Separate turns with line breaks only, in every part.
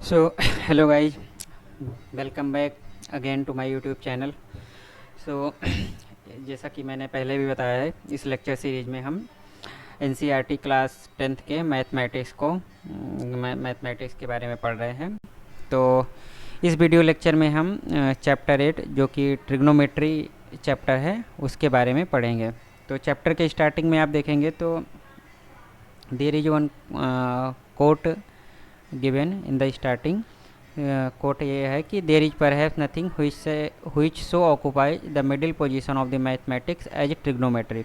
So, hello guys, welcome back again to my YouTube channel. So जैसा कि मैंने पहले भी बताया है, इस लेक्चर सीरीज में हम एनसीईआरटी क्लास 10th के मैथमेटिक्स के बारे में पढ़ रहे हैं। तो इस वीडियो लेक्चर में हम चैप्टर 8 जो कि ट्रिग्नोमेट्री चैप्टर है उसके बारे में पढ़ेंगे। तो चैप्टर के स्टार्टिंग में आप देखेंगे तो there is one quote given in the starting. Quote ये है कि there is perhaps nothing which so occupies the middle position of the mathematics as trigonometry।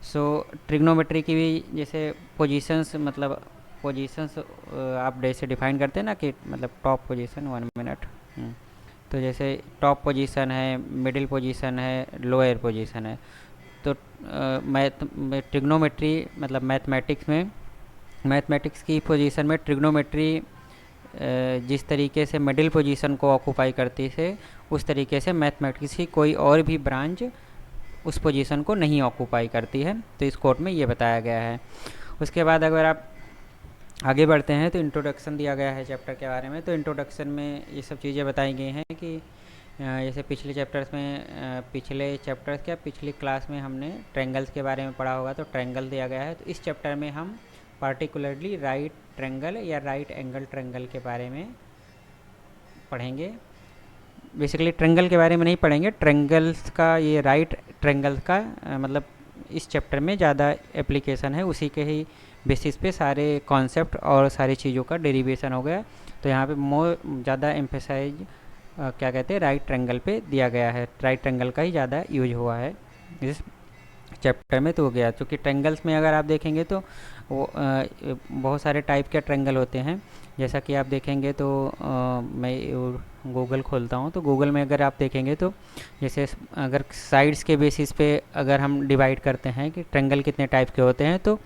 So trigonometry की भी जैसे पोजीशंस मतलब पोजीशंस आप जैसे डिफाइन करते हैं ना कि मतलब टॉप पोजीशन 1 मिनट। तो जैसे टॉप पोजीशन है, मिडिल पोजीशन है, लोअर पोजीशन है। तो ट्रिग्नोमेट्री मतलब मैथमेटिक्स की पोजीशन में ट्रिग्नोमेट्री जिस तरीके से मिडिल पोजीशन को ऑक्यूपाई करती है उस तरीके से मैथमेटिक्स की कोई और भी ब्रांच उस पोजीशन को नहीं ऑक्यूपाई करती है। तो इस कोट में ये बताया गया है। उसके बाद अगर आप आगे बढ़ते हैं तो इंट्रोडक्शन दिया गया है चैप्टर के बारे में। तो इंट्रोडक्शन में ये सब चीज़ें बताई गई हैं कि जैसे पिछले चैप्टर्स क्या पिछली क्लास में हमने ट्रायंगल्स के बारे में पढ़ा होगा, तो ट्रायंगल दिया गया है। तो इस चैप्टर में हम पार्टिकुलरली राइट ट्रायंगल या राइट एंगल ट्रायंगल के बारे में पढ़ेंगे। बेसिकली ट्रायंगल के बारे में नहीं पढ़ेंगे, ट्रायंगल्स का ये राइट ट्रायंगल का मतलब इस चैप्टर में ज़्यादा एप्लीकेशन है, उसी के ही बेसिस पे सारे कॉन्सेप्ट और सारी चीज़ों का डेरिवेशन हो गया। तो यहाँ पे मोर ज़्यादा एम्फेसाइज क्या कहते हैं राइट ट्रायंगल पे दिया गया है, राइट ट्रायंगल का ही ज़्यादा यूज हुआ है इस चैप्टर में। तो हो गया क्योंकि ट्रायंगल्स में अगर आप देखेंगे तो वो बहुत सारे टाइप के ट्रायंगल होते हैं। जैसा कि आप देखेंगे तो मैं गूगल खोलता हूँ, तो गूगल में अगर आप देखेंगे तो जैसे अगर साइड्स के बेसिस पे अगर हम डिवाइड करते हैं कि ट्रायंगल कितने टाइप के होते हैं, तो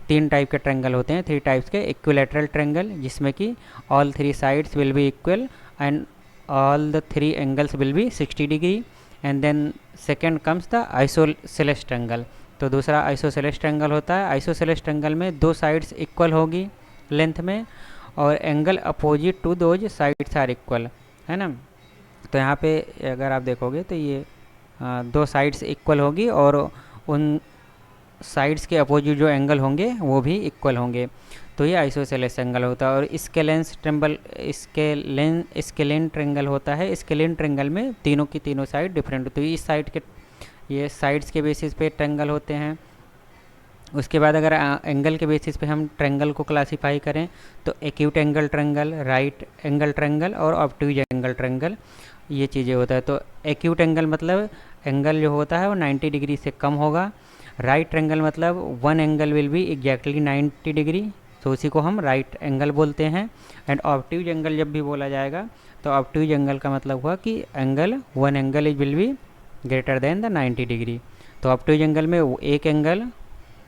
3 टाइप के ट्रायंगल होते हैं, 3 टाइप्स के। इक्विलैटरल ट्रायंगल जिसमें कि all 3 sides will be equal and all the 3 angles will be 60 degree. And then second comes the isosceles triangle. तो दूसरा आइसोसेलेस ट्रायंगल होता है। आइसोसेलेस ट्रायंगल में 2 साइड्स इक्वल होगी लेंथ में और angle opposite to those sides are equal, है ना। तो यहाँ पे अगर आप देखोगे तो ये 2 साइड्स इक्वल होगी और उन साइड्स के अपोजिट जो एंगल होंगे वो भी इक्वल होंगे। तो ये आइसोसेलेस एंगल होता है। और स्केलेन ट्रायंगल होता है। स्केलेन ट्रायंगल में तीनों की तीनों साइड डिफरेंट होती है। इस साइड के ये साइड्स के बेसिस पे ट्रायंगल होते हैं। उसके बाद अगर एंगल के बेसिस पे हम ट्रायंगल को क्लासीफाई करें तो acute angle triangle, right angle triangle और ऑब्ट्यूज एंगल ट्रायंगल, ये चीज़ें होता है। तो एक्यूट एंगल मतलब एंगल जो होता है वो 90 डिग्री से कम होगा। राइट ट्रायंगल मतलब one angle will be exactly 90 degree, तो उसी को हम राइट एंगल बोलते हैं। एंड ऑब्ट्यूज एंगल जब भी बोला जाएगा तो ऑब्ट्यूज एंगल का मतलब हुआ कि one angle is will be greater than the 90 degree. तो ऑब्ट्यूज एंगल में एक एंगल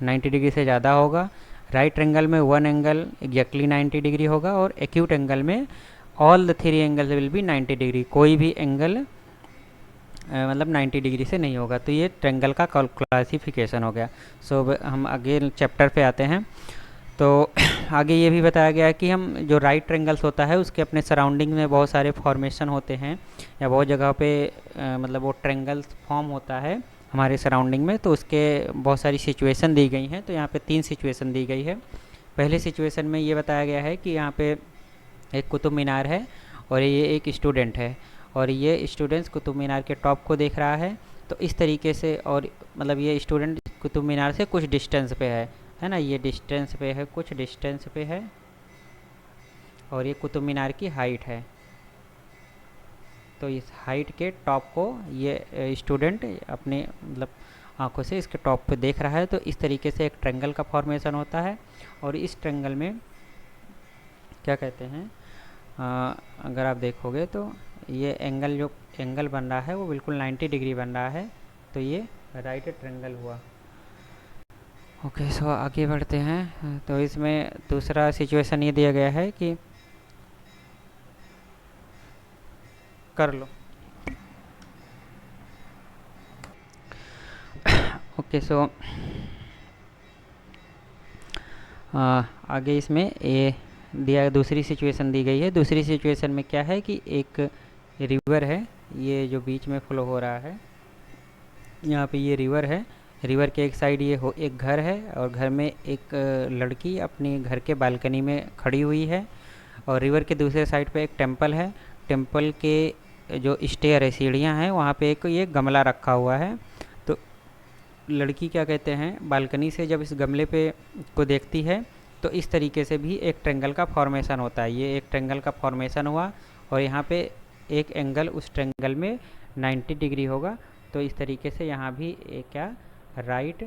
90 डिग्री से ज़्यादा होगा, राइट एंगल में वन एंगल एग्जैक्टली 90 डिग्री होगा और एक्यूट एंगल में all the 3 angles will B 90 degree, कोई भी एंगल मतलब 90 डिग्री से नहीं होगा। तो ये ट्रायंगल का क्लासिफिकेशन हो गया। सो हम आगे चैप्टर पे आते हैं। तो आगे ये भी बताया गया है कि हम जो राइट ट्रायंगल्स होता है उसके अपने सराउंडिंग में बहुत सारे फॉर्मेशन होते हैं या बहुत जगह पे मतलब वो ट्रायंगल्स फॉर्म होता है हमारे सराउंडिंग में। तो उसके बहुत सारी सिचुएशन दी गई हैं। तो यहाँ पे 3 सिचुएशन दी गई है। पहले सिचुएशन में ये बताया गया है कि यहाँ पे एक कुतुब मीनार है और ये एक स्टूडेंट है और ये स्टूडेंट्स कुतुब मीनार के टॉप को देख रहा है। तो इस तरीके से और मतलब ये स्टूडेंट कुतुब मीनार से कुछ डिस्टेंस पे है ना, ये डिस्टेंस पे है, कुछ डिस्टेंस पे है और ये कुतुब मीनार की हाइट है। तो इस हाइट के टॉप को ये स्टूडेंट अपने मतलब आंखों से इसके टॉप पे देख रहा है। तो इस तरीके से एक ट्रायंगल का फॉर्मेशन होता है। और इस ट्रायंगल में क्या कहते हैं अगर आप देखोगे तो ये एंगल बन रहा है वो बिल्कुल 90 डिग्री बन रहा है। तो ये राइट ट्रायंगल हुआ। ओके, सो आगे बढ़ते हैं। तो इसमें दूसरा सिचुएशन ये दिया गया है कि कर लो। ओके, सो आगे इसमें दूसरी सिचुएशन दी गई है। दूसरी सिचुएशन में क्या है कि एक रिवर है, ये जो बीच में फ्लो हो रहा है, यहाँ पे ये रिवर है। रिवर के एक साइड ये एक घर है, और घर में एक लड़की अपने घर के बालकनी में खड़ी हुई है, और रिवर के दूसरे साइड पे एक टेंपल है। टेंपल के जो स्टेयर है, सीढ़ियाँ हैं, वहाँ पे एक ये गमला रखा हुआ है। तो लड़की क्या कहते हैं, बालकनी से जब इस गमले पे को देखती है तो इस तरीके से भी एक ट्रेंगल का फॉर्मेशन होता है। ये एक ट्रेंगल का फॉर्मेशन हुआ, और यहाँ पे एक एंगल उस ट्रेंगल में 90 डिग्री होगा। तो इस तरीके से यहाँ भी एक क्या राइट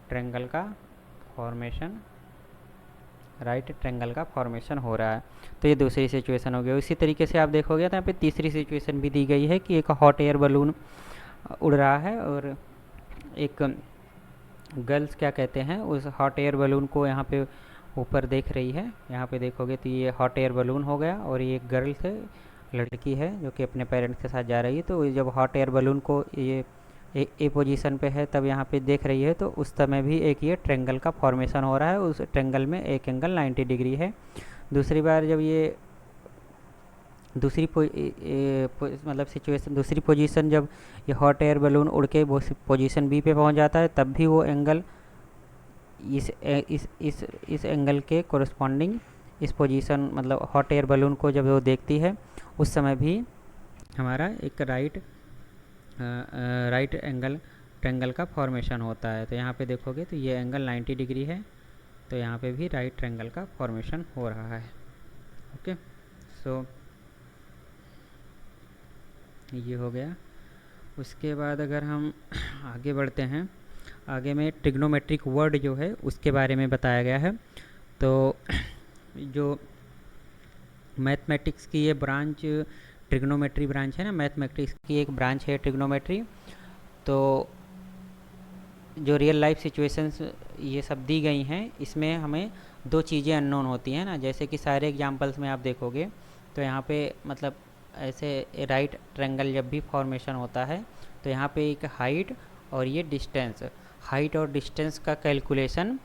ट्रेंगल का फॉर्मेशन हो रहा है। तो ये दूसरी सिचुएशन हो गई। उसी तरीके से आप देखोगे तो यहाँ पे तीसरी सिचुएशन भी दी गई है कि एक हॉट एयर बलून उड़ रहा है, और एक गर्ल्स क्या कहते हैं उस हॉट एयर बलून को यहाँ पे ऊपर देख रही है। यहाँ पे देखोगे तो ये हॉट एयर बलून हो गया, और ये गर्ल्स है, लड़की है जो कि अपने पेरेंट्स के साथ जा रही है। तो जब हॉट एयर बलून को ये ए पोजीशन पे है तब यहाँ पे देख रही है, तो उस समय भी एक ये ट्रेंगल का फॉर्मेशन हो रहा है। उस ट्रेंगल में एक एंगल 90 डिग्री है। दूसरी बार जब ये दूसरी मतलब सिचुएशन, दूसरी पोजीशन, जब ये हॉट एयर बलून उड़ के वो पोजीशन बी पे पहुँच जाता है, तब भी वो एंगल इस एंगल के कोरस्पॉन्डिंग इस पोजीशन, मतलब हॉट एयर बलून को जब वो देखती है, उस समय भी हमारा एक राइट एंगल ट्रेंगल का फॉर्मेशन होता है। तो यहाँ पे देखोगे तो ये एंगल 90 डिग्री है, तो यहाँ पे भी राइट ट्रेंगल का फॉर्मेशन हो रहा है। ओके, सो ये हो गया। उसके बाद अगर हम आगे बढ़ते हैं, आगे में ट्रिग्नोमेट्रिक वर्ड जो है उसके बारे में बताया गया है। तो जो मैथमेटिक्स की ये ब्रांच, ट्रिग्नोमेट्री ब्रांच है ना, मैथमेटिक्स की एक ब्रांच है ट्रिग्नोमेट्री। तो जो रियल लाइफ सिचुएशंस ये सब दी गई हैं, इसमें हमें दो चीज़ें अननोन होती हैं ना। जैसे कि सारे एग्जांपल्स में आप देखोगे तो यहाँ पे मतलब ऐसे राइट ट्रायंगल जब भी फॉर्मेशन होता है तो यहाँ पे एक हाइट और ये डिस्टेंस, हाइट और डिस्टेंस का कैलकुलेशन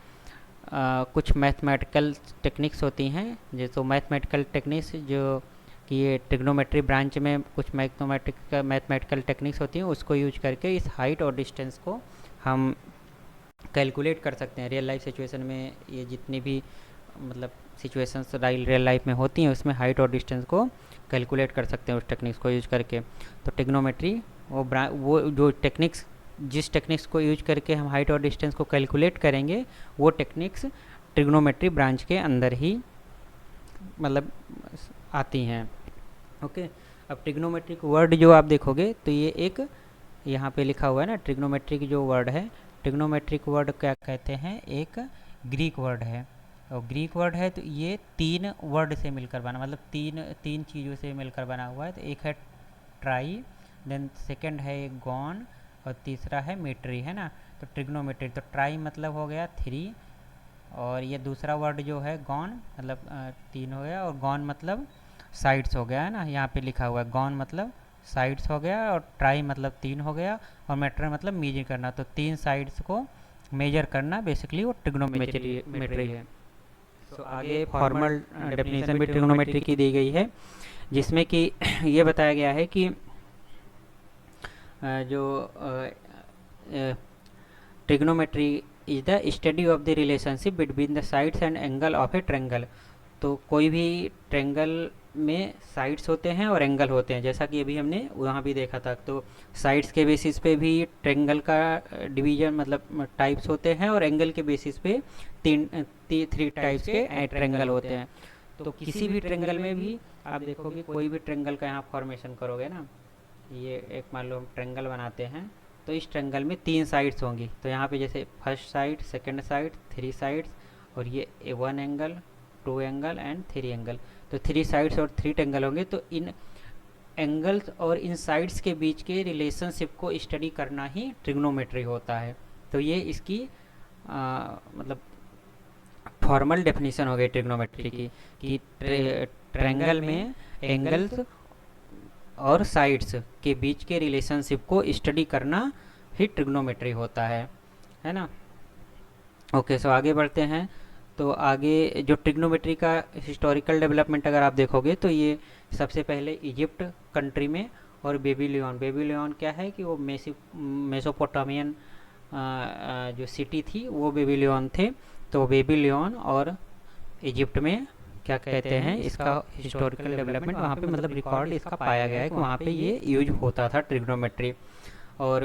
कुछ मैथमेटिकल टेक्निक्स होती हैं। जैसे मैथमेटिकल टेक्निक्स जो कि ये ट्रिग्नोमेट्री ब्रांच में कुछ मैथमेटिकल टेक्निक्स होती हैं, उसको यूज करके इस हाइट और डिस्टेंस को हम कैलकुलेट कर सकते हैं। रियल लाइफ सिचुएशन में ये जितनी भी मतलब सिचुएशंस रियल लाइफ में होती हैं, उसमें हाइट और डिस्टेंस को कैलकुलेट कर सकते हैं उस टेक्निक्स को यूज करके। तो ट्रिग्नोमेट्री वो जो टेक्निक्स, जिस टेक्निक्स को यूज करके हम हाइट और डिस्टेंस को कैलकुलेट करेंगे, वो टेक्निक्स ट्रिग्नोमेट्री ब्रांच के अंदर ही मतलब आती हैं। ओके, अब ट्रिग्नोमेट्रिक वर्ड जो आप देखोगे तो ये एक यहाँ पे लिखा हुआ है ना, ट्रिग्नोमेट्रिक जो वर्ड है, ट्रिग्नोमेट्रिक वर्ड क्या कहते हैं, एक ग्रीक वर्ड है। और ग्रीक वर्ड है तो ये तीन वर्ड से मिलकर बना, मतलब तीन चीज़ों से मिलकर बना हुआ है। तो एक है ट्राई, देन सेकंड है गॉन, और तीसरा है मेट्री, है ना। तो ट्रिग्नोमेट्री, तो ट्राई मतलब हो गया 3, और ये दूसरा वर्ड जो है गॉन मतलब 3 हो गया, और गॉन मतलब साइड्स हो गया, है ना। यहाँ पे लिखा हुआ है गॉन मतलब साइड्स हो गया, और ट्राई मतलब 3 हो गया, और मतलब मेजर करना। तो 3 साइड्स को मेजर करना बेसिकली वो ट्रिग्नोमेट्री है। तो आगे फॉर्मल डेफिनेशन भी ट्रिग्नोमेट्री की दी गई है, जिसमें कि ये बताया गया है कि जो trigonometry is the study of the relationship between the sides and angle of A triangle. तो कोई भी ट्रायंगल में साइड्स होते हैं और एंगल होते हैं, जैसा कि अभी हमने वहाँ भी देखा था। तो साइड्स के बेसिस पे भी ट्रायंगल का डिवीजन मतलब टाइप्स होते हैं, और एंगल के बेसिस पे 3 टाइप्स के ट्रायंगल होते हैं। तो किसी भी ट्रायंगल में भी आप देखोगे, कोई भी ट्रायंगल का यहाँ फॉर्मेशन करोगे ना, ये एक मान लो हम ट्रायंगल बनाते हैं, तो इस ट्रायंगल में 3 साइड्स होंगी। तो यहाँ पे जैसे first side, second side, 3 sides, और ये 1 एंगल, 2 एंगल एंड 3 एंगल। तो 3 साइड्स और 3 एंगल होंगे। तो इन एंगल्स और इन साइड्स के बीच के रिलेशनशिप को स्टडी करना ही ट्रिग्नोमेट्री होता है। तो ये इसकी मतलब फॉर्मल डेफिनेशन हो गई ट्रिग्नोमेट्री की, कि ट्रायंगल में एंगल्स और साइड्स के बीच के रिलेशनशिप को स्टडी करना ही ट्रिग्नोमेट्री होता है ना। ओके, सो आगे बढ़ते हैं। तो आगे जो ट्रिग्नोमेट्री का हिस्टोरिकल डेवलपमेंट अगर आप देखोगे तो ये सबसे पहले इजिप्ट कंट्री में, और बेबीलोन क्या है कि वो मेसोपोटामियन जो सिटी थी वो बेबीलोन थे। तो बेबीलोन और इजिप्ट में क्या कहते हैं इसका हिस्टोरिकल डेवलपमेंट, वहाँ पे मतलब रिकॉर्ड इसका पाया गया है कि वहाँ पे ये यूज होता था ट्रिग्नोमेट्री। और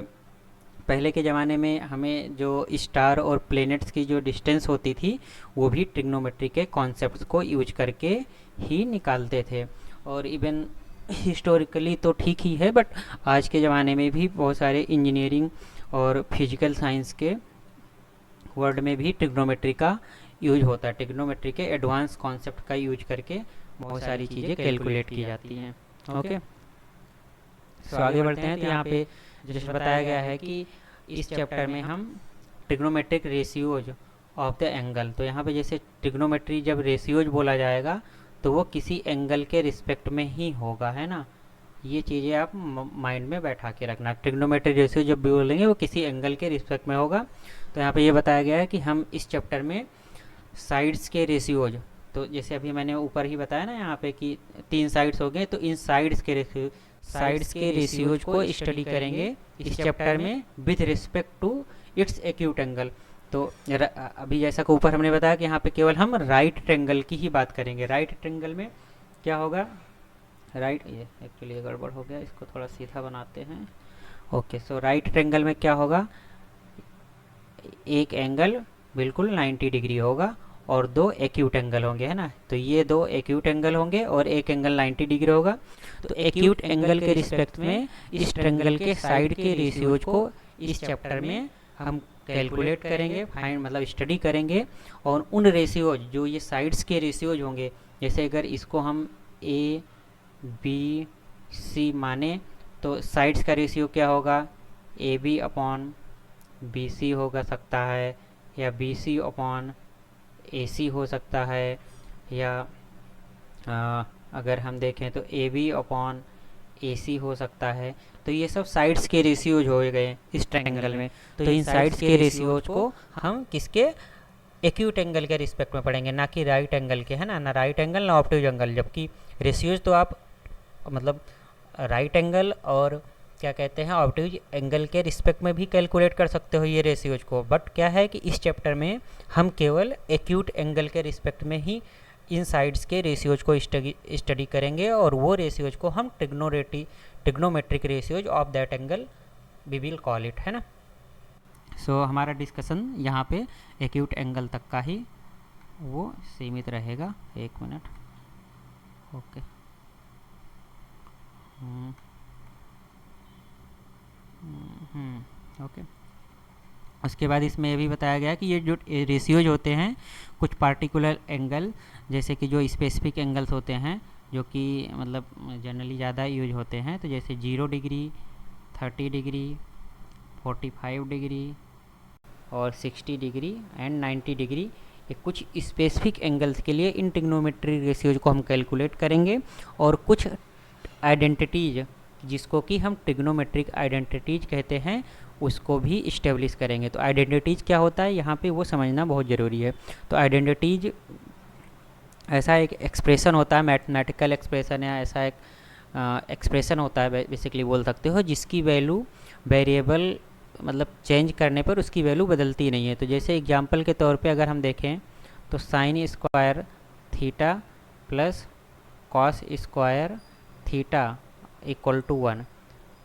पहले के ज़माने में हमें जो स्टार और प्लैनेट्स की जो डिस्टेंस होती थी वो भी ट्रिग्नोमेट्री के कॉन्सेप्ट्स को यूज करके ही निकालते थे। और इवन हिस्टोरिकली तो ठीक ही है, बट आज के ज़माने में भी बहुत सारे इंजीनियरिंग और फिजिकल साइंस के वर्ड में भी ट्रिग्नोमेट्री का यूज होता है। ट्रिग्नोमेट्री के एडवांस कॉन्सेप्ट का यूज करके बहुत सारी चीज़ें कैलकुलेट की जाती हैं। ओके, तो आगे बढ़ते हैं। तो यहाँ पे जैसे बताया गया है कि इस चैप्टर में हम trigonometric ratios of the angle, तो यहाँ पे जैसे ट्रिग्नोमेट्री जब रेशियोज बोला जाएगा तो वो किसी एंगल के रिस्पेक्ट में ही होगा, है ना। ये चीज़ें आप माइंड में बैठा के रखना। ट्रिग्नोमेट्री रेशियो जब भी बोलेंगे वो किसी एंगल के रिस्पेक्ट में होगा। तो यहाँ पे ये बताया गया है कि हम इस चैप्टर में साइड्स के रेशियोज, तो जैसे अभी मैंने ऊपर ही बताया ना यहाँ पे कि 3 साइड्स हो गए, तो इन साइड्स के रेशियोज को स्टडी करेंगे इस चैप्टर में with respect to its acute angle. तो अभी जैसा कि ऊपर हमने बताया कि यहाँ पे केवल हम राइट ट्रायंगल की ही बात करेंगे। राइट ट्रायंगल में क्या होगा, ये एक्चुअली गड़बड़ हो गया, इसको थोड़ा सीधा बनाते हैं। ओके, सो राइट ट्रायंगल में क्या होगा, एक एंगल बिल्कुल 90 डिग्री होगा और 2 एक्यूट एंगल होंगे, है ना। तो ये 2 एक्यूट एंगल होंगे और एक एंगल 90 डिग्री होगा। तो एक्यूट एंगल के रिस्पेक्ट में इस ट्रायंगल के साइड के रेशियोज को इस चैप्टर में हम कैलकुलेट करेंगे, फाइंड मतलब स्टडी करेंगे। और उन रेशियोज जो ये साइड्स के रेशियोज होंगे, जैसे अगर इसको हम ए बी सी माने तो साइड्स का रेशियो क्या होगा, A B upon B C होगा सकता है, या B C upon A C हो सकता है, या अगर हम देखें तो A B upon A C हो सकता है। तो ये सब साइड्स के रेशियोज हो गए इस ट्रायंगल में। तो इन साइड्स के रेशियोज को हम किसके एक्यूट एंगल के रिस्पेक्ट में पढ़ेंगे, ना कि राइट एंगल के, है ना। ना राइट एंगल ना ऑब्ट्यूज एंगल, जबकि रेशियोज तो आप मतलब राइट एंगल और क्या कहते हैं ऑब्ट्यूज एंगल के रिस्पेक्ट में भी कैलकुलेट कर सकते हो ये रेशियोज को। बट क्या है कि इस चैप्टर में हम केवल एक्यूट एंगल के रिस्पेक्ट में ही इन साइड्स के रेशियोज को स्टडी करेंगे, और वो रेशियोज को हम trigonometric ratios of that angle we will call it, है ना। सो हमारा डिस्कशन यहाँ पे एक्यूट एंगल तक का ही वो सीमित रहेगा। एक मिनट, ओके। ओके, उसके बाद इसमें ये भी बताया गया कि ये जो रेशियोज होते हैं कुछ पार्टिकुलर एंगल, जैसे कि जो स्पेसिफिक एंगल्स होते हैं जो कि मतलब जनरली ज़्यादा यूज होते हैं, तो जैसे 0 डिग्री, 30 डिग्री, 45 डिग्री और 60 डिग्री एंड 90 डिग्री, ये कुछ स्पेसिफिक एंगल्स के लिए इन ट्रिग्नोमेट्री रेशियोज को हम कैलकुलेट करेंगे। और कुछ आइडेंटिटीज जिसको कि हम ट्रिग्नोमेट्रिक आइडेंटिटीज कहते हैं उसको भी इस्टेब्लिश करेंगे। तो आइडेंटिटीज क्या होता है यहाँ पे वो समझना बहुत ज़रूरी है। तो आइडेंटिटीज ऐसा एक एक्सप्रेशन होता है, मैथमेटिकल एक्सप्रेशन या ऐसा एक एक्सप्रेशन होता है बेसिकली बोल सकते हो, जिसकी वैल्यू वेरिएबल मतलब चेंज करने पर उसकी वैल्यू बदलती नहीं है। तो जैसे एग्जांपल के तौर पे अगर हम देखें तो sine square theta plus cos square theta equal to 1,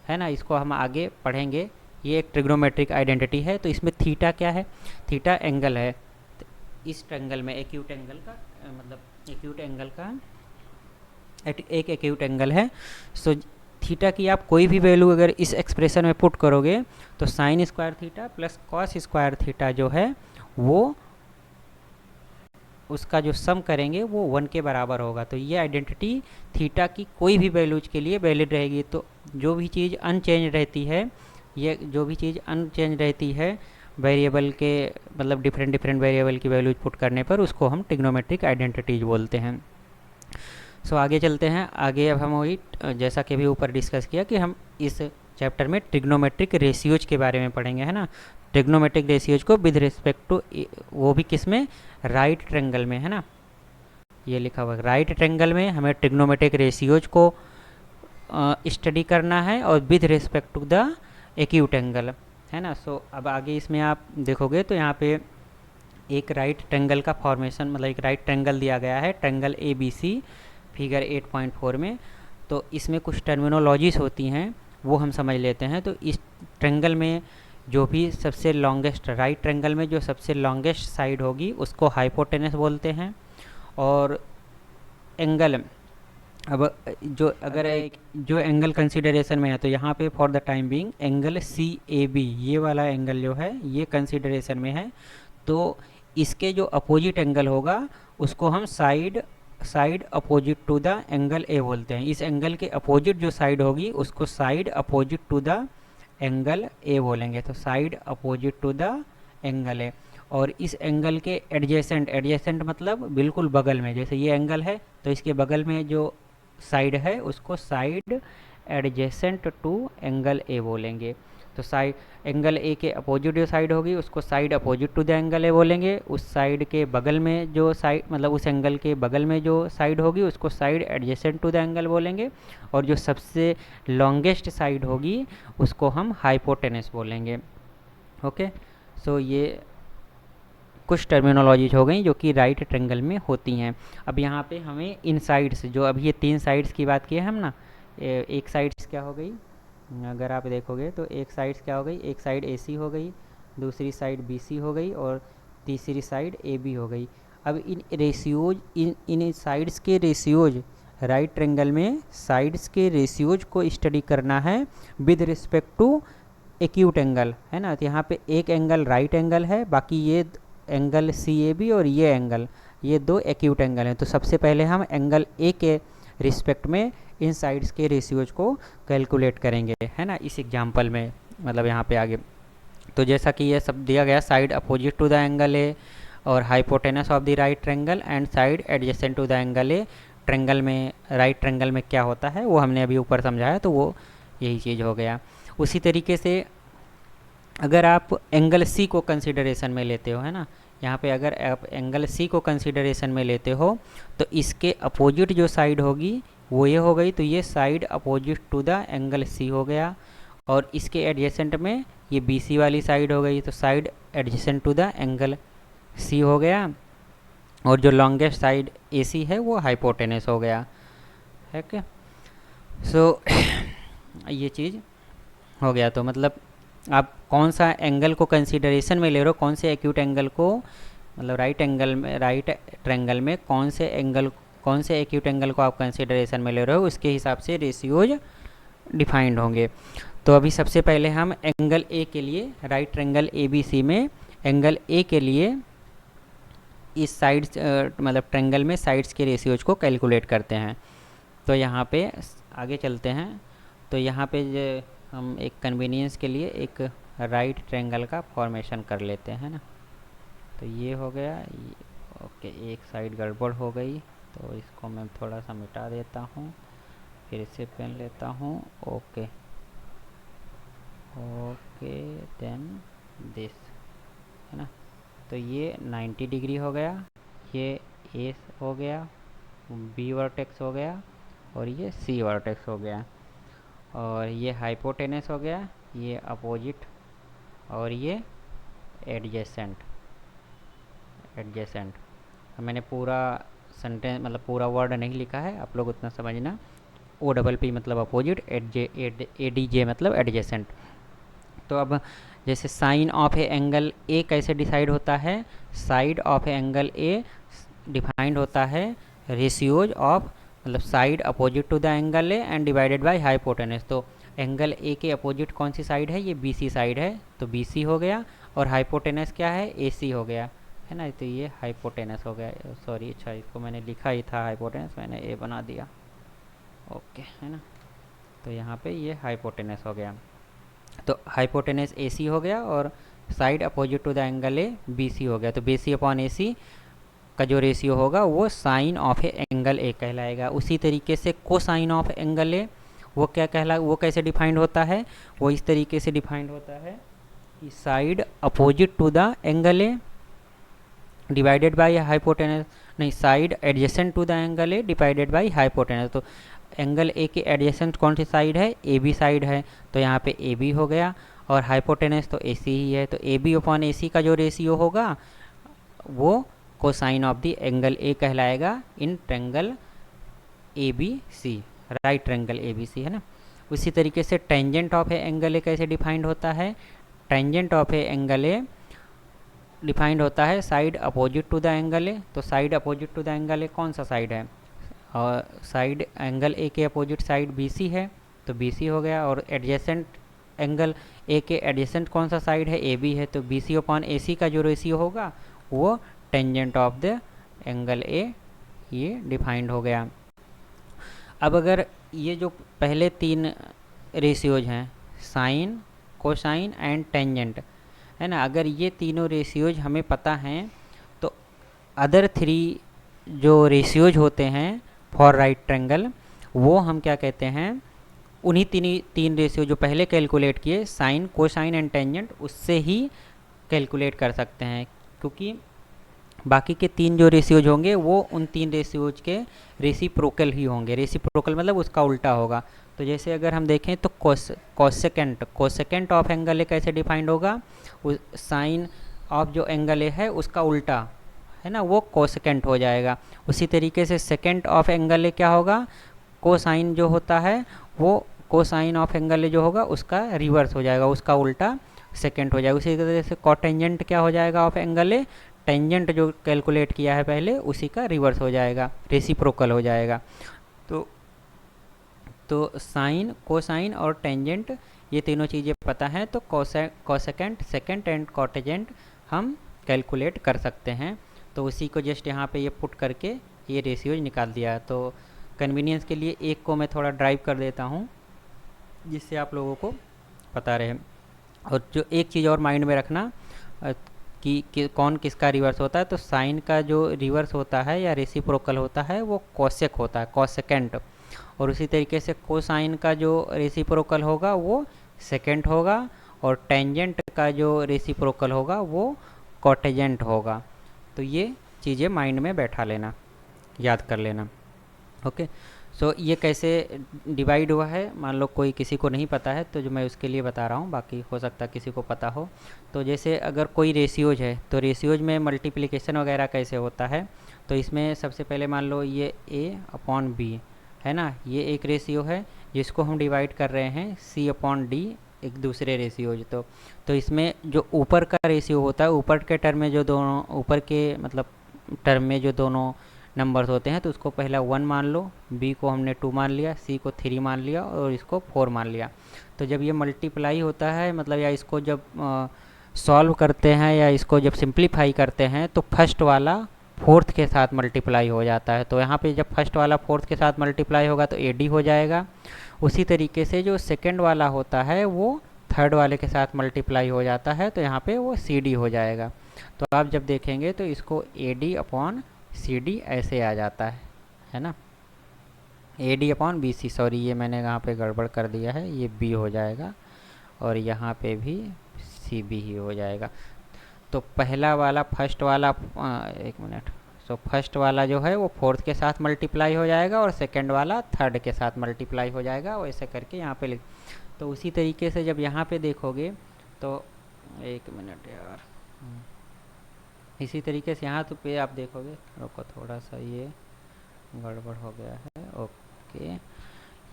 है ना। इसको हम आगे पढ़ेंगे, ये एक ट्रिग्नोमेट्रिक आइडेंटिटी है। तो इसमें थीटा क्या है, थीटा एंगल है। तो इस ट्रायंगल में एक्यूट एंगल का मतलब एक्यूट एंगल का एक एक्यूट एंगल है। सो थीटा की आप कोई भी वैल्यू अगर इस एक्सप्रेशन में पुट करोगे तो sine square theta plus cos square theta जो है वो उसका जो सम करेंगे वो 1 के बराबर होगा। तो ये आइडेंटिटी थीटा की कोई भी वैल्यूज के लिए वैलिड रहेगी। तो जो भी चीज़ अनचेंज रहती है, ये जो भी चीज़ अनचेंज रहती है वेरिएबल के मतलब डिफरेंट वेरिएबल की वैल्यूज पुट करने पर, उसको हम ट्रिग्नोमेट्रिक आइडेंटिटीज बोलते हैं। सो आगे चलते हैं। आगे अब हम वही जैसा कि भी ऊपर डिस्कस किया कि हम इस चैप्टर में ट्रिग्नोमेट्रिक रेशियोज के बारे में पढ़ेंगे, है ना। ट्रिग्नोमेट्रिक रेशियोज को विद रिस्पेक्ट टू, वो भी किस में, राइट ट्रेंगल में, है ना, ये लिखा हुआ है राइट ट्रेंगल में हमें ट्रिग्नोमेट्रिक रेशियोज को स्टडी करना है और with respect to the acute angle, है ना। सो अब आगे इसमें आप देखोगे तो यहाँ पे एक राइट ट्रेंगल का फॉर्मेशन, मतलब एक राइट ट्रेंगल दिया गया है, triangle A B C figure 8.4 में। तो इसमें कुछ टर्मिनोलॉजीज होती हैं वो हम समझ लेते हैं। तो इस ट्रेंगल में जो भी सबसे लॉन्गेस्ट, राइट ट्रेंगल में जो सबसे लॉन्गेस्ट साइड होगी उसको हाइपोटेनस बोलते हैं। और एंगल, अब जो अगर एक जो एंगल कंसिडरेशन में है तो यहाँ पे for the time being angle C A B, ये वाला एंगल जो है ये कंसिडरेशन में है। तो इसके जो अपोजिट एंगल होगा उसको हम side opposite to the angle A बोलते हैं। इस एंगल के अपोजिट जो साइड होगी उसको side opposite to the angle A बोलेंगे। तो side opposite to the angle A. और इस एंगल के एडजेसेंट मतलब बिल्कुल बगल में, जैसे ये एंगल है तो इसके बगल में जो साइड है उसको side adjacent to angle A बोलेंगे। तो साइड एंगल ए के अपोजिट जो साइड होगी उसको side opposite to the angle A बोलेंगे। उस साइड के बगल में जो साइड, मतलब उस एंगल के बगल में जो साइड होगी उसको side adjacent to the angle बोलेंगे। और जो सबसे लॉन्गेस्ट साइड होगी उसको हम हाइपोटेनस बोलेंगे। ओके, सो ये कुछ टर्मिनोलॉजीज हो गई जो कि राइट ट्रेंगल में होती हैं। अब यहाँ पे हमें इन साइड्स, जो अभी ये 3 साइड्स की बात की है हम ना, एक साइड्स क्या हो गई, अगर आप देखोगे तो एक साइड्स क्या हो गई, एक साइड AC हो गई, दूसरी साइड BC हो गई और तीसरी साइड AB हो गई। अब इन रेशियोज, इन साइड्स के रेशियोज, राइट ट्रेंगल में साइड्स के रेशियोज को स्टडी करना है with respect to acute angle, है ना। तो यहाँ पे एक एंगल राइट एंगल है, बाकी ये एंगल CAB और ये एंगल, ये 2 एक्यूट एंगल हैं। तो सबसे पहले हम एंगल A के रिस्पेक्ट में इन साइड्स के रेशियोज को कैलकुलेट करेंगे, है ना, इस एग्जांपल में, मतलब यहाँ पे आगे। तो जैसा कि ये सब दिया गया, side opposite to the angle A और hypotenuse of the right triangle and side adjacent to the angle A. Triangle में, राइट ट्रेंगल में क्या होता है वो हमने अभी ऊपर समझाया, तो वो यही चीज़ हो गया। उसी तरीके से अगर आप एंगल C को कंसिडरेशन में लेते हो, है ना, यहाँ पे अगर आप एंगल C को कंसिडरेशन में लेते हो तो इसके अपोजिट जो साइड होगी वो ये हो गई। तो ये side opposite to the angle C हो गया। और इसके एडजेसेंट में ये BC वाली साइड हो गई, तो side adjacent to the angle C हो गया। और जो लॉन्गेस्ट साइड AC है वो हाइपोटेनस हो गया, है क्या। सो ये चीज़ हो गया। तो मतलब आप कौन सा एंगल को कंसीडरेशन में ले रहे हो, कौन से एक्यूट एंगल को, मतलब राइट एंगल में, राइट ट्रेंगल में कौन से एक्यूट एंगल को आप कंसीडरेशन में ले रहे हो, उसके हिसाब से रेशियोज डिफाइंड होंगे। तो अभी सबसे पहले हम एंगल A के लिए, राइट ट्रेंगल ABC में एंगल A के लिए इस साइड्स, मतलब ट्रेंगल में साइड्स के रेशियोज को कैलकुलेट करते हैं। तो यहाँ पे आगे चलते हैं। तो यहाँ पे हम एक कन्वीनियंस के लिए एक राइट ट्रेंगल का फॉर्मेशन कर लेते हैं ना। तो ये हो गया, ओके, एक साइड गड़बड़ हो गई तो इसको मैं थोड़ा सा मिटा देता हूँ, फिर से पेन लेता हूँ। ओके ओके, देन दिस, है ना। तो ये 90 डिग्री हो गया, ये A हो गया, B वर्टेक्स हो गया और ये C वर्टेक्स हो गया। और ये हाइपोटेनस हो गया, ये अपोजिट और ये एडजेसेंट। मैंने पूरा सेंटेंस, मतलब पूरा वर्ड नहीं लिखा है, आप लोग उतना समझना। OPP मतलब अपोजिट, ADJ मतलब एडजेसेंट। तो अब जैसे sine of a angle A कैसे डिसाइड होता है, side of a angle A defined होता है रेशियोज ऑफ, मतलब side opposite to the angle A and divided by hypotenuse. तो एंगल A के अपोजिट कौन सी साइड है, ये BC साइड है, तो BC हो गया। और हाइपोटेनस क्या है, AC हो गया, है ना। तो ये हाइपोटेनस हो गया, सॉरी, अच्छा इसको मैंने लिखा ही था हाइपोटेनस, मैंने A बना दिया, ओके, है ना। तो यहाँ पे ये हाइपोटेनस हो गया। तो हाइपोटेनस AC हो गया और side opposite to the angle A BC हो गया। तो BC अपॉन AC का जो रेशियो होगा वो साइन ऑफ एंगल ए कहलाएगा। उसी तरीके से कोसाइन ऑफ एंगल ए वो क्या वो कैसे डिफाइंड होता है, वो इस तरीके से डिफाइंड होता है side opposite to the angle A divided by hypotenuse, नहीं, side adjacent to the angle A divided by hypotenuse. तो एंगल ए के एडजेसेंट कौन सी साइड है? ए बी साइड है, तो यहाँ पे ए बी हो गया, और हाइपोटेनस तो ए सी ही है, तो A B upon A C का जो रेशियो होगा वो cosine of the angle A कहलाएगा in triangle A B C, right triangle A B C, है ना। उसी तरीके से tangent of a angle A कैसे डिफाइंड होता है? Tangent of a angle A defined होता है side opposite to the angle A. तो side opposite to the angle A कौन सा साइड है? और साइड एंगल ए के अपोजिट साइड बी सी है, तो बी सी हो गया। और एडजेसेंट एंगल ए के एडजेसेंट कौन सा साइड है? ए बी है, तो B C upon A C का जो रेशियो होगा वो टेंजेंट ऑफ द एंगल ए, ये डिफाइंड हो गया। अब अगर ये जो पहले तीन रेशियोज हैं, साइन, कोसाइन एंड टेंजेंट, है ना, अगर ये तीनों रेशियोज हमें पता हैं तो अदर थ्री जो रेशियोज होते हैं फॉर राइट ट्रेंगल वो हम क्या कहते हैं? उन्हीं तीन रेशियो जो पहले कैलकुलेट किए, साइन, कोसाइन एंड टेंजेंट, उससे ही कैलकुलेट कर सकते हैं, क्योंकि बाकी के तीन जो रेशियोज होंगे वो उन तीन रेशियोज के रेसिप्रोकल ही होंगे। रेसिप्रोकल मतलब उसका उल्टा होगा। तो जैसे अगर हम देखें तो कोसेकेंट ऑफ एंगल ए कैसे डिफाइंड होगा? साइन ऑफ जो एंगल ए है उसका उल्टा, है ना, वो कोसेकेंट हो जाएगा। उसी तरीके से सेकेंड ऑफ एंगल ए क्या होगा? कोसाइन जो होता है वो कोसाइन ऑफ एंगल ए जो होगा उसका रिवर्स हो जाएगा, उसका उल्टा सेकेंड हो जाएगा। उसी तरह से कोटेंजेंट क्या हो जाएगा ऑफ एंगल ए? टेंजेंट जो कैलकुलेट किया है पहले उसी का रिवर्स हो जाएगा, रेसिप्रोकल हो जाएगा। तो साइन, कोसाइन और टेंजेंट ये तीनों चीज़ें पता हैं तो कोसेकेंट, सेकेंड एंड कोटेजेंट हम कैलकुलेट कर सकते हैं। तो उसी को जस्ट यहाँ पे ये पुट करके ये रेशियोज निकाल दिया। तो कन्वीनियंस के लिए एक को मैं थोड़ा ड्राइव कर देता हूँ जिससे आप लोगों को पता रहे। और जो एक चीज़ और माइंड में रखना कि कौन किसका रिवर्स होता है, तो साइन का जो रिवर्स होता है या रेसिप्रोकल होता है वो कोसेक होता है, कोसेकेंट। और उसी तरीके से कोसाइन का जो रेसिप्रोकल होगा वो सेकेंड होगा, और टेंजेंट का जो रेसिप्रोकल होगा वो कोटेजेंट होगा। तो ये चीज़ें माइंड में बैठा लेना, याद कर लेना। ओके, सो ये कैसे डिवाइड हुआ है, मान लो कोई किसी को नहीं पता है तो जो मैं उसके लिए बता रहा हूँ, बाकी हो सकता है किसी को पता हो। तो जैसे अगर कोई रेशियोज है तो रेशियोज में मल्टीप्लिकेशन वगैरह कैसे होता है? तो इसमें सबसे पहले मान लो ये a अपॉन बी है ना, ये एक रेशियो है जिसको हम डिवाइड कर रहे हैं c अपॉन डी, एक दूसरे रेशियोज। तो इसमें जो ऊपर का रेशियो होता है, ऊपर के टर्म में जो दोनों ऊपर के मतलब टर्म में जो दोनों नंबर्स होते हैं तो उसको पहला 1 मान लो, b को हमने 2 मान लिया, c को 3 मान लिया और इसको 4 मान लिया। तो जब ये मल्टीप्लाई होता है मतलब या इसको जब सॉल्व करते हैं या इसको जब सिंप्लीफाई करते हैं तो फर्स्ट वाला फोर्थ के साथ मल्टीप्लाई हो जाता है। तो यहाँ पे जब फर्स्ट वाला फोर्थ के साथ मल्टीप्लाई होगा तो ad हो जाएगा। उसी तरीके से जो सेकेंड वाला होता है वो थर्ड वाले के साथ मल्टीप्लाई हो जाता है, तो यहाँ पे वो cd हो जाएगा। तो आप जब देखेंगे तो इसको ad अपॉन cd ऐसे आ जाता है ना, ad अपॉन bc, सॉरी ये मैंने यहाँ पे गड़बड़ कर दिया है, ये b हो जाएगा और यहाँ पे भी cb ही हो जाएगा। तो पहला वाला फर्स्ट वाला एक मिनट, सो फर्स्ट वाला जो है वो फोर्थ के साथ मल्टीप्लाई हो जाएगा और सेकंड वाला थर्ड के साथ मल्टीप्लाई हो जाएगा, वैसे करके यहाँ पे लिख। तो उसी तरीके से जब यहाँ पे देखोगे तो एक मिनट यार, इसी तरीके से यहाँ तो पे आप देखोगे, रुको थोड़ा सा ये गड़बड़ हो गया है, ओके।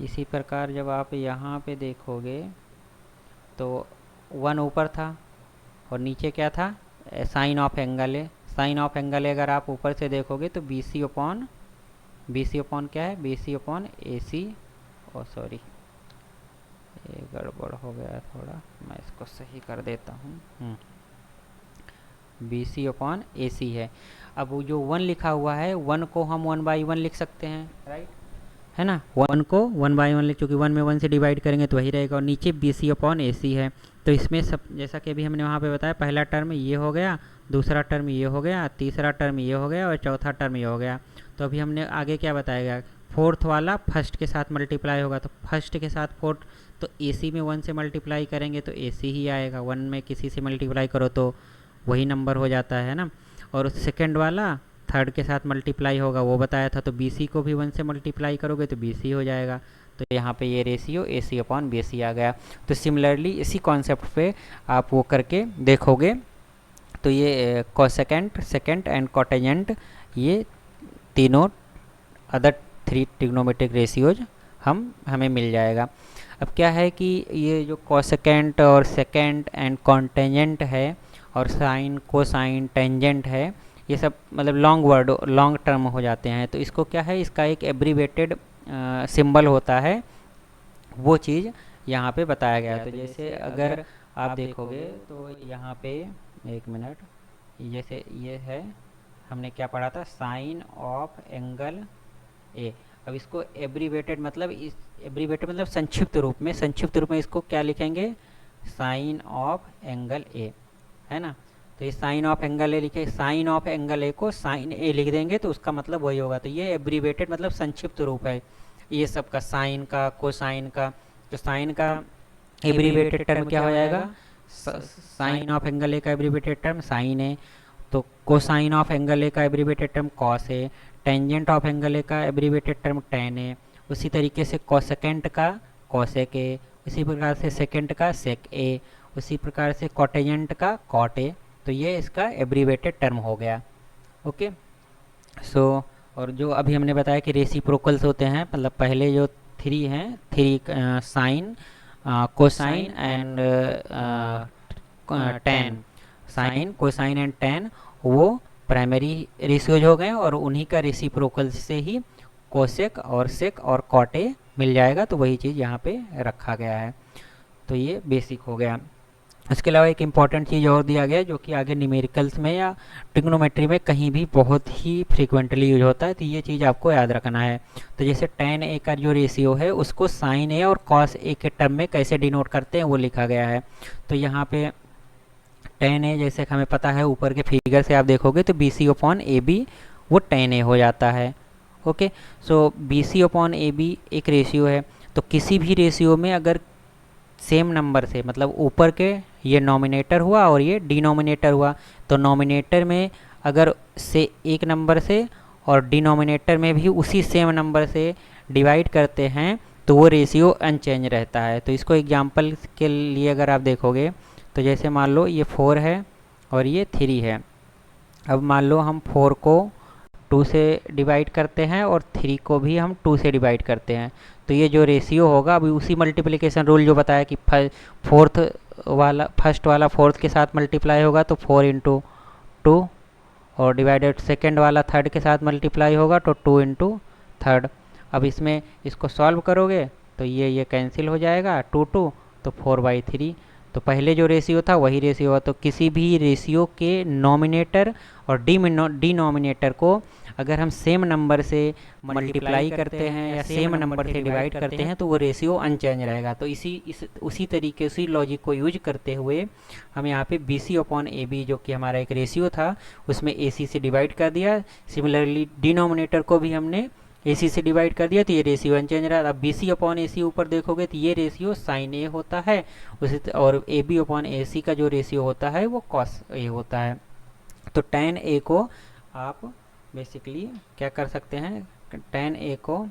इसी प्रकार जब आप यहाँ पे देखोगे तो 1 ऊपर था और नीचे क्या था? साइन ऑफ एंगल है। साइन ऑफ एंगल है अगर आप ऊपर से देखोगे तो BC अपॉन क्या है? BC अपॉन AC, ओ सॉरी ये गड़बड़ हो गया थोड़ा, मैं इसको सही कर देता हूँ। BC अपॉन AC है। अब वो जो 1 लिखा हुआ है 1 को हम 1/1 लिख सकते हैं, राइट, है ना। 1 को 1/1 लिख, चूँकि 1 में 1 से डिवाइड करेंगे तो वही रहेगा। और नीचे BC अपॉन AC है। तो इसमें सब जैसा कि अभी हमने वहाँ पे बताया, पहला टर्म ये हो गया, दूसरा टर्म ये हो गया, तीसरा टर्म ये हो गया और चौथा टर्म ये हो गया। तो अभी हमने आगे क्या बताएगा फोर्थ वाला फर्स्ट के साथ मल्टीप्लाई होगा, तो फर्स्ट के साथ फोर्थ, तो AC में 1 से मल्टीप्लाई करेंगे तो AC ही आएगा, 1 में किसी से मल्टीप्लाई करो तो वही नंबर हो जाता है ना। और सेकंड वाला थर्ड के साथ मल्टीप्लाई होगा, वो बताया था, तो BC को भी 1 से मल्टीप्लाई करोगे तो BC हो जाएगा। तो यहाँ पे ये रेशियो AC अपॉन BC आ गया। तो सिमिलरली इसी कॉन्सेप्ट पे आप वो करके देखोगे तो ये कोसेकेंट, सेकेंट एंड कोटेजेंट, ये तीनों अदर 3 ट्रिग्नोमेट्रिक रेशियोज हमें मिल जाएगा। अब क्या है कि ये जो कोसेकेंट और सेकेंट एंड कॉन्टेजेंट है और साइन, कोसाइन, टेंजेंट है, ये सब मतलब लॉन्ग वर्ड, लॉन्ग टर्म हो जाते हैं। तो इसको क्या है, इसका एक एब्रीवेटेड सिंबल होता है, वो चीज़ यहाँ पे बताया गया है। तो जैसे अगर आप देखोगे तो यहाँ पे एक मिनट, जैसे ये है, हमने क्या पढ़ा था, साइन ऑफ एंगल ए। अब इसको एब्रीवेटेड मतलब, इस एब्रीवेटेड मतलब संक्षिप्त रूप में, संक्षिप्त रूप में इसको क्या लिखेंगे, साइन ऑफ एंगल ए, है ना। तो ये साइन ऑफ एंगल ए लिखे, साइन ऑफ एंगल ए को साइन ए लिख देंगे तो उसका मतलब वही होगा। तो ये एब्रीवेटेड मतलब संक्षिप्त रूप है ये सब का, साइन का, कोसाइन का। तो साइन का एब्रीवेटेड टर्म क्या हो जाएगा, साइन ऑफ एंगल ए का एब्रीवेटेड टर्म साइन ए, तो कोसाइन ऑफ एंगल ए का abbreviated term cos A, tangent of angle ए का एब्रीवेटेड टर्म टेन ए, उसी तरीके से कोसेकेंट का कोसेक ए, उसी प्रकार से सेकेंट का सेक ए, उसी प्रकार से कोटेजेंट का कॉट ए। तो ये इसका एब्रीवेटेड टर्म हो गया। ओके, सो और जो अभी हमने बताया कि रेसिप्रोकल्स होते हैं, मतलब पहले जो 3 हैं, 3 sine, cosine and tan, sine, cosine and tan, वो प्राइमरी रेशियोज हो गए और उन्हीं का रेसिप्रोकल से ही कोसेक और सेक और कॉटे मिल जाएगा। तो वही चीज़ यहाँ पे रखा गया है। तो ये बेसिक हो गया। इसके अलावा एक इम्पॉर्टेंट चीज़ और दिया गया है जो कि आगे न्यूमेरिकल्स में या ट्रिग्नोमेट्री में कहीं भी बहुत ही फ्रीक्वेंटली यूज होता है, तो ये चीज़ आपको याद रखना है। तो जैसे tan a का जो रेशियो है उसको sin a और cos a के टर्म में कैसे डिनोट करते हैं वो लिखा गया है। तो यहाँ पे tan a जैसे हमें पता है, ऊपर के फिगर से आप देखोगे तो BC अपॉन AB वो tan a हो जाता है। ओके, सो BC अपॉन AB एक रेशियो है। तो किसी भी रेशियो में अगर सेम नंबर से, मतलब ऊपर के ये नॉमिनेटर हुआ और ये डिनोमिनेटर हुआ, तो नॉमिनेटर में अगर से एक नंबर से और डिनोमिनेटर में भी उसी सेम नंबर से डिवाइड करते हैं तो वो रेशियो अनचेंज रहता है। तो इसको एग्जांपल के लिए अगर आप देखोगे तो जैसे मान लो ये 4 है और ये 3 है। अब मान लो हम 4 को 2 से डिवाइड करते हैं और 3 को भी हम 2 से डिवाइड करते हैं, तो ये जो रेशियो होगा अभी उसी मल्टीप्लिकेशन रूल जो बताया कि फर्स्ट वाला फोर्थ के साथ मल्टीप्लाई होगा तो 4 इंटू 2, और डिवाइडेड सेकेंड वाला थर्ड के साथ मल्टीप्लाई होगा तो 2 इंटू थर्ड। अब इसमें इसको सॉल्व करोगे तो ये कैंसिल हो जाएगा, 2 2 तो 4/3। तो पहले जो रेशियो था वही रेशियो है। तो किसी भी रेशियो के नॉमिनेटर और डिनोमिनेटर को अगर हम सेम नंबर से मल्टीप्लाई करते हैं या सेम नंबर से डिवाइड करते हैं तो वो रेशियो अनचेंज रहेगा। तो उसी तरीके, उसी लॉजिक को यूज करते हुए हम यहाँ पे BC अपॉन AB जो कि हमारा एक रेशियो था उसमें AC से डिवाइड कर दिया। सिमिलरली डिनोमिनेटर को भी हमने AC से डिवाइड कर दिया तो ये रेशियो अनचेंज रहा। अब BC अपॉन AC ऊपर देखोगे तो ये रेशियो साइन A होता है, उसी और AB अपॉन AC का जो रेशियो होता है वो कॉस A होता है। तो tan A को आप बेसिकली क्या कर सकते हैं, tan A को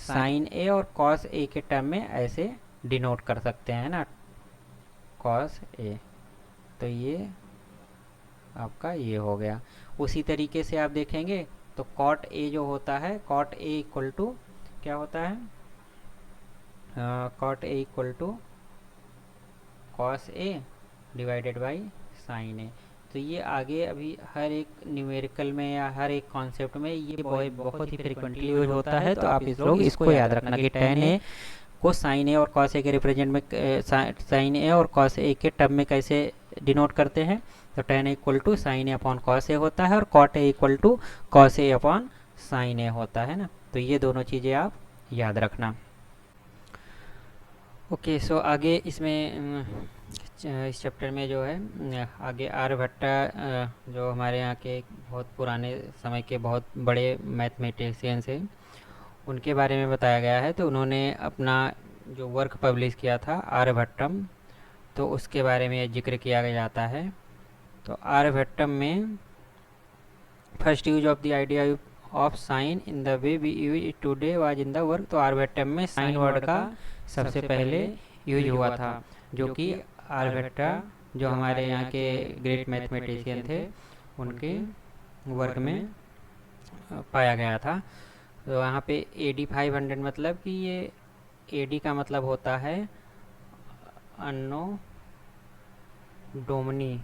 sin A और cos A के टर्म में ऐसे डिनोट कर सकते हैं ना, cos A। तो ये आपका ये हो गया। उसी तरीके से आप देखेंगे तो cot A जो होता है, cot A इक्वल टू क्या होता है, cot A equal to cos A divided by sin A। तो ये आगे अभी हर एक न्यूमेरिकल में या हर एक कॉन्सेप्ट में ये बहुत ही फ्रिक्वेंटली यूज होता है। तो आप इस लोग इसको याद रखना कि tan A को sin A और cos A के रिप्रेजेंट में, sin A और cos A के टर्म में कैसे डिनोट करते हैं। तो tan A equal to sin A upon cos A होता है और cot A equal to cos A upon sin A होता है ना। तो ये दोनों चीज़ें आप याद रखना। ओके, सो आगे इसमें इस चैप्टर में जो है आगे आर्यभट्टा जो हमारे यहाँ के बहुत पुराने समय के बहुत बड़े मैथमेटिशियंस हैं उनके बारे में बताया गया है। तो उन्होंने अपना जो वर्क पब्लिश किया था आर्यभट्टम, तो उसके बारे में जिक्र किया जाता है। तो आर्यभट्टम में first use of the idea of sine in the way we use today was in the work. तो आर्यभट्टम में साइन वर्ड का सबसे पहले यूज हुआ था, जो कि आर्यभट्टा जो हमारे यहाँ के ग्रेट मैथमेटिशियन थे उनके वर्क में पाया गया था। तो यहाँ पे AD 500 मतलब कि ये AD का मतलब होता है अन्नो डोमनी,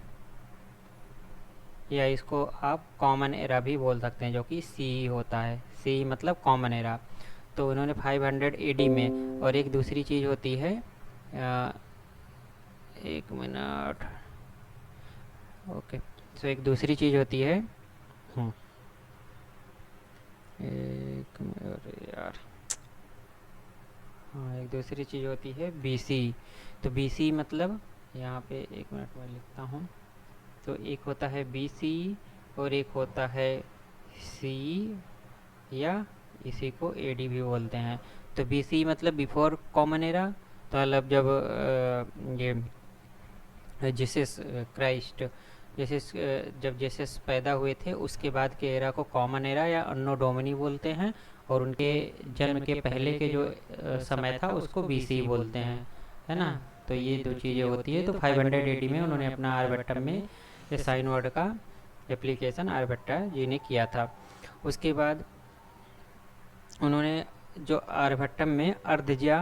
या इसको आप कॉमन एरा भी बोल सकते हैं, जो कि CE होता है। CE मतलब कॉमन एरा। तो उन्होंने 500 AD में, और एक दूसरी चीज़ होती है एक मिनट, ओके। तो एक दूसरी चीज़ होती है एक मिनट यार, हाँ, एक दूसरी चीज़ होती है BC। तो BC मतलब यहाँ पे एक मिनट में लिखता हूँ। तो एक होता है BC और एक होता है CE, या इसी को AD भी बोलते हैं। तो BC मतलब बिफोर कॉमन एरा, तो मतलब जब ये जीसस क्राइस्ट जीसस जब जीसस पैदा हुए थे उसके बाद के एरा को कॉमन एरा या अन्नो डोमिनी बोलते हैं, और उनके जन्म के पहले के जो समय था उसको BC बोलते हैं, है ना। तो ये दो चीज़ें होती है। तो 500 AD में उन्होंने अपना आर्यभट्टम में ये साइन वर्ड का एप्लीकेशन आर्यभट्टा जी ने किया था। उसके बाद उन्होंने जो आर्यभट्टम में अर्धज्या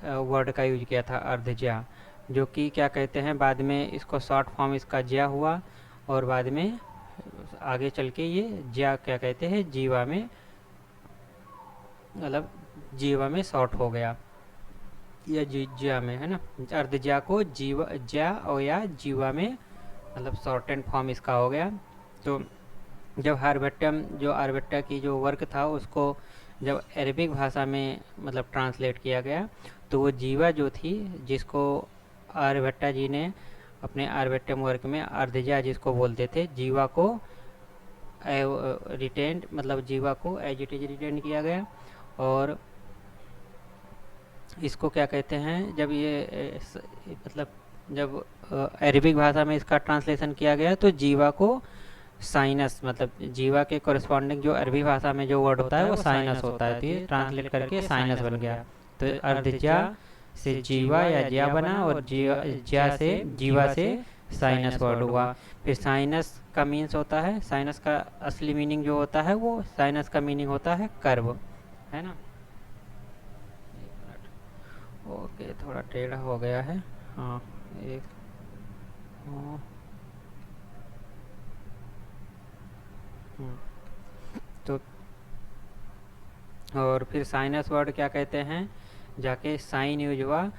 वर्ड का यूज किया था, अर्धज्या, जो कि क्या कहते हैं, बाद में इसको शॉर्ट फॉर्म इसका ज्या हुआ, और बाद में आगे चल के ये ज्या क्या कहते हैं, जीवा में, मतलब जीवा में शॉर्ट हो गया, या ज्या में, है ना। अर्धज्या को जीवा ज्या और या जीवा में मतलब शॉर्ट एंड फॉर्म इसका हो गया। तो जब आर्यभट्टम जो आर्यभट्टा की जो वर्क था उसको जब अरबिक भाषा में मतलब ट्रांसलेट किया गया, तो वो जीवा जो थी जिसको आर्यभट्टा जी ने अपने आर्यभट्टम वर्क में अर्धज्या जिसको बोलते थे, जीवा को रिटेंड मतलब जीवा को एज इट इज रिटेंड किया गया। और इसको क्या कहते हैं, जब ये मतलब जब अरबिक भाषा में इसका ट्रांसलेशन किया गया तो जीवा को साइनस मतलब जीवा के कोरिस्पॉन्डिंग जो अरबी भाषा में जो वर्ड होता है वो साइनस होता है, तो ये ट्रांसलेट करके साइनस बन गया। तो अर्धज्या से जीवा या ज्या बना, और ज्या से जीवा से साइनस वर्ड हुआ। फिर साइनस का मीन्स होता है, साइनस का असली मीनिंग जो होता है वो साइनस का मीनिंग होता है कर्व, है ना। ओके, थोड़ा टेढ़ा हो गया है, हाँ एक तो और फिर साइनस वर्ड क्या कहते हैं, जाके साइन यूज हुआ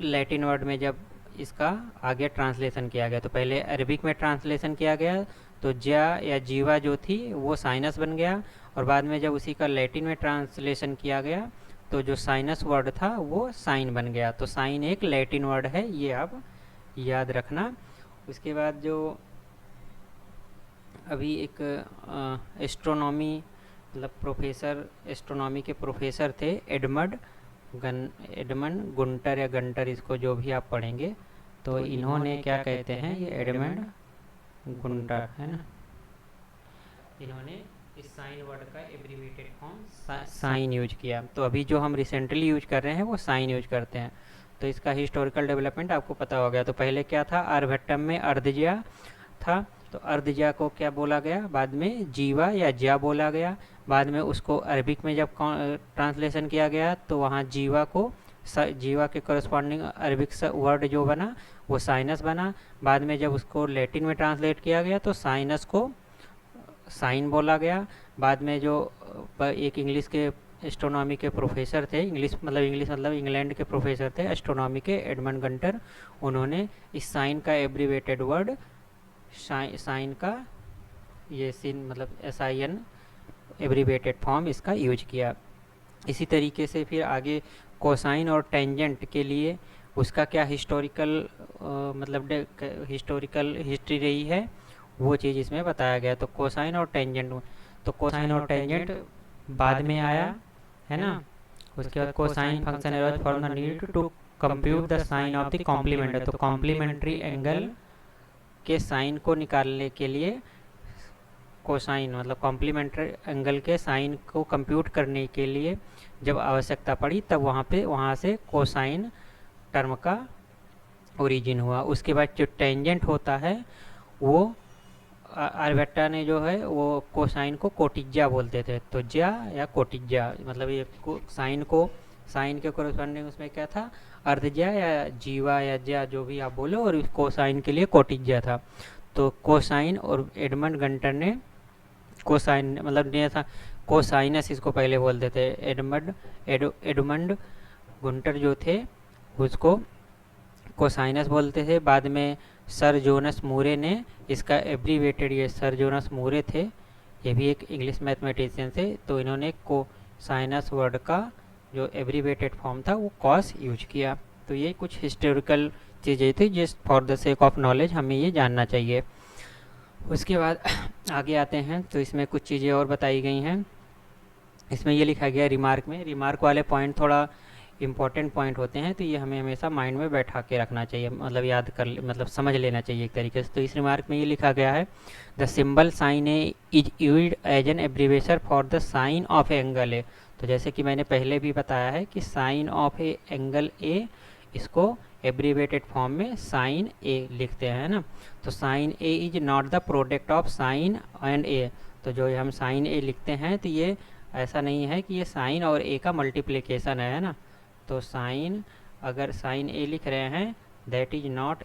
लैटिन वर्ड में जब इसका आगे ट्रांसलेशन किया गया। तो पहले अरबिक में ट्रांसलेशन किया गया तो ज्या या जीवा जो थी वो साइनस बन गया, और बाद में जब उसी का लैटिन में ट्रांसलेशन किया गया तो जो साइनस वर्ड था वो साइन बन गया। तो साइन एक लैटिन वर्ड है, ये आप याद रखना। उसके बाद जो अभी एक एस्ट्रोनॉमी मतलब प्रोफेसर एस्ट्रोनॉमी के प्रोफेसर थे एडमंड गुंटर या गंटर, इसको जो भी आप पढ़ेंगे, तो इन्होंने क्या कहते हैं, ये एडमंड गुंटर है ना, इन्होंने इस साइन वर्ड का एब्रीविएटेड फॉर्म साइन यूज किया। तो अभी जो हम रिसेंटली यूज कर रहे हैं वो साइन यूज करते हैं। तो इसका हिस्टोरिकल डेवलपमेंट आपको पता हो गया। तो पहले क्या था, आर्यभट्टम में अर्धज्या था, तो अर्धज्या को क्या बोला गया, बाद में जीवा या ज्या बोला गया। बाद में उसको अरबिक में जब ट्रांसलेशन किया गया तो वहाँ जीवा के करस्पॉन्डिंग अरबिक वर्ड जो बना वो साइनस बना। बाद में जब उसको लैटिन में ट्रांसलेट किया गया तो साइनस को साइन बोला गया। बाद में जो एक इंग्लिश के एस्ट्रोनॉमी के प्रोफेसर थे, इंग्लिश मतलब इंग्लैंड के प्रोफेसर थे एस्ट्रोनॉमी के, एडमंड गंटर, उन्होंने इस साइन का एब्रीवेटेड वर्ड साइन का ये सिन मतलब SIN एब्रीवेटेड फॉर्म इसका यूज किया। इसी तरीके से फिर आगे कोसाइन और टेंजेंट के लिए उसका क्या हिस्टोरिकल मतलब हिस्टोरिकल हिस्ट्री रही है, वो चीज़ इसमें बताया गया। तो कोसाइन और टेंजेंट, तो कोसाइन और टेंजेंट बाद में आया, है ना। उसके बाद cosine function arise for the need to compute the sine of the complement, तो कॉम्प्लीमेंट्री एंगल के साइन को निकालने के लिए कोसाइन मतलब कॉम्प्लीमेंट्री एंगल के साइन को कंप्यूट करने के लिए जब आवश्यकता पड़ी तब वहाँ से कोसाइन टर्म का ओरिजिन हुआ। उसके बाद जो टेंजेंट होता है वो आर्यभट्टा ने जो है वो कोसाइन को कोटिज्या बोलते थे, तो ज्या या कोटिज्या मतलब ये साइन के कोरस्पॉन्डिंग उसमें क्या था, अर्धज्या या जीवा या ज्या जो भी आप बोलो, और कोसाइन के लिए कोटिज्या था। तो कोसाइन और एडमंड गंटर ने कोसाइन मतलब ये था कोसाइनस इसको पहले बोलते थे, एडमंड गुंटर जो थे उसको कोसाइनस बोलते थे। बाद में सर जोनस मूरे ने इसका एब्रीवेटेड, ये सर जोनस मूरे थे, ये भी एक इंग्लिश मैथमेटिशियन थे, तो इन्होंने कोसाइनस वर्ड का जो एब्रीवेटेड फॉर्म था वो कॉस यूज किया। तो ये कुछ हिस्टोरिकल चीज़ें थी जिस for the sake of knowledge हमें ये जानना चाहिए। उसके बाद आगे आते हैं तो इसमें कुछ चीज़ें और बताई गई हैं। इसमें ये लिखा गया रिमार्क में, रिमार्क वाले पॉइंट थोड़ा इंपॉर्टेंट पॉइंट होते हैं, तो ये हमें हमेशा माइंड में बैठा के रखना चाहिए, मतलब याद कर मतलब समझ लेना चाहिए एक तरीके से। तो इस रिमार्क में ये लिखा गया है the symbol sine A is used as an abbreviation for the sine of angle A. तो जैसे कि मैंने पहले भी बताया है कि sine of a angle A, इसको एब्रीवेटेड फॉर्म में साइन ए लिखते हैं ना। तो sine A is not the product of sine and A, तो जो हम साइन ए लिखते हैं तो ये ऐसा नहीं है कि ये साइन और ए का मल्टीप्लिकेशन है ना। तो साइन, अगर साइन ए लिख रहे हैं that is not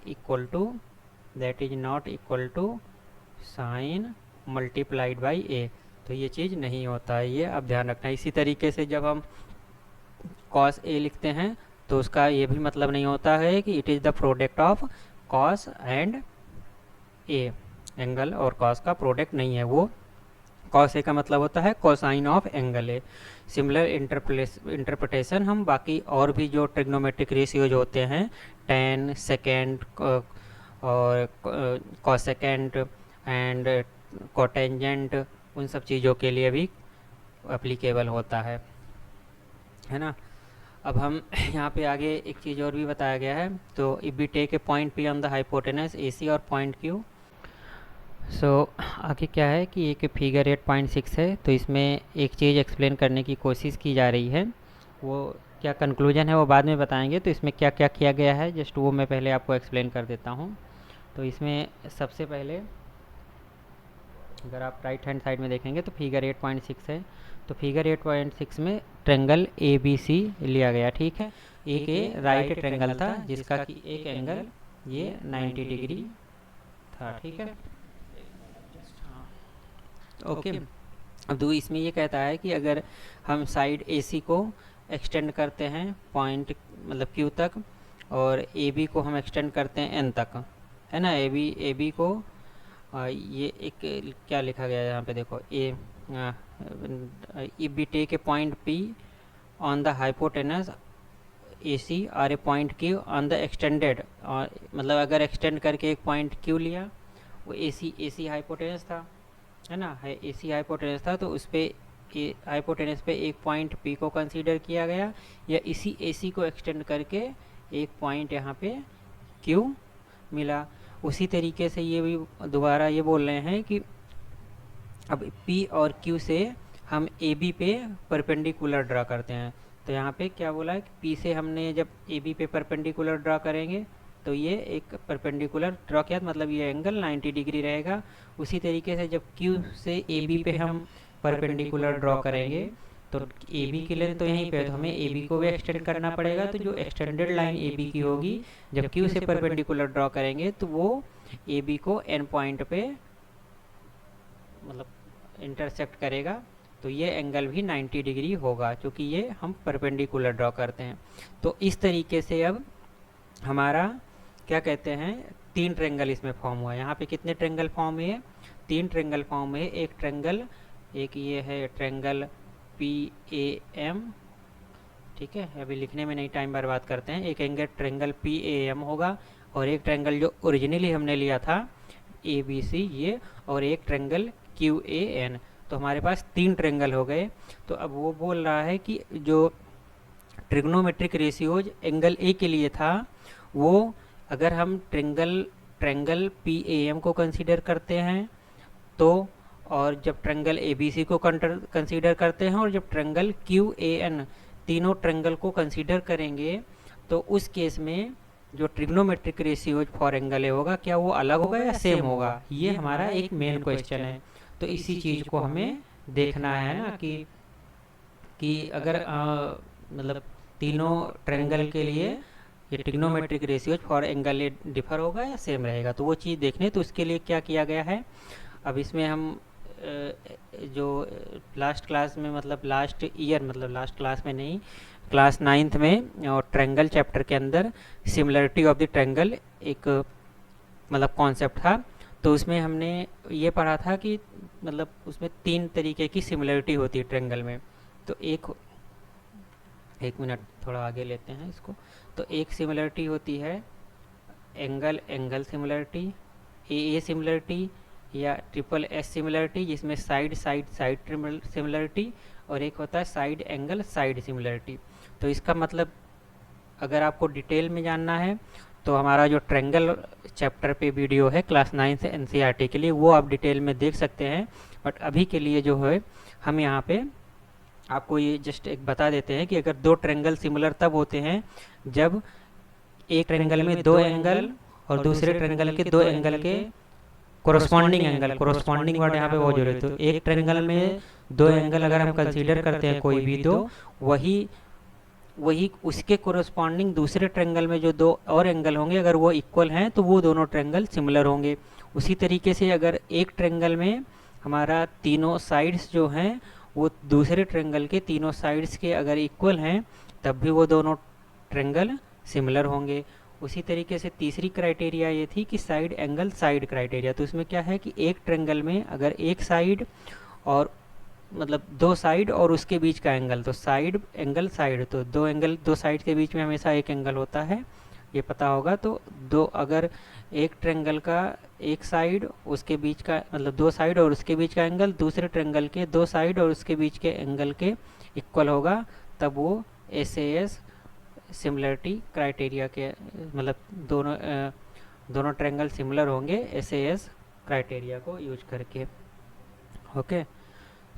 equal to sine multiplied by A, तो ये चीज़ नहीं होता है, ये अब ध्यान रखना है। इसी तरीके से जब हम कॉस ए लिखते हैं तो उसका ये भी मतलब नहीं होता है कि it is the product of cos and A, angle और कॉस का प्रोडक्ट नहीं है वो। कॉस ए का मतलब होता है cosine of angle A. Similar interpretation हम बाकी और भी जो ट्रिग्नोमेट्रिक रेशियोज होते हैं, टेन सेकेंड और कोसेकेंट एंड कोटेंजेंट, उन सब चीज़ों के लिए भी एप्लीकेबल होता है ना। अब हम यहाँ पे आगे एक चीज़ और भी बताया गया है, तो if we take a point P on the hypotenuse A C और पॉइंट क्यू। आगे क्या है कि एक फिगर 8.6 है, तो इसमें एक चीज़ एक्सप्लेन करने की कोशिश की जा रही है, वो क्या कंक्लूजन है वो बाद में बताएंगे। तो इसमें क्या क्या किया गया है जस्ट वो मैं पहले आपको एक्सप्लेन कर देता हूँ। तो इसमें सबसे पहले अगर आप राइट हैंड साइड में देखेंगे तो फिगर 8.6 है, तो फिगर 8.6 में ट्रेंगल ए बी सी लिया गया, ठीक है। एक ए राइट ट्रेंगल था जिसका कि एक एंगल ये 90 डिग्री था, ठीक है, ओके। अब दो इसमें ये कहता है कि अगर हम साइड ए सी को एक्सटेंड करते हैं पॉइंट मतलब क्यू तक, और ए बी को हम एक्सटेंड करते हैं एन तक, है ना। ए बी को ये एक क्या लिखा गया है यहाँ पे देखो, if we take a point P on the hypotenuse A C और a point Q on the extended, मतलब अगर एक्सटेंड करके एक पॉइंट क्यू लिया, वो ए सी हाइपोटेनस था, है ना, है ए सी हाइपोटेनस था, तो उस पर हाइपोटेनस पे एक पॉइंट पी को कंसीडर किया गया, या इसी ए सी को एक्सटेंड करके एक पॉइंट यहाँ पे क्यू मिला। उसी तरीके से ये भी दोबारा ये बोल रहे हैं कि अब P और Q से हम AB पे परपेंडिकुलर ड्रा करते हैं, तो यहाँ पे क्या बोला है कि P से हमने जब AB पे परपेंडिकुलर ड्रा करेंगे तो ये एक परपेंडिकुलर ड्रा किया, मतलब ये एंगल 90 डिग्री रहेगा। उसी तरीके से जब Q से AB पे हम परपेंडिकुलर ड्रा करेंगे तो AB की लेंथ तो यहीं पे है, तो हमें AB को भी एक्सटेंड करना पड़ेगा। तो जो एक्सटेंडेड लाइन AB की होगी जब Q से परपेंडिकुलर ड्रॉ करेंगे तो वो AB को एन पॉइंट पे मतलब इंटरसेक्ट करेगा, तो ये एंगल भी 90 डिग्री होगा क्योंकि ये हम परपेंडिकुलर ड्रॉ करते हैं। तो इस तरीके से अब हमारा क्या कहते हैं, तीन ट्रेंगल इसमें फॉर्म हुआ है। यहाँ पे कितने ट्रेंगल फॉर्म हुए, तीन ट्रेंगल फॉर्म हुए। एक ट्रेंगल, एक ये है ट्रेंगल PAM, ठीक है, अभी लिखने में नहीं टाइम बर्बाद करते हैं। एक angle triangle P A M होगा, और एक ट्रेंगल जो ओरिजिनली हमने लिया था ए बी सी ये, और एक ट्रेंगल क्यू ए एन। तो हमारे पास 3 ट्रेंगल हो गए। तो अब वो बोल रहा है कि जो ट्रिग्नोमेट्रिक रेशियोज एंगल ए के लिए था, वो अगर हम ट्रेंगल पी ए एम को कंसीडर करते हैं तो, और जब ट्रेंगल ए बी सी को कंसीडर करते हैं, और जब ट्रेंगल क्यू ए एन, तीनों ट्रेंगल को कंसीडर करेंगे, तो उस केस में जो trigonometric ratios for angle A होगा, क्या वो अलग होगा या सेम होगा? ये हमारा एक मेन क्वेश्चन है। तो इसी चीज़ को हमें देखना है ना कि अगर मतलब तीनों ट्रेंगल के लिए ये trigonometric ratios for angle A differ होगा या सेम रहेगा, तो वो चीज़ देखने। तो उसके लिए क्या किया गया है, अब इसमें हम जो लास्ट क्लास में, मतलब लास्ट ईयर, मतलब लास्ट क्लास में नहीं, क्लास 9th में और ट्रेंगल चैप्टर के अंदर सिमिलरिटी ऑफ द ट्रेंगल एक मतलब कॉन्सेप्ट था। तो उसमें हमने ये पढ़ा था कि मतलब उसमें 3 तरीके की सिमिलरिटी होती है ट्रेंगल में। तो एक मिनट थोड़ा आगे लेते हैं इसको। तो एक सिमिलरिटी होती है एंगल एंगल सिमिलरिटी, ए सिमिलरिटी या ट्रिपल एस सिमिलरिटी, जिसमें साइड साइड साइड सिमिलरिटी, और एक होता है साइड एंगल साइड सिमिलरिटी। तो इसका मतलब अगर आपको डिटेल में जानना है तो हमारा जो ट्रेंगल चैप्टर पे वीडियो है क्लास 9 से एनसीईआरटी के लिए, वो आप डिटेल में देख सकते हैं। बट अभी के लिए जो है हम यहाँ पे आपको ये जस्ट एक बता देते हैं कि अगर 2 ट्रेंगल सिमिलर तब होते हैं जब एक ट्रेंगल में 2 एंगल और दूसरे ट्रेंगल के 2 एंगल के कोरस्पॉन्डिंग एंगल, कोरस्पॉन्डिंग वर्ड यहाँ पे बहुत जरूरी है। तो एक ट्रेंगल में 2 एंगल अगर हम कंसीडर करते हैं कोई भी दो, वही उसके कोरस्पॉन्डिंग दूसरे ट्रेंगल में जो 2 और एंगल होंगे, अगर वो इक्वल हैं तो वो दोनों ट्रेंगल सिमिलर होंगे। उसी तरीके से अगर एक ट्रेंगल में हमारा तीनों साइड्स जो हैं वो दूसरे ट्रेंगल के तीनों साइड्स के अगर इक्वल हैं, तब भी वो दोनों ट्रेंगल सिमिलर होंगे। उसी तरीके से तीसरी क्राइटेरिया ये थी कि साइड एंगल साइड क्राइटेरिया। तो उसमें क्या है कि एक ट्रेंगल में अगर एक साइड और मतलब 2 साइड और उसके बीच का एंगल, तो साइड एंगल साइड, तो 2 एंगल 2 साइड के बीच में हमेशा एक एंगल होता है, ये पता होगा। तो अगर एक ट्रेंगल का एक साइड उसके बीच का, मतलब 2 साइड और उसके बीच का एंगल दूसरे ट्रेंगल के 2 साइड और उसके बीच के एंगल के इक्वल होगा, तब वो SAS सिमिलरिटी क्राइटेरिया के, मतलब दोनों ट्रेंगल सिमिलर होंगे SAS क्राइटेरिया को यूज करके। ओके,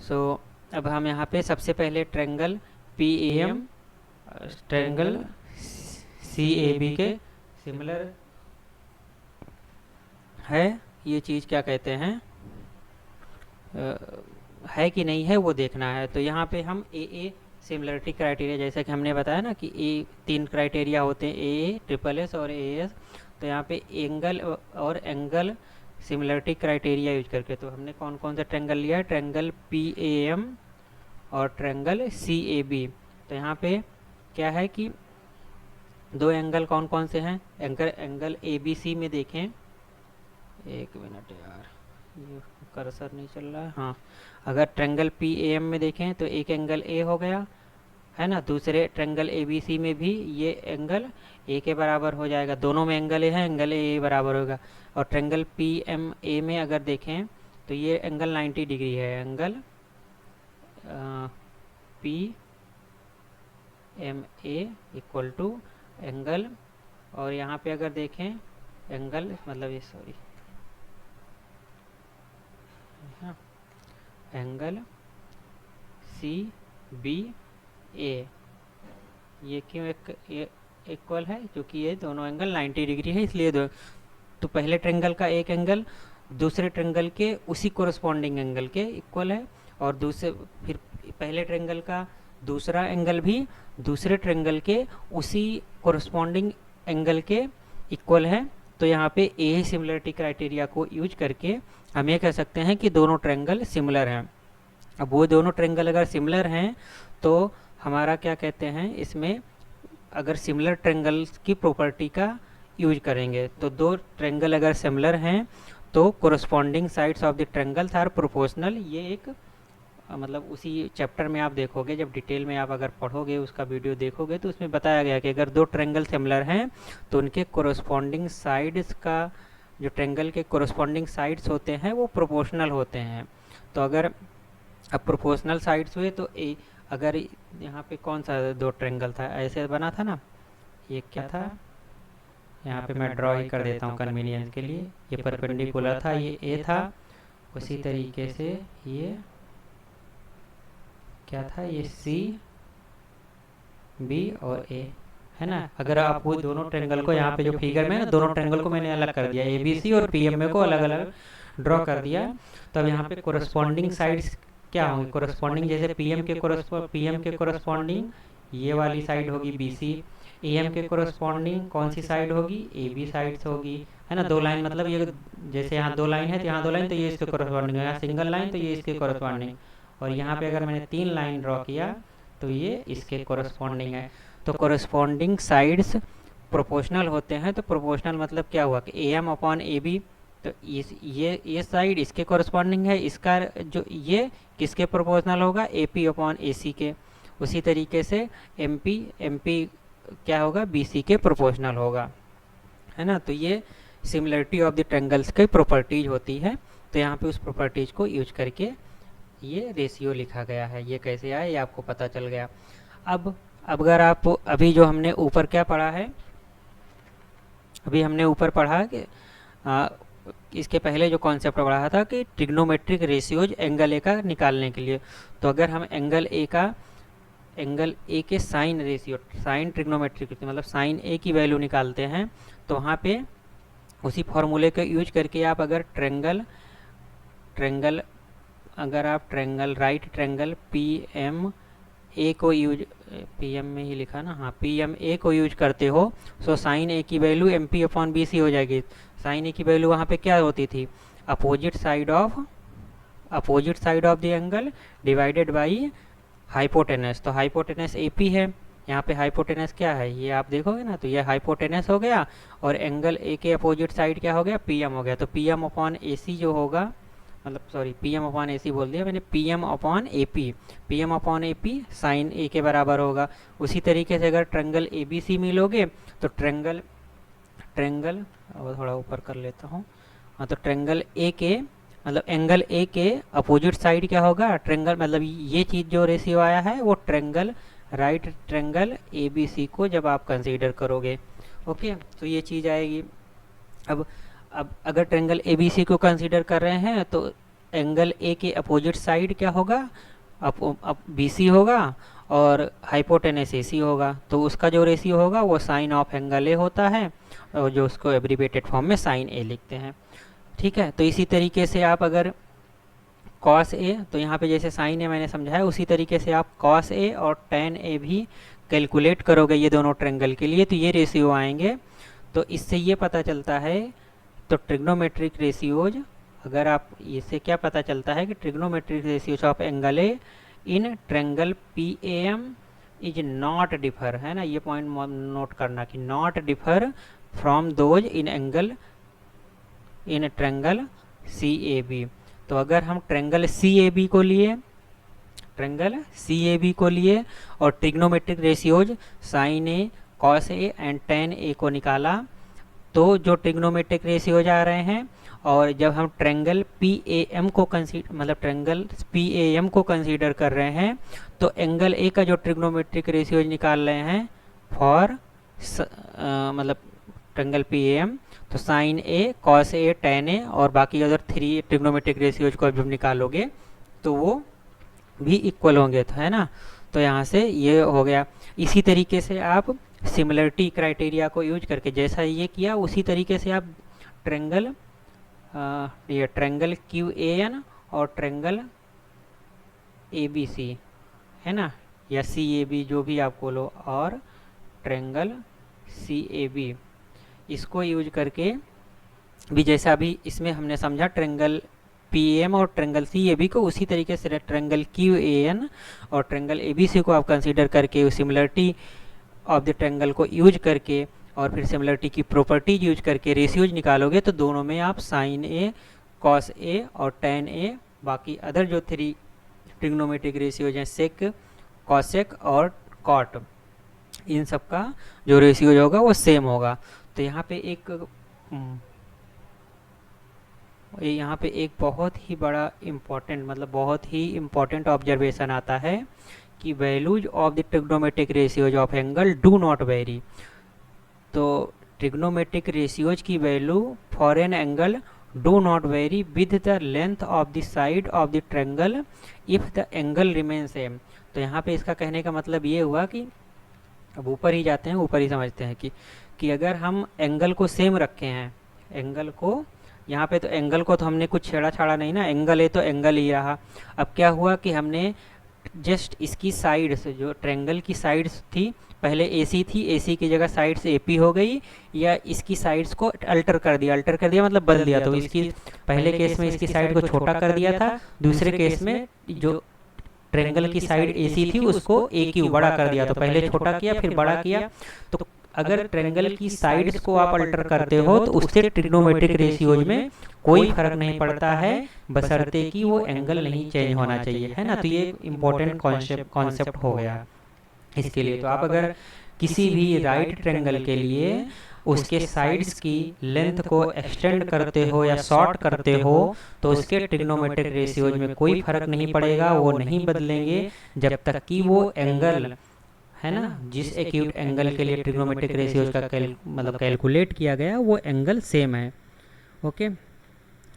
सो अब हम यहाँ पे सबसे पहले ट्रेंगल PAM ट्रेंगल CAB के सिमिलर है, ये चीज़ क्या कहते हैं, है कि नहीं है वो देखना है। तो यहाँ पे हम AA सिमिलरिटी क्राइटेरिया, जैसा कि हमने बताया ना कि 3 क्राइटेरिया होते हैं, AA, ट्रिपल एस और AS। तो यहाँ पे एंगल और एंगल सिमिलरिटी क्राइटेरिया यूज करके, तो हमने कौन कौन सा ट्रेंगल लिया है, ट्रेंगल PAM और ट्रेंगल CAB। तो यहाँ पे क्या है कि 2 एंगल कौन कौन से हैं, एंगल ABC में देखें, एक मिनट यार ये कर्सर नहीं चल रहा है, हाँ। अगर ट्रेंगल PAM में देखें तो एक एंगल A हो गया है ना, दूसरे ट्रेंगल ABC में भी ये एंगल A के बराबर हो जाएगा, दोनों में एंगल A है, एंगल A बराबर होगा। और ट्रेंगल PMA में अगर देखें तो ये एंगल 90 डिग्री है, angle PMA equal to angle, और यहाँ पे अगर देखें एंगल, मतलब ये सॉरी एंगल CBA, ये क्यों इक्वल है, क्योंकि ये दोनों एंगल 90 डिग्री है, इसलिए तो पहले ट्रेंगल का एक एंगल दूसरे ट्रेंगल के उसी कोरस्पॉन्डिंग एंगल के इक्वल है, और फिर पहले ट्रेंगल का दूसरा एंगल भी दूसरे ट्रेंगल के उसी कोरस्पॉन्डिंग एंगल के इक्वल है। तो यहाँ पे A सिमिलरिटी क्राइटेरिया को यूज करके हम ये कह सकते हैं कि दोनों ट्रेंगल सिमिलर हैं। अब वो दोनों ट्रेंगल अगर सिमिलर हैं तो हमारा क्या कहते हैं, इसमें अगर सिमिलर ट्रेंगल की प्रॉपर्टी का यूज करेंगे, तो 2 ट्रेंगल अगर सिमिलर हैं तो corresponding sides of the triangles are proportional, ये एक मतलब उसी चैप्टर में आप देखोगे, जब डिटेल में आप अगर पढ़ोगे उसका वीडियो देखोगे तो उसमें बताया गया कि अगर दो ट्रायंगल सिमिलर हैं तो उनके कोरस्पॉन्डिंग साइड्स का, जो ट्रायंगल के कोरस्पॉन्डिंग साइड्स होते हैं वो प्रोपोर्शनल होते हैं। तो अगर अब प्रोपोर्शनल साइड्स हुए तो अगर यहाँ पे कौन सा दो ट्रायंगल था, ऐसे बना था ना, ये क्या था, यहाँ पे मैं ड्रॉ ही कर देता हूँ कन्वीनियंस के लिए, ये परपेंडिकुलर था, ये ए था, उसी तरीके से ये क्या था, ये सी बी और ए, है ना। अगर आप वो दोनों ट्रायंगल को यहाँ पे जो फिगर में ना, दोनों ट्रायंगल को मैंने अलग कर दिया, ए बी सी और पी एम ए को अलग अलग ड्रॉ कर दिया। तो अब यहाँ पे कोरस्पॉन्डिंग साइड्स क्या होंगे, कोरस्पॉन्डिंग जैसे पीएम के कोरस्पॉन्डिंग ये वाली साइड होगी बी सी, एम के कोरस्पॉन्डिंग कौन सी साइड होगी, ए बी साइड्स होगी, है ना। दो लाइन मतलब ये जैसे यहाँ दो लाइन है तो यहाँ दो लाइन, तो ये इसके कोरस्पॉन्डिंग है, यहाँ सिंगल लाइन तो ये इसके कोरस्पॉन्डिंग, और यहाँ पे अगर मैंने 3 लाइन ड्रॉ किया तो ये इसके कोरस्पॉन्डिंग है। तो कोरस्पॉन्डिंग साइड्स प्रोपोर्शनल होते हैं। तो प्रोपोर्शनल मतलब क्या हुआ कि A M upon A B, तो ये साइड इसके कोरस्पॉन्डिंग है, इसका जो ये किसके प्रोपोर्शनल होगा, ए पी अपॉन ए सी के। उसी तरीके से एम पी क्या होगा, बी सी के प्रोपोर्शनल होगा, है ना। तो ये सिमिलरिटी ऑफ द ट्रायंगल्स की प्रॉपर्टीज होती है। तो यहाँ पे उस प्रॉपर्टीज को यूज करके ये रेशियो लिखा गया है। ये कैसे आया ये आपको पता चल गया। अब अगर आप अभी जो हमने ऊपर क्या पढ़ा है, अभी हमने ऊपर पढ़ा कि इसके पहले जो कॉन्सेप्ट पढ़ा था कि ट्रिग्नोमेट्रिक रेशियोज एंगल ए का निकालने के लिए। तो अगर हम एंगल ए के साइन रेशियो, साइन ट्रिग्नोमेट्रिक मतलब साइन ए की वैल्यू निकालते हैं, तो वहाँ पे उसी फॉर्मूले का यूज करके आप अगर right triangle P M A को यूज, पी एम में ही लिखा ना, हाँ, पी एम ए को यूज करते हो, सो साइन ए की value M P upon B C हो जाएगी। साइन ए की वैल्यू वहाँ पे क्या होती थी, opposite side of the angle divided by hypotenuse. तो हाइपोटेनस ए पी है, यहाँ पे हाइपोटेनस क्या है ये आप देखोगे ना, तो ये हाइपोटेनस हो गया, और एंगल ए के अपोजिट साइड क्या हो गया, पी एम हो गया। तो P M upon A C जो होगा, मतलब sorry P M upon A C बोल दिया मैंने, P M upon A P sine A के बराबर होगा। उसी तरीके से अगर ट्रायंगल ए बी सी मिलोगे तो ट्रायंगल और थोड़ा ऊपर कर लेता हूँ, हाँ, तो ट्रायंगल ए के मतलब एंगल ए के अपोजिट साइड क्या होगा, ट्रायंगल मतलब ये चीज़ जो रेशियो आया है वो right triangle A B C को जब आप कंसीडर करोगे, ओके, तो ये चीज़ आएगी। अब अगर ट्रायंगल ए बी सी को कंसीडर कर रहे हैं तो एंगल ए के अपोजिट साइड क्या होगा, अब बी सी होगा, और हाइपोटेनस ए सी होगा। तो उसका जो रेशियो होगा वो साइन ऑफ एंगल ए होता है, और जो उसको एब्रीवेटेड फॉर्म में साइन ए लिखते हैं, ठीक है। तो इसी तरीके से आप अगर कॉस ए, तो यहाँ पे जैसे साइन ए मैंने समझाया, उसी तरीके से आप कॉस ए और टेन ए भी कैलकुलेट करोगे ये दोनों ट्रायंगल के लिए, तो ये रेशियो आएंगे। तो इससे ये पता चलता है, तो ट्रिग्नोमेट्रिक रेशियोज, अगर आप इससे क्या पता चलता है कि trigonometric ratios of angle A in triangle P A M is not differ, है ना, ये पॉइंट नोट करना कि not differ from those in triangle C A B. तो अगर हम ट्रायंगल सी ए बी को लिए और trigonometric ratios sine A, cos A and tan A को निकाला, तो जो ट्रिग्नोमेट्रिक रेशियोज आ रहे हैं, और जब हम ट्रायंगल पी ए एम को कंसीडर कर रहे हैं, तो एंगल ए का जो ट्रिग्नोमेट्रिक रेशियोज निकाल रहे हैं फॉर मतलब ट्रायंगल पी ए एम, तो sine A, cos A, ten ए और बाकी अदर 3 ट्रिग्नोमेट्रिक रेशियोज को जब निकालोगे तो वो भी इक्वल होंगे, तो है ना। तो यहाँ से ये हो गया। इसी तरीके से आप सिमिलरिटी क्राइटेरिया को यूज करके जैसा ये किया, उसी तरीके से आप ट्रायंगल क्यू ए एन और ट्रायंगल ए बी सी, है ना, या सी ए बी जो भी आप बोलो, और ट्रायंगल सी ए बी, इसको यूज करके भी जैसा अभी इसमें हमने समझा ट्रायंगल पी एम और ट्रायंगल सी ए बी को, उसी तरीके से ट्रायंगल क्यू ए एन और ट्रायंगल ए बी सी को आप कंसीडर करके सिमिलरिटी ऑफ द ट्रायंगल को यूज करके और फिर सिमिलरिटी की प्रॉपर्टीज यूज करके रेशियोज निकालोगे, तो दोनों में आप साइन ए, कॉस ए और टेन ए, बाकी अदर जो 3 ट्रिग्नोमेट्रिक रेशियोज हैं सेक, कॉसेक और कॉट, इन सब का जो रेशियोज होगा वो सेम होगा। तो यहाँ पे एक बहुत ही बड़ा इम्पोर्टेंट मतलब बहुत ही इम्पोर्टेंट ऑब्जर्वेशन आता है कि values of the trigonometric ratios of angle do not very. तो ट्रिग्नोमेट्रिक रेशियोज की value for an angle do not very with the length of the side of the triangle if the angle remain same. तो यहाँ पे इसका कहने का मतलब ये हुआ कि अब ऊपर ही जाते हैं, ऊपर ही समझते हैं कि अगर हम एंगल को सेम रखे हैं, एंगल को यहाँ पे तो एंगल को तो हमने कुछ छेड़ा छाड़ा नहीं ना, एंगल है तो एंगल ही रहा। अब क्या हुआ कि हमने जस्ट इसकी साइड्स, जो ट्रायंगल की साइड्स थी पहले AC थी, AC की जगह साइड्स AP हो गई, या इसकी साइड्स को अल्टर कर दिया मतलब बदल दिया। तो इसकी पहले केस में इसकी साइड को छोटा कर दिया था, दूसरे केस में जो ट्रायंगल की साइड AC थी उसको AQ बड़ा कर दिया। तो पहले छोटा किया फिर बड़ा किया। तो अगर ट्रायंगल की साइड्स को आप अल्टर करते हो तो उससे ट्रिग्नोमेट्रिक रेशियोज में कोई फर्क नहीं पड़ता है, बशर्ते कि वो एंगल नहीं चेंज होना चाहिए, है ना। तो ये इम्पोर्टेंट कॉन्सेप्ट हो गया इसके लिए। तो आप अगर किसी भी राइट ट्रायंगल के लिए उसके साइड्स की लेंथ को एक्सटेंड करते हो या शॉर्ट करते हो तो उसके ट्रिग्नोमेट्रिक रेशियोज में कोई फर्क नहीं पड़ेगा, वो नहीं बदलेंगे जब तक कि वो एंगल, है ना, जिस एक्यूट एंगल के लिए ट्रिग्नोमेट्रिक रेशियोज का कैलकुलेट किया गया वो एंगल सेम है। ओके,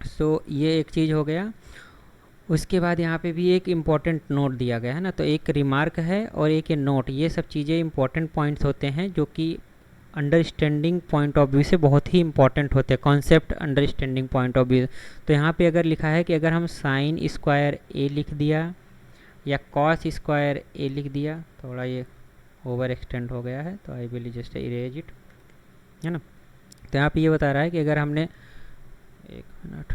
सो ये एक चीज़ हो गया। उसके बाद यहाँ पे भी एक इम्पॉर्टेंट नोट दिया गया है ना, तो एक रिमार्क है और एक ये नोट, ये सब चीज़ें इम्पॉर्टेंट पॉइंट्स होते हैं जो कि अंडरस्टैंडिंग पॉइंट ऑफ व्यू से बहुत ही इंपॉर्टेंट होते हैं, concept understanding point of view. तो यहाँ पे अगर लिखा है कि अगर हम साइन स्क्वायर A लिख दिया या कॉस स्क्वायर A लिख दिया, थोड़ा ये ओवर एक्सटेंड हो गया है तो I will just erase it, है ना। तो यहाँ पे ये बता रहा है कि अगर हमने, एक मिनट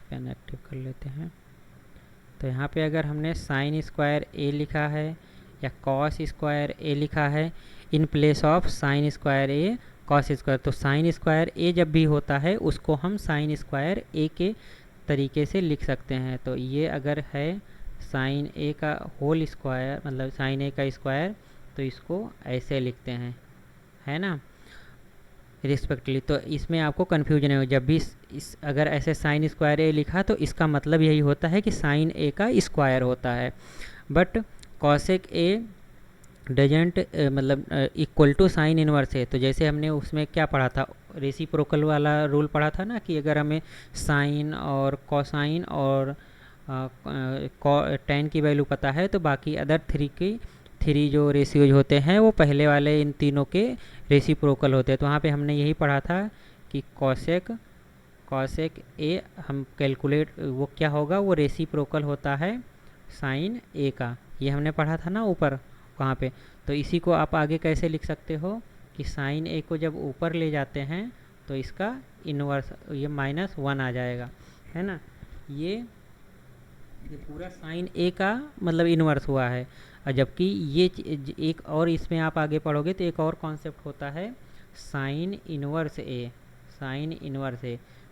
पेन एक्टिव कर लेते हैं, तो यहाँ पे अगर हमने साइन स्क्वायर A लिखा है या कॉस स्क्वायर A लिखा है in place of sine square A cos square, तो साइन स्क्वायर A जब भी होता है उसको हम साइन स्क्वायर A के तरीके से लिख सकते हैं। तो ये अगर है साइन A का होल स्क्वायर मतलब साइन A का स्क्वायर, तो इसको ऐसे लिखते हैं, है ना, रिस्पेक्टली। तो इसमें आपको कन्फ्यूजन है, जब भी इस अगर ऐसे साइन स्क्वायर A लिखा तो इसका मतलब यही होता है कि साइन A का स्क्वायर होता है। बट कॉसेक A डजेंट मतलब इक्वल टू साइन इनवर्स है। तो जैसे हमने उसमें क्या पढ़ा था, रेसिप्रोकल वाला रूल पढ़ा था ना, कि अगर हमें साइन और कोसाइन और tan की वैल्यू पता है तो बाकी अदर थ्री जो रेशियोज होते हैं वो पहले वाले इन तीनों के रेसिप्रोकल होते हैं। तो वहाँ पे हमने यही पढ़ा था कि कॉसेक A हम कैलकुलेट वो क्या होगा, वो रेसिप्रोकल होता है साइन A का, ये हमने पढ़ा था ना ऊपर वहाँ पे। तो इसी को आप आगे कैसे लिख सकते हो कि साइन A को जब ऊपर ले जाते हैं तो इसका इन्वर्स ये -1 आ जाएगा, है ना। ये पूरा साइन A का मतलब इन्वर्स हुआ है। और जबकि ये एक और इसमें आप आगे पढ़ोगे तो एक और कॉन्सेप्ट होता है साइन इन्वर्स A।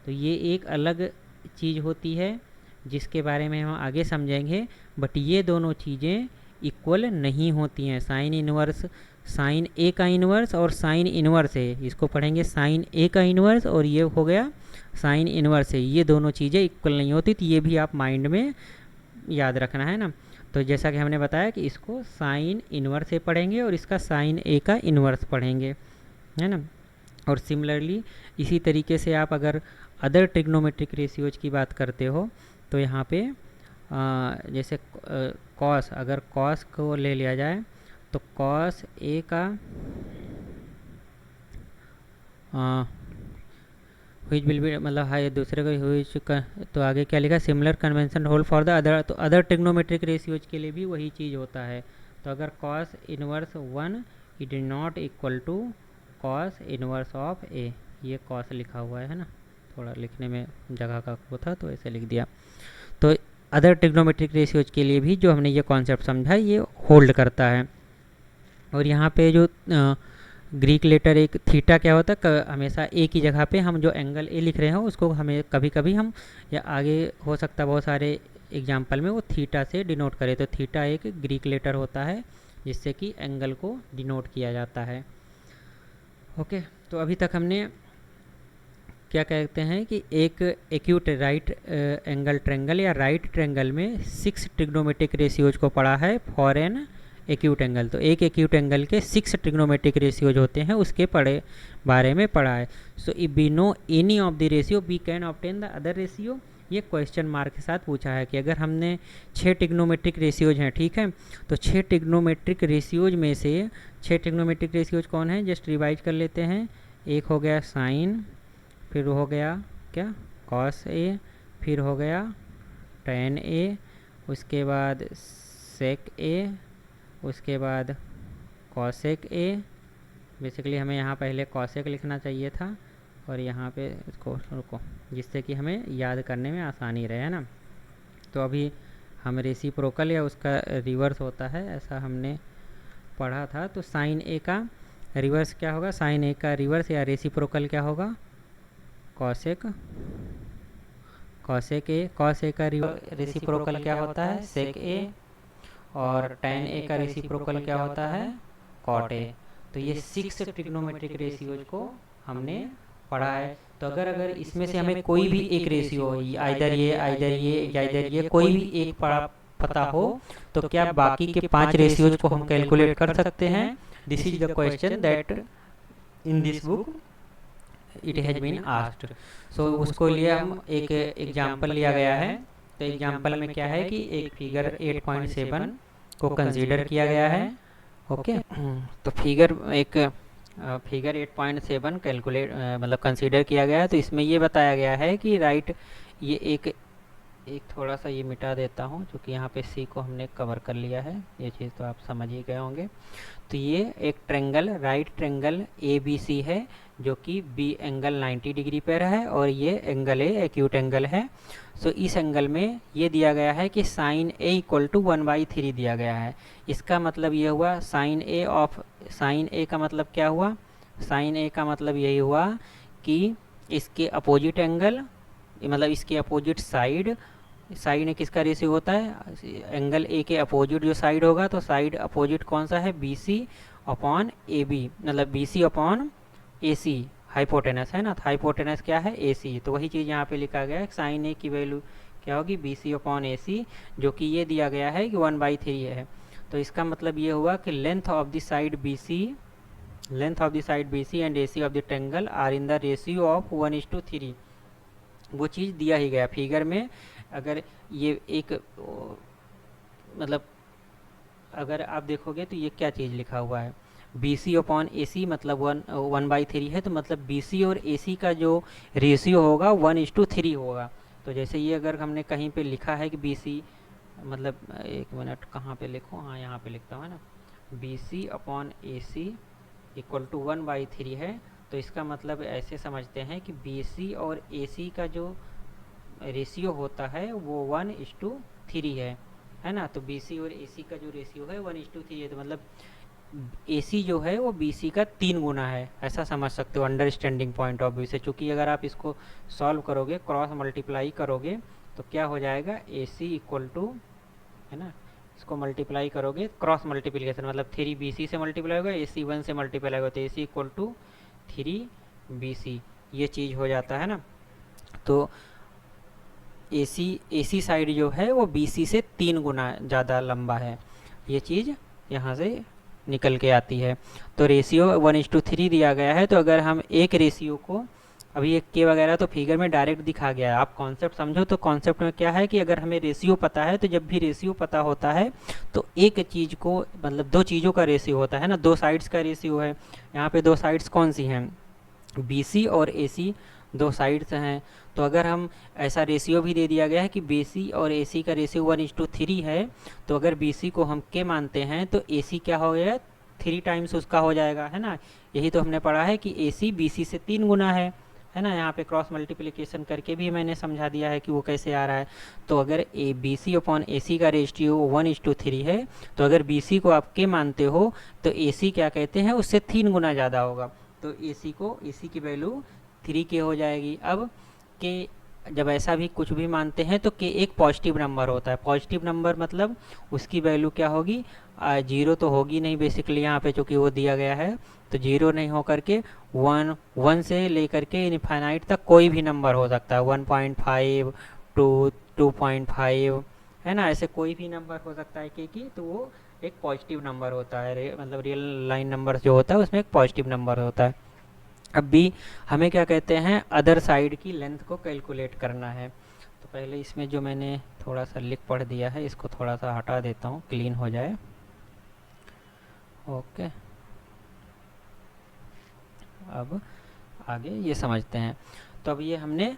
तो ये एक अलग चीज़ होती है जिसके बारे में हम आगे समझेंगे, बट ये दोनों चीज़ें इक्वल नहीं होती हैं। साइन A का इन्वर्स और साइन इन्वर्स A, इसको पढ़ेंगे साइन A का इन्वर्स और ये हो गया साइन इन्वर्स A, ये दोनों चीज़ें इक्वल नहीं होती। तो ये भी आप माइंड में याद रखना है ना। तो जैसा कि हमने बताया कि इसको साइन इन्वर्स A पढ़ेंगे और इसका साइन A का इन्वर्स पढ़ेंगे, है ना। और सिमिलरली इसी तरीके से आप अगर अदर ट्रिग्नोमेट्रिक रेशियोज की बात करते हो तो यहाँ पे जैसे कॉस, अगर कॉस को ले लिया जाए तो कॉस A का व्हिच विल बी मतलब हाई दूसरे को व्हिच का, तो आगे क्या लिखा, similar convention hold for the other. तो अदर ट्रिग्नोमेट्रिक रेशियोज के लिए भी वही चीज़ होता है। तो अगर cos inverse 1 it is not equal to cos inverse of A, ये कॉस लिखा हुआ है ना, थोड़ा लिखने में जगह का वो था तो ऐसे लिख दिया। तो अदर ट्रिग्नोमेट्रिक रेशियोज के लिए भी जो हमने ये कॉन्सेप्ट समझा ये होल्ड करता है। और यहाँ पे जो ग्रीक लेटर एक थीटा क्या होता है, हमेशा A की जगह पे हम जो एंगल A लिख रहे हो उसको हमें कभी कभी हम या आगे हो सकता है बहुत सारे एग्जाम्पल में वो थीटा से डिनोट करे, तो थीटा एक ग्रीक लेटर होता है जिससे कि एंगल को डिनोट किया जाता है। ओके, तो अभी तक हमने क्या कहते हैं कि एक एक्यूट राइट एंगल ट्रेंगल या राइट ट्रेंगल में 6 ट्रिग्नोमेट्रिक रेशियोज को पढ़ा है फॉर एन एक्यूट एंगल। तो एक एक्यूट एंगल के 6 ट्रिग्नोमेट्रिक रेशियोज होते हैं, उसके बारे में पढ़ा है। So if we know any of the ratio we can obtain the other ratio. ये क्वेश्चन मार्क के साथ पूछा है कि अगर हमने 6 ट्रिग्नोमेट्रिक रेशियोज हैं, ठीक है, तो 6 ट्रिग्नोमेट्रिक रेशियोज में से 6 ट्रिग्नोमेट्रिक रेशियोज कौन है, जस्ट रिवाइज कर लेते हैं। एक हो गया साइन, फिर हो गया क्या कॉस ए, फिर हो गया tan ए, उसके बाद सेक ए, उसके बाद कॉसेक ए। बेसिकली हमें यहाँ पहले कॉसेक लिखना चाहिए था और यहाँ पे इसको रुको, जिससे कि हमें याद करने में आसानी रहे, है ना। तो अभी हम रेसिप्रोकल या उसका रिवर्स होता है ऐसा हमने पढ़ा था। तो साइन ए का रिवर्स क्या होगा, साइन ए का रिवर्स या रेसिप्रोकल क्या होगा, कॉसेक। कॉसेक ए, कॉस ए का रेसिप्रोकल क्या होता है, सेक ए। और tan ए का रेसिप्रोकल क्या होता है, कॉट ए। तो ये 6 ट्रिग्नोमेट्रिक रेशियोज को हमने पढ़ा है। तो अगर इसमें से हमें कोई भी एक रेशियो, आइदर ये कोई भी एक पता हो, तो क्या बाकी के 5 रेशियोज को हम कैलकुलेट कर सकते हैं। This is the question that in this book it has been asked. So उसको लिए हम एक एग्जाम्पल लिया गया है। तो एग्जाम्पल में क्या है कि एक फिगर 8.7 को कंसीडर किया गया है। ओके, तो फिगर 8.7 कैलकुलेट मतलब कंसीडर किया गया है। तो इसमें ये बताया गया है कि राइट, ये एक थोड़ा सा ये मिटा देता हूँ क्योंकि यहाँ पे सी को हमने कवर कर लिया है, ये चीज़ तो आप समझ ही गए होंगे। तो ये एक triangle, right triangle A B C है जो कि बी एंगल 90 डिग्री पर है और ये एंगल ए एक्यूट एंगल है। सो इस एंगल में ये दिया गया है कि साइन ए इक्वल टू 1/3 दिया गया है। इसका मतलब ये हुआ साइन ए का मतलब क्या हुआ, साइन ए का मतलब यही हुआ कि इसके अपोजिट एंगल, मतलब इसके अपोजिट साइड में किसका रेशियो होता है, एंगल ए के अपोजिट जो साइड होगा, तो साइड अपोजिट कौन सा है, B C upon A B, मतलब B C upon A C, hypotenuse है ना। तो हाइपोटेनस क्या है, ए सी। तो वही चीज़ यहाँ पे लिखा गया है, साइन ए की वैल्यू क्या होगी, B C upon A C, जो कि ये दिया गया है कि 1/3 है। तो इसका मतलब ये हुआ कि length of the side B C and A C of the triangle are in the ratio of 1:3। वो चीज़ दिया ही गया फिगर में। अगर ये एक मतलब अगर आप देखोगे तो ये क्या चीज़ लिखा हुआ है, बी सी अपॉन ए सी मतलब 1/3 है, तो मतलब बी सी और ए सी का जो रेशियो होगा 1:3 होगा। तो जैसे ये अगर हमने कहीं पे लिखा है कि बी सी, मतलब एक मिनट कहाँ पे लिखो, हाँ यहाँ पे लिखता हूँ, है ना, B C upon A C equal to 1/3 है। तो इसका मतलब ऐसे समझते हैं कि बी सी और ए सी का जो रेशियो होता है वो 1:3 है ना। तो बी सी और ए सी का जो रेशियो है 1:3 है। तो मतलब ए सी जो है वो बी सी का 3 गुना है, ऐसा समझ सकते हो अंडरस्टैंडिंग पॉइंट ऑफ व्यू से। चूँकि अगर आप इसको सॉल्व करोगे, क्रॉस मल्टीप्लाई करोगे, तो क्या हो जाएगा, ए सी इक्वल टू, है ना, इसको मल्टीप्लाई करोगे, क्रॉस मल्टीप्लिकेशन मतलब 3 बी सी से मल्टीप्लाई होगा, ए सी 1 से मल्टीप्लाई होगा, तो A C equal to 3 B C, ये चीज़ हो जाता है ना। तो ए सी साइड जो है वो बी सी से 3 गुना ज़्यादा लंबा है, ये चीज़ यहाँ से निकल के आती है। तो रेशियो 1:3 दिया गया है। तो अगर हम एक रेशियो को, अभी एक के वगैरह तो फिगर में डायरेक्ट दिखा गया है, आप कॉन्सेप्ट समझो। तो कॉन्सेप्ट में क्या है कि अगर हमें रेशियो पता है, तो जब भी रेशियो पता होता है तो एक चीज़ को, मतलब 2 चीज़ों का रेशियो होता है ना, 2 साइड्स का रेशियो है। यहाँ पे 2 साइड्स कौन सी हैं, बी सी और ए सी 2 साइड्स हैं। तो अगर हम ऐसा रेशियो भी दे दिया गया है कि बी सी और ए सी का रेशियो 1:3 है, तो अगर बी सी को हम के मानते हैं तो ए सी क्या हो गया, 3 टाइम्स उसका हो जाएगा, है ना। यही तो हमने पढ़ा है कि ए सी बी सी से 3 गुना है ना। यहाँ पे क्रॉस मल्टीप्लिकेशन करके भी मैंने समझा दिया है कि वो कैसे आ रहा है। तो अगर ए B C upon A C का रेशियो 1:3 है, तो अगर बी सी को आप के मानते हो तो ए सी क्या कहते हैं, उससे 3 गुना ज़्यादा होगा। तो ए सी की वैल्यू 3 के हो जाएगी। अब के जब ऐसा भी कुछ भी मानते हैं तो के एक पॉजिटिव नंबर होता है। पॉजिटिव नंबर मतलब उसकी वैल्यू क्या होगी, जीरो तो होगी नहीं बेसिकली यहाँ पे, चूँकि वो दिया गया है, तो जीरो नहीं हो करके वन, वन से लेकर के इनफाइनाइट तक कोई भी नंबर हो सकता है, 1.5, 2.5, है ना, ऐसे कोई भी नंबर हो सकता है के की, तो वो एक पॉजिटिव नंबर होता है। मतलब रियल लाइन नंबर जो होता है उसमें एक पॉजिटिव नंबर होता है। अब भी हमें क्या कहते हैं, अदर साइड की लेंथ को कैलकुलेट करना है। तो पहले इसमें जो मैंने थोड़ा सा लिख पढ़ दिया है इसको थोड़ा सा हटा देता हूँ, क्लीन हो जाए। ओके, अब आगे ये समझते हैं। तो अब ये हमने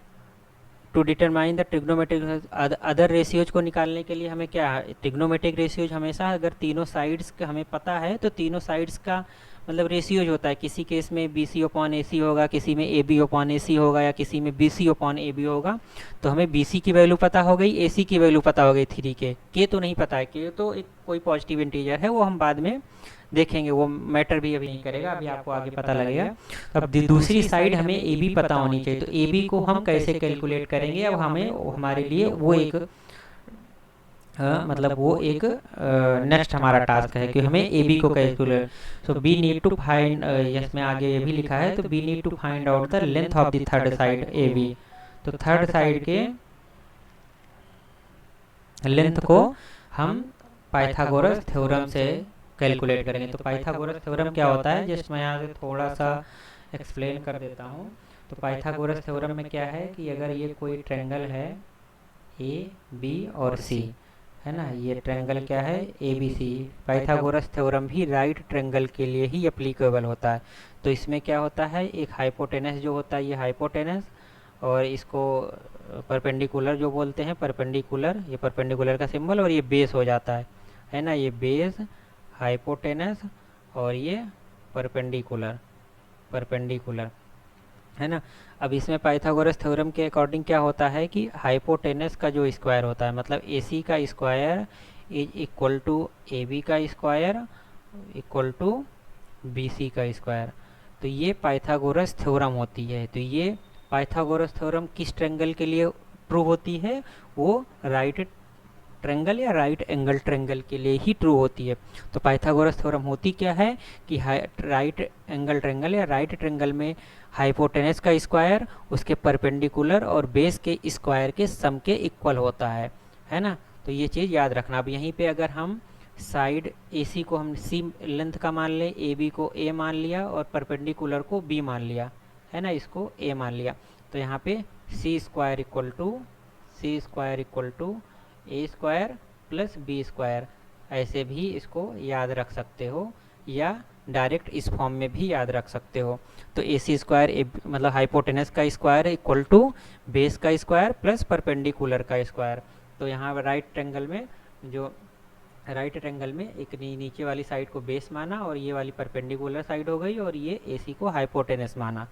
to determine the trigonometric other ratios को निकालने के लिए हमें क्या है, ट्रिग्नोमेट्रिक रेशियोज हमेशा अगर तीनों साइड्स का हमें पता है तो तीनों साइड्स का मतलब रेशियोज होता है। किसी केस में बी सी अपॉन ए सी होगा, किसी में ए बी अपॉन ए सी होगा, या किसी में B C upon A B होगा। तो हमें बी सी की वैल्यू पता हो गई, ए सी की वैल्यू पता हो गई 3 के तो नहीं पता है, के तो एक कोई पॉजिटिव इंटीजर है, वो हम बाद में देखेंगे, वो मैटर भी अभी नहीं करेगा, अभी आपको आगे पता लगेगा। अब दूसरी साइड हमें ए बी पता होनी चाहिए, तो ए बी को हम कैसे कैलकुलेट करेंगे, अब हमें हमारे लिए वो एक मतलब वो एक नेक्स्ट हमारा टास्क है कि हमें ए बी को calculate. So we need to find, yes में आगे ये भी लिखा है, तो we need to find out the length of the third side A B. तो थर्ड साइड के लेंथ को हम पाइथागोरस थ्योरम से कैलकुलेट करेंगे। तो पाइथागोरस थ्योरम क्या होता है, जस्ट मैं यहाँ से थोड़ा सा एक्सप्लेन कर देता हूँ। तो पाइथागोरस थ्योरम में क्या है कि अगर ये कोई ट्रायंगल है ए बी और सी, है ना, ये ट्रायंगल क्या है A B C, Pythagoras theorem भी राइट ट्रायंगल के लिए ही एप्लीकेबल होता है। तो इसमें क्या होता है, एक हाइपोटेनस जो होता है, ये हाइपोटेनस, और इसको परपेंडिकुलर जो बोलते हैं, परपेंडिकुलर, ये परपेंडिकुलर का सिंबल, और ये बेस हो जाता है ना, ये बेस, हाइपोटेनस, और ये परपेंडिकुलर, परपेंडिकुलर, है ना। अब इसमें पाइथागोरस थ्योरम के अकॉर्डिंग क्या होता है कि हाइपोटेनस का जो स्क्वायर होता है, मतलब ए सी का square is equal to A B का square equal to B C का स्क्वायर। तो ये पाइथागोरस थ्योरम होती है। तो ये पाइथागोरस थ्योरम किस ट्रायंगल के लिए ट्रू होती है, वो राइट ट्रायंगल या राइट एंगल ट्रायंगल के लिए ही ट्रू होती है। तो पाइथागोरस थ्योरम होती क्या है कि राइट एंगल ट्रायंगल या राइट ट्रायंगल में हाइपोटेनस का स्क्वायर उसके परपेंडिकुलर और बेस के स्क्वायर के सम के इक्वल होता है ना। तो ये चीज़ याद रखना। अब यहीं पे अगर हम साइड ए सी को हम सी लेंथ का मान लें, ए बी को ए मान लिया और परपेंडिकुलर को बी मान लिया, है ना, इसको ए मान लिया, तो यहाँ पे C square equal to A square plus B square, ऐसे भी इसको याद रख सकते हो, या डायरेक्ट इस फॉर्म में भी याद रख सकते हो। तो ए सी स्क्वायर मतलब हाइपोटेनस का स्क्वायर इक्वल टू बेस का स्क्वायर प्लस परपेंडिकुलर का स्क्वायर। तो यहाँ राइट ट्रायंगल में जो राइट ट्रायंगल में एक नीचे वाली साइड को बेस माना और ये वाली परपेंडिकुलर साइड हो गई, और ये ए सी को हाइपोटेनस माना।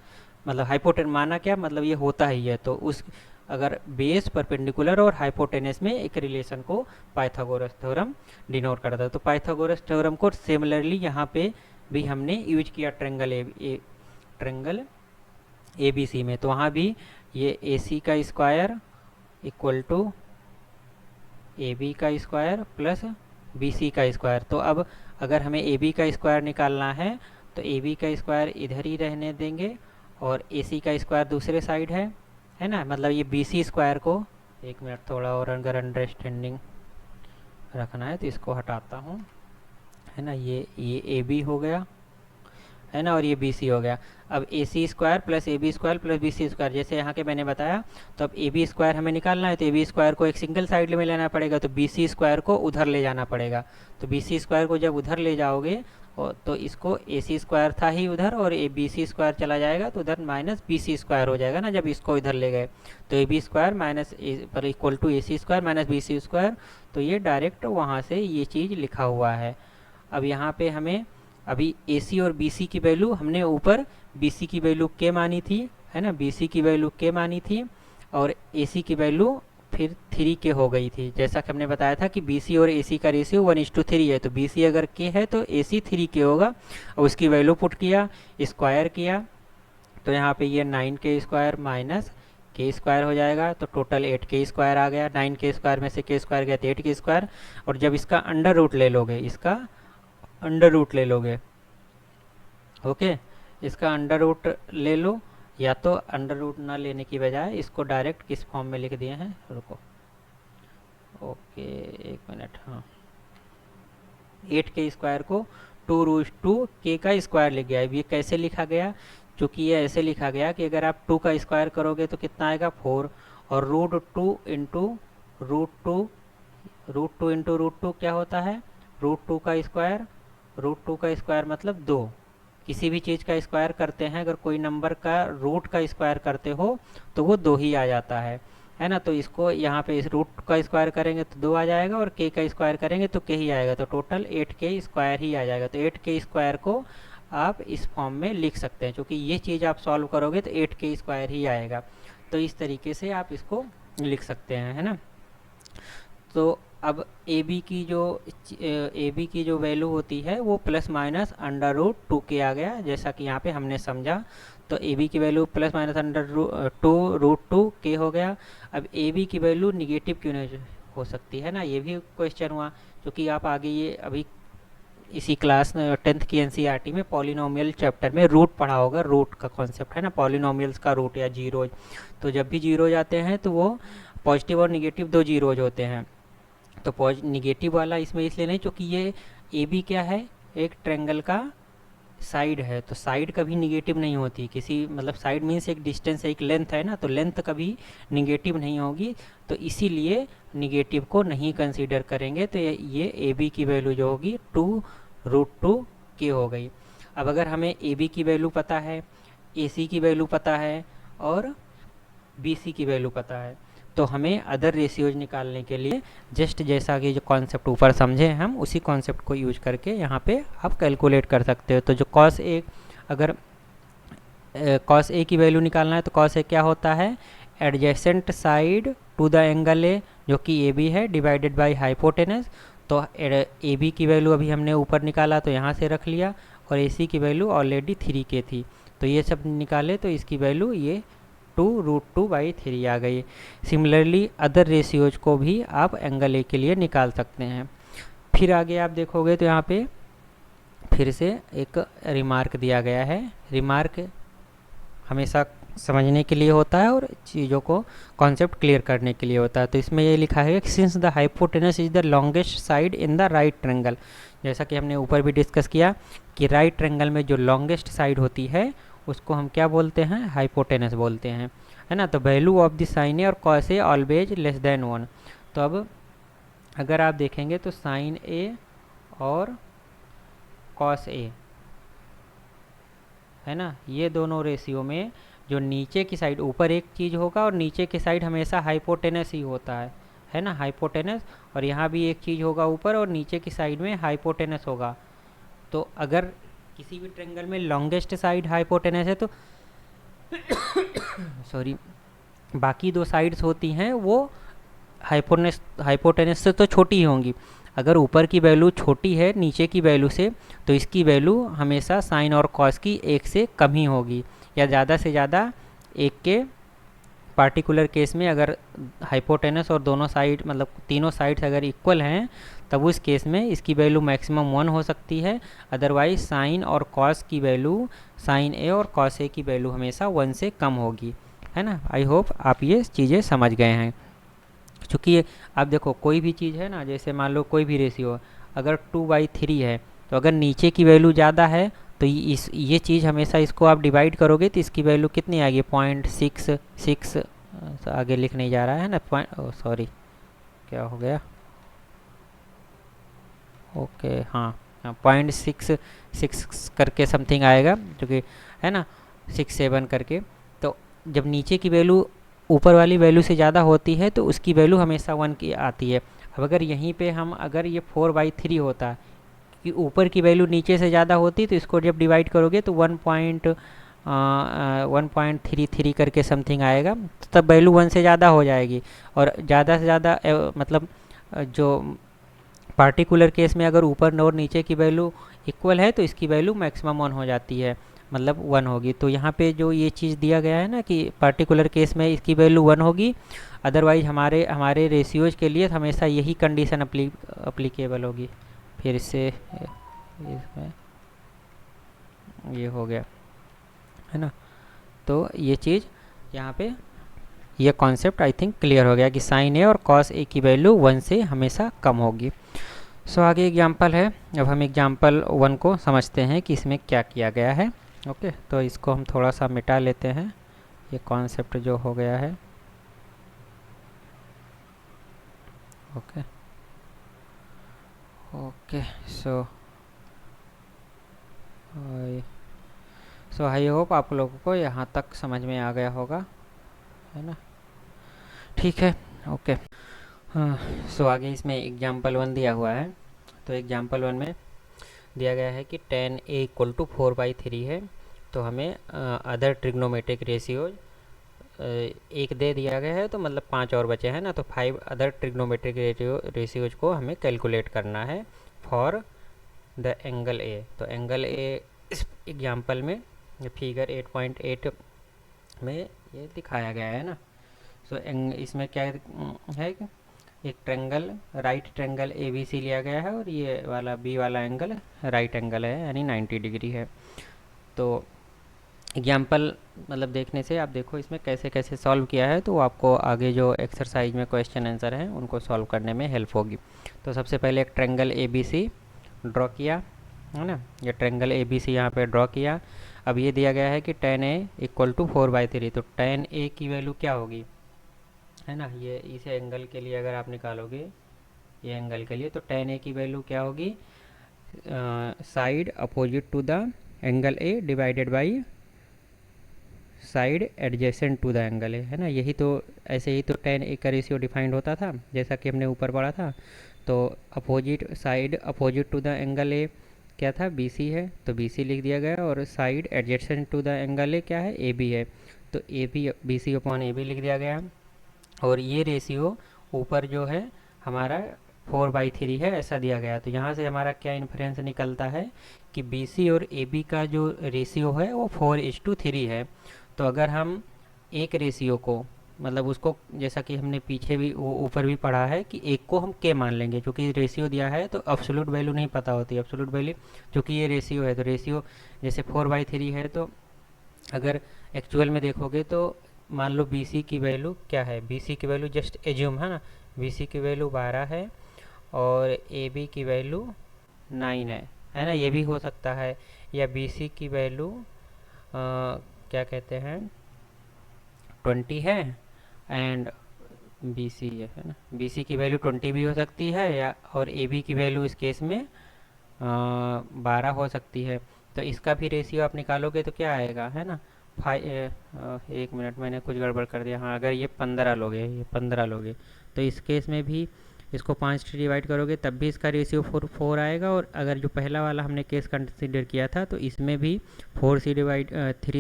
मतलब हाइपोटेन माना क्या मतलब ये होता ही है। तो उस अगर बेस, परपेंडिकुलर और हाइपोटेनस में एक रिलेशन को पाइथागोरस थ्योरम डिनोट करता है। तो पाइथागोरस थ्योरम को सिमिलरली यहाँ पे भी हमने यूज किया ट्रायंगल ए बी सी में। तो वहाँ भी ये ए सी का square equal to A B का स्क्वायर प्लस बी सी का स्क्वायर। तो अब अगर हमें ए बी का स्क्वायर निकालना है तो ए बी का स्क्वायर इधर ही रहने देंगे और ए सी का स्क्वायर दूसरे साइड है ना। मतलब ये बी सी स्क्वायर को, एक मिनट थोड़ा और अगर अंडरस्टैंडिंग रखना है तो इसको हटाता हूँ, है ना। ये ए बी हो गया, है ना, और ये बी सी हो गया। अब A C square plus A B square plus B C square, जैसे यहाँ के मैंने बताया, तो अब ए बी स्क्वायर हमें निकालना है तो ए बी स्क्वायर को एक सिंगल साइड में लेना पड़ेगा, तो बी सी स्क्वायर को उधर ले जाना पड़ेगा। तो बी सी स्क्वायर को जब उधर ले जाओगे तो इसको ए सी स्क्वायर था ही उधर, और ए बी सी स्क्वायर चला जाएगा तो उधर माइनस बी सी स्क्वायर हो जाएगा ना, जब इसको इधर ले गए। तो ए बी स्क्वायर माइनस पर equal to A C square minus B C square. तो ये डायरेक्ट वहाँ से ये चीज़ लिखा हुआ है। अब यहाँ पे हमें अभी ए सी और बी सी की वैल्यू हमने ऊपर बी सी की वैल्यू के मानी थी, है ना, बी सी की वैल्यू के मानी थी, और ए सी की वैल्यू फिर 3 के हो गई थी। जैसा कि हमने बताया था कि बी सी और ए सी का रेशियो 1:3 है। तो बी सी अगर के है तो ए सी 3 के होगा, और उसकी वैल्यू पुट किया, स्क्वायर किया, तो यहाँ पे ये 9 के स्क्वायर माइनस के स्क्वायर हो जाएगा, तो टोटल 8 के स्क्वायर आ गया। 9 के स्क्वायर में से के स्क्वायर गया तो 8 के स्क्वायर। और जब इसका अंडर रूट ले लोगे, इसका अंडर रूट ले लोगे, ओके, इसका अंडर रूट ले लो, या तो अंडर रूट ना लेने की बजाय इसको डायरेक्ट किस फॉर्म में लिख दिए हैं, रुको, ओके एक मिनट, हाँ, 8 के स्क्वायर को 2 के का स्क्वायर लिख गया। अब ये कैसे लिखा गया, क्योंकि ये ऐसे लिखा गया कि अगर आप 2 का स्क्वायर करोगे तो कितना आएगा 4, और रूट 2 इंटू रूट 2 क्या होता है, रूट 2 का स्क्वायर मतलब 2। किसी भी चीज़ का स्क्वायर करते हैं, अगर कोई नंबर का रूट का स्क्वायर करते हो तो वो 2 ही आ जाता है ना। तो इसको यहाँ पे इस रूट का स्क्वायर करेंगे तो 2 आ जाएगा, और के का स्क्वायर करेंगे तो के ही आएगा, तो टोटल 8 के स्क्वायर ही आ जाएगा। तो 8 के स्क्वायर को आप इस फॉर्म में लिख सकते हैं, क्योंकि ये चीज़ आप सॉल्व करोगे तो 8 के स्क्वायर ही आएगा। तो इस तरीके से आप इसको लिख सकते हैं, है ना। तो अब ए बी की जो वैल्यू होती है वो प्लस माइनस अंडर रूट 2 के आ गया, जैसा कि यहाँ पे हमने समझा। तो ए बी की value plus minus under root 2 के हो गया। अब ए बी की वैल्यू निगेटिव क्यों नहीं हो सकती है ना, ये भी क्वेश्चन हुआ, क्योंकि आप आगे ये अभी इसी क्लास 10th की एनसीईआरटी में पॉलिनोमियल चैप्टर में रूट पढ़ा होगा, रूट का कॉन्सेप्ट है ना, पॉलिनोमियल्स का रूट या जीरोज। तो जब भी जीरोज आते हैं तो वो पॉजिटिव और निगेटिव 2 जीरोज होते हैं। तो निगेटिव वाला इसमें इसलिए नहीं, क्योंकि ये ए बी क्या है, एक ट्रायंगल का साइड है, तो साइड कभी निगेटिव नहीं होती किसी, मतलब साइड मीन्स एक डिस्टेंस, एक लेंथ है ना, तो लेंथ कभी निगेटिव नहीं होगी, तो इसीलिए निगेटिव को नहीं कंसीडर करेंगे। तो ये ए बी की वैल्यू जो होगी 2√2 के हो गई। अब अगर हमें ए बी की वैल्यू पता है, ए सी की वैल्यू पता है और बी सी की वैल्यू पता है, तो हमें अदर रेशियोज निकालने के लिए जस्ट जैसा कि जो कॉन्सेप्ट ऊपर समझे हम, उसी कॉन्सेप्ट को यूज करके यहाँ पे आप कैलकुलेट कर सकते हो। तो जो कॉस ए, अगर कॉस ए की वैल्यू निकालना है तो कॉस ए क्या होता है, adjacent side to the angle A, जो कि ए बी है, डिवाइडेड बाई हाइपोटेनस। तो ए बी की वैल्यू अभी हमने ऊपर निकाला तो यहाँ से रख लिया, और ए सी की वैल्यू ऑलरेडी 3 के थी, तो ये सब निकाले तो इसकी वैल्यू ये 2√2/3 आ गई। सिमिलरली अदर रेशियोज को भी आप एंगल ए के लिए निकाल सकते हैं। फिर आगे आप देखोगे तो यहाँ पे फिर से एक रिमार्क दिया गया है। रिमार्क हमेशा समझने के लिए होता है और चीज़ों को कॉन्सेप्ट क्लियर करने के लिए होता है। तो इसमें ये लिखा है कि since the hypotenuse is the longest side in the right triangle, जैसा कि हमने ऊपर भी डिस्कस किया कि राइट ट्रायंगल में जो लॉन्गेस्ट साइड होती है उसको हम क्या बोलते हैं, हाइपोटेनस बोलते हैं, है ना। तो वैल्यू ऑफ द साइन ए और cos a always less than 1। तो अब अगर आप देखेंगे तो साइन ए और कॉस ए, है ना, ये दोनों रेशियो में जो नीचे की साइड, ऊपर एक चीज़ होगा और नीचे की साइड हमेशा हाइपोटेनस ही होता है ना, हाइपोटेनस। और यहाँ भी एक चीज़ होगा ऊपर और नीचे की साइड में हाइपोटेनस होगा। तो अगर किसी भी ट्रायंगल में लॉन्गेस्ट साइड हाइपोटेनस है तो सॉरी, बाकी दो साइड्स होती हैं वो हाइपोटेनस से तो छोटी ही होंगी। अगर ऊपर की वैल्यू छोटी है नीचे की वैल्यू से, तो इसकी वैल्यू हमेशा साइन और कॉस की 1 से कम ही होगी, या ज़्यादा से ज़्यादा 1 के पार्टिकुलर केस में अगर हाइपोटेनस और दोनों साइड मतलब तीनों साइड्स अगर इक्वल हैं तब उस केस में इसकी वैल्यू मैक्सिमम 1 हो सकती है। अदरवाइज साइन और कॉस की वैल्यू, साइन ए और कॉस ए की वैल्यू हमेशा 1 से कम होगी, है ना। आई होप आप ये चीज़ें समझ गए हैं। चूँकि आप देखो कोई भी चीज़ है ना, जैसे मान लो कोई भी रेशियो अगर 2/3 है, तो अगर नीचे की वैल्यू ज़्यादा है तो ये चीज़ हमेशा इसको आप डिवाइड करोगे तो इसकी वैल्यू कितनी आएगी, 0.66, आगे लिख नहीं जा रहा है ना, सॉरी क्या हो गया, ओके हाँ 0.66 करके समथिंग आएगा, जो कि है ना 67 करके। तो जब नीचे की वैल्यू ऊपर वाली वैल्यू से ज़्यादा होती है तो उसकी वैल्यू हमेशा 1 की आती है। अब अगर यहीं पे हम अगर ये 4/3 होता कि ऊपर की वैल्यू नीचे से ज़्यादा होती, तो इसको जब डिवाइड करोगे तो 1.33 करके समथिंग आएगा, तो तब वैल्यू 1 से ज़्यादा हो जाएगी। और ज़्यादा से ज़्यादा मतलब जो पार्टिकुलर केस में अगर ऊपर और नीचे की वैल्यू इक्वल है तो इसकी वैल्यू मैक्सिमम 1 हो जाती है। मतलब 1 होगी। तो यहाँ पे जो ये चीज़ दिया गया है ना कि पर्टिकुलर केस में इसकी वैल्यू 1 होगी, अदरवाइज हमारे हमारे रेशियोज के लिए हमेशा यही कंडीशन अप्लीकेबल होगी। फिर से इसमें ये हो गया है ना। तो ये चीज़ यहाँ पे ये कॉन्सेप्ट आई थिंक क्लियर हो गया कि साइन ए और कॉस ए की वैल्यू 1 से हमेशा कम होगी। सो आगे एग्जांपल है। अब हम एग्जांपल 1 को समझते हैं कि इसमें क्या किया गया है। ओके, तो इसको हम थोड़ा सा मिटा लेते हैं, ये कॉन्सेप्ट जो हो गया है। Okay okay so I hope आप लोगों को यहाँ तक समझ में आ गया होगा, है ना। ठीक है, ओके। हाँ, सो आगे इसमें एग्जांपल 1 दिया हुआ है। तो एग्जांपल 1 में दिया गया है कि tan a इक्वल टू 4/3 है। तो हमें अदर ट्रिग्नोमेट्रिक रेशियोज एक दे दिया गया है, तो मतलब 5 और बचे हैं ना। तो 5 अदर ट्रिग्नोमेट्रिक रेशियोज को हमें कैलकुलेट करना है फॉर द एंगल ए। तो एंगल ए इस एग्जांपल में फिगर 8.8 में ये दिखाया गया है ना। सो इसमें क्या है कि एक triangle, right triangle A B C लिया गया है और ये वाला बी वाला एंगल राइट एंगल है, यानी 90 डिग्री है। तो एग्जाम्पल मतलब देखने से आप देखो इसमें कैसे कैसे सॉल्व किया है, तो आपको आगे जो एक्सरसाइज में क्वेश्चन आंसर हैं उनको सॉल्व करने में हेल्प होगी। तो सबसे पहले एक triangle A B C draw किया है ना। ये ट्रेंगल ए बी सी यहाँ पर ड्रॉ किया। अब ये दिया गया है कि tan a इक्वल टू 4/3। तो tan a की वैल्यू क्या होगी, है ना। ये इस एंगल के लिए अगर आप निकालोगे, ये एंगल के लिए, तो tan a की वैल्यू क्या होगी, side opposite to the angle A divided by side adjacent to the angle है ना। यही तो, ऐसे ही तो tan a का रेशियो डिफाइंड होता था, जैसा कि हमने ऊपर पढ़ा था। तो opposite side opposite to the angle A क्या था, BC है, तो BC लिख दिया गया। और side adjacent to the angle A क्या है, AB है, तो AB BC अपॉन AB लिख दिया गया। और ये रेशियो ऊपर जो है हमारा 4/3 है, ऐसा दिया गया। तो यहाँ से हमारा क्या इन्फ्रेंस निकलता है कि BC और AB का जो रेशियो है वो 4:3 है। तो अगर हम एक रेशियो को, मतलब उसको, जैसा कि हमने पीछे भी वो ऊपर भी पढ़ा है कि एक को हम के मान लेंगे, क्योंकि रेशियो दिया है तो एब्सोल्यूट वैल्यू नहीं पता होती। एब्सोल्यूट वैल्यू, क्योंकि ये रेशियो है, तो रेशियो जैसे 4/3 है, तो अगर एक्चुअल में देखोगे तो मान लो BC की वैल्यू क्या है, BC की वैल्यू जस्ट एज्यूम है ना, BC की वैल्यू 12 है और AB की वैल्यू 9 है ना। ये भी हो सकता है, या BC की वैल्यू क्या कहते हैं 20 है एंड BC है ना, BC की वैल्यू 20 भी हो सकती है, या और AB की वैल्यू इस केस में 12 हो सकती है। तो इसका भी रेशियो आप निकालोगे तो क्या आएगा, है ना। एक मिनट, मैंने कुछ गड़बड़ कर दिया। हाँ, अगर ये 15 लोगे, ये 15 लोगे, तो इस केस में भी इसको 5 से डिवाइड करोगे तब भी इसका रेशियो 4 आएगा। और अगर जो पहला वाला हमने केस कंसिडर किया था, तो इसमें भी 3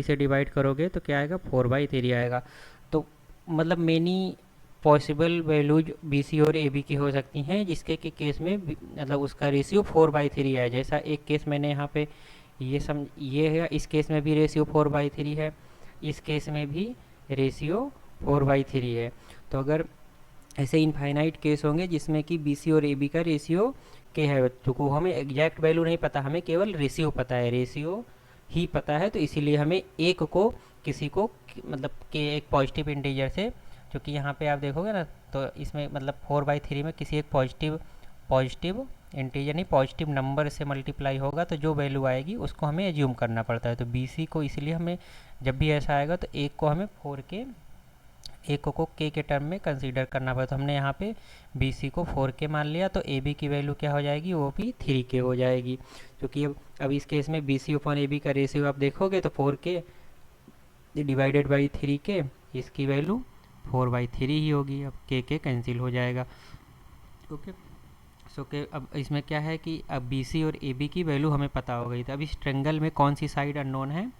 से डिवाइड करोगे तो क्या आएगा, 4/3 आएगा। तो मतलब मेनी पॉसिबल वैल्यूज BC और AB की हो सकती हैं, जिसके के केस में मतलब उसका रेशियो 4/3 है। जैसा एक केस मैंने यहाँ पे ये है, इस केस में भी रेशियो 4/3 है, इस केस में भी रेशियो 4/3 है। तो अगर ऐसे इनफाइनाइट केस होंगे जिसमें कि BC और AB का रेशियो के है, चूँकि हमें एग्जैक्ट वैल्यू नहीं पता, हमें केवल रेशियो पता है, रेशियो ही पता है, तो इसीलिए हमें एक को किसी को मतलब के एक पॉजिटिव इंटीजर से, क्योंकि यहाँ पे आप देखोगे ना, तो इसमें मतलब 4/3 में किसी एक पॉजिटिव इंटीजर नहीं, पॉजिटिव नंबर से मल्टीप्लाई होगा, तो जो वैल्यू आएगी उसको हमें एज्यूम करना पड़ता है। तो BC को इसलिए हमें जब भी ऐसा आएगा तो एक को हमें एक को के टर्म में कंसीडर करना पड़ता। तो हमने यहाँ पे BC को 4K मान लिया, तो AB की वैल्यू क्या हो जाएगी, वो भी 3K हो जाएगी। क्योंकि अब इस केस में BC अपॉन AB का रेशियो आप देखोगे तो 4K डिवाइडेड बाई 3K, इसकी वैल्यू 4/3 ही होगी। अब के कैंसिल हो जाएगा। ओके, सो के अब इसमें क्या है कि अब BC और AB की वैल्यू हमें पता हो गई। तो अब इस ट्रेंगल में कौन सी साइड अननोन है,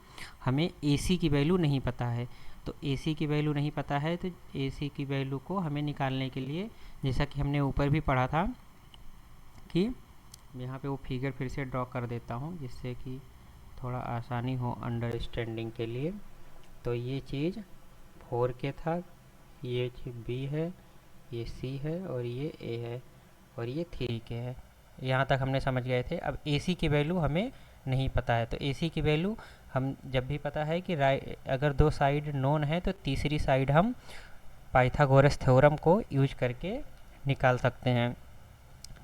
हमें AC की वैल्यू नहीं पता है। तो AC की वैल्यू नहीं पता है, तो AC की वैल्यू को हमें निकालने के लिए, जैसा कि हमने ऊपर भी पढ़ा था कि यहाँ पे वो फिगर फिर से ड्रॉ कर देता हूँ, जिससे कि थोड़ा आसानी हो अंडरस्टैंडिंग के लिए। तो ये चीज़ 4K था, ये चीज़ B है, ये C है और ये A है और ये 3K है। यहाँ तक हमने समझ गए थे। अब AC की वैल्यू हमें नहीं पता है, तो AC की वैल्यू हम जब भी पता है कि अगर दो साइड नोन है तो तीसरी साइड हम पाइथागोरस थ्योरम को यूज करके निकाल सकते हैं,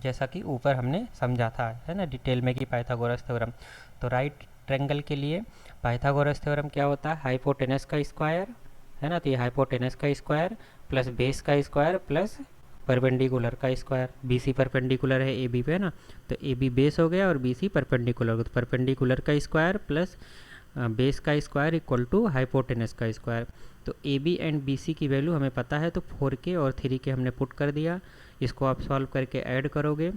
जैसा कि ऊपर हमने समझा था, है ना, डिटेल में कि पाइथागोरस थ्योरम। तो राइट ट्रायंगल के लिए पाइथागोरस थ्योरम क्या होता है, हाइपोटेनस का स्क्वायर, है ना, तो ये हाइपोटेनस का स्क्वायर प्लस बेस का स्क्वायर प्लस परपेंडिकुलर का स्क्वायर। BC परपेंडिकुलर है AB पे, है ना, तो AB बेस हो गया और BC परपेंडिकुलर, तो परपेंडिकुलर का स्क्वायर प्लस बेस का स्क्वायर इक्वल टू हाइपोटेनस का स्क्वायर। तो AB एंड BC की वैल्यू हमें पता है, तो 4K और 3K हमने पुट कर दिया। इसको आप सॉल्व करके ऐड करोगे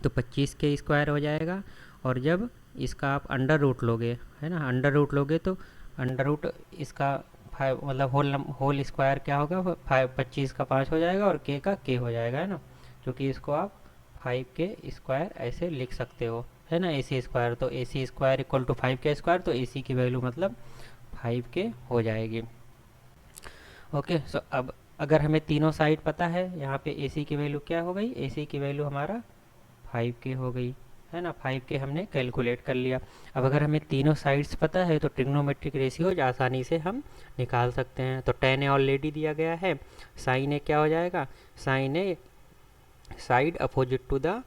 तो 25K स्क्वायर हो जाएगा। और जब इसका आप अंडर रूट लोगे, है ना, अंडर रूट लोगे तो अंडर रूट इसका 5 मतलब होल स्क्वायर क्या होगा, 25 का 5 हो जाएगा और K का K हो जाएगा, है ना, क्योंकि इसको आप 5K स्क्वायर ऐसे लिख सकते हो, है ना, AC स्क्वायर। तो AC square equal to 5K square, तो AC की वैल्यू मतलब 5K हो जाएगी। ओके, सो अब अगर हमें तीनों साइड पता है, यहाँ पे AC की वैल्यू क्या हो गई, AC की वैल्यू हमारा 5K हो गई, है ना, 5K हमने कैलकुलेट कर लिया। अब अगर हमें तीनों साइड्स पता है तो ट्रिग्नोमेट्रिक रेशियोज आसानी से हम निकाल सकते हैं। तो tan A ऑलरेडी दिया गया है, sin A क्या हो जाएगा, sin A side opposite to the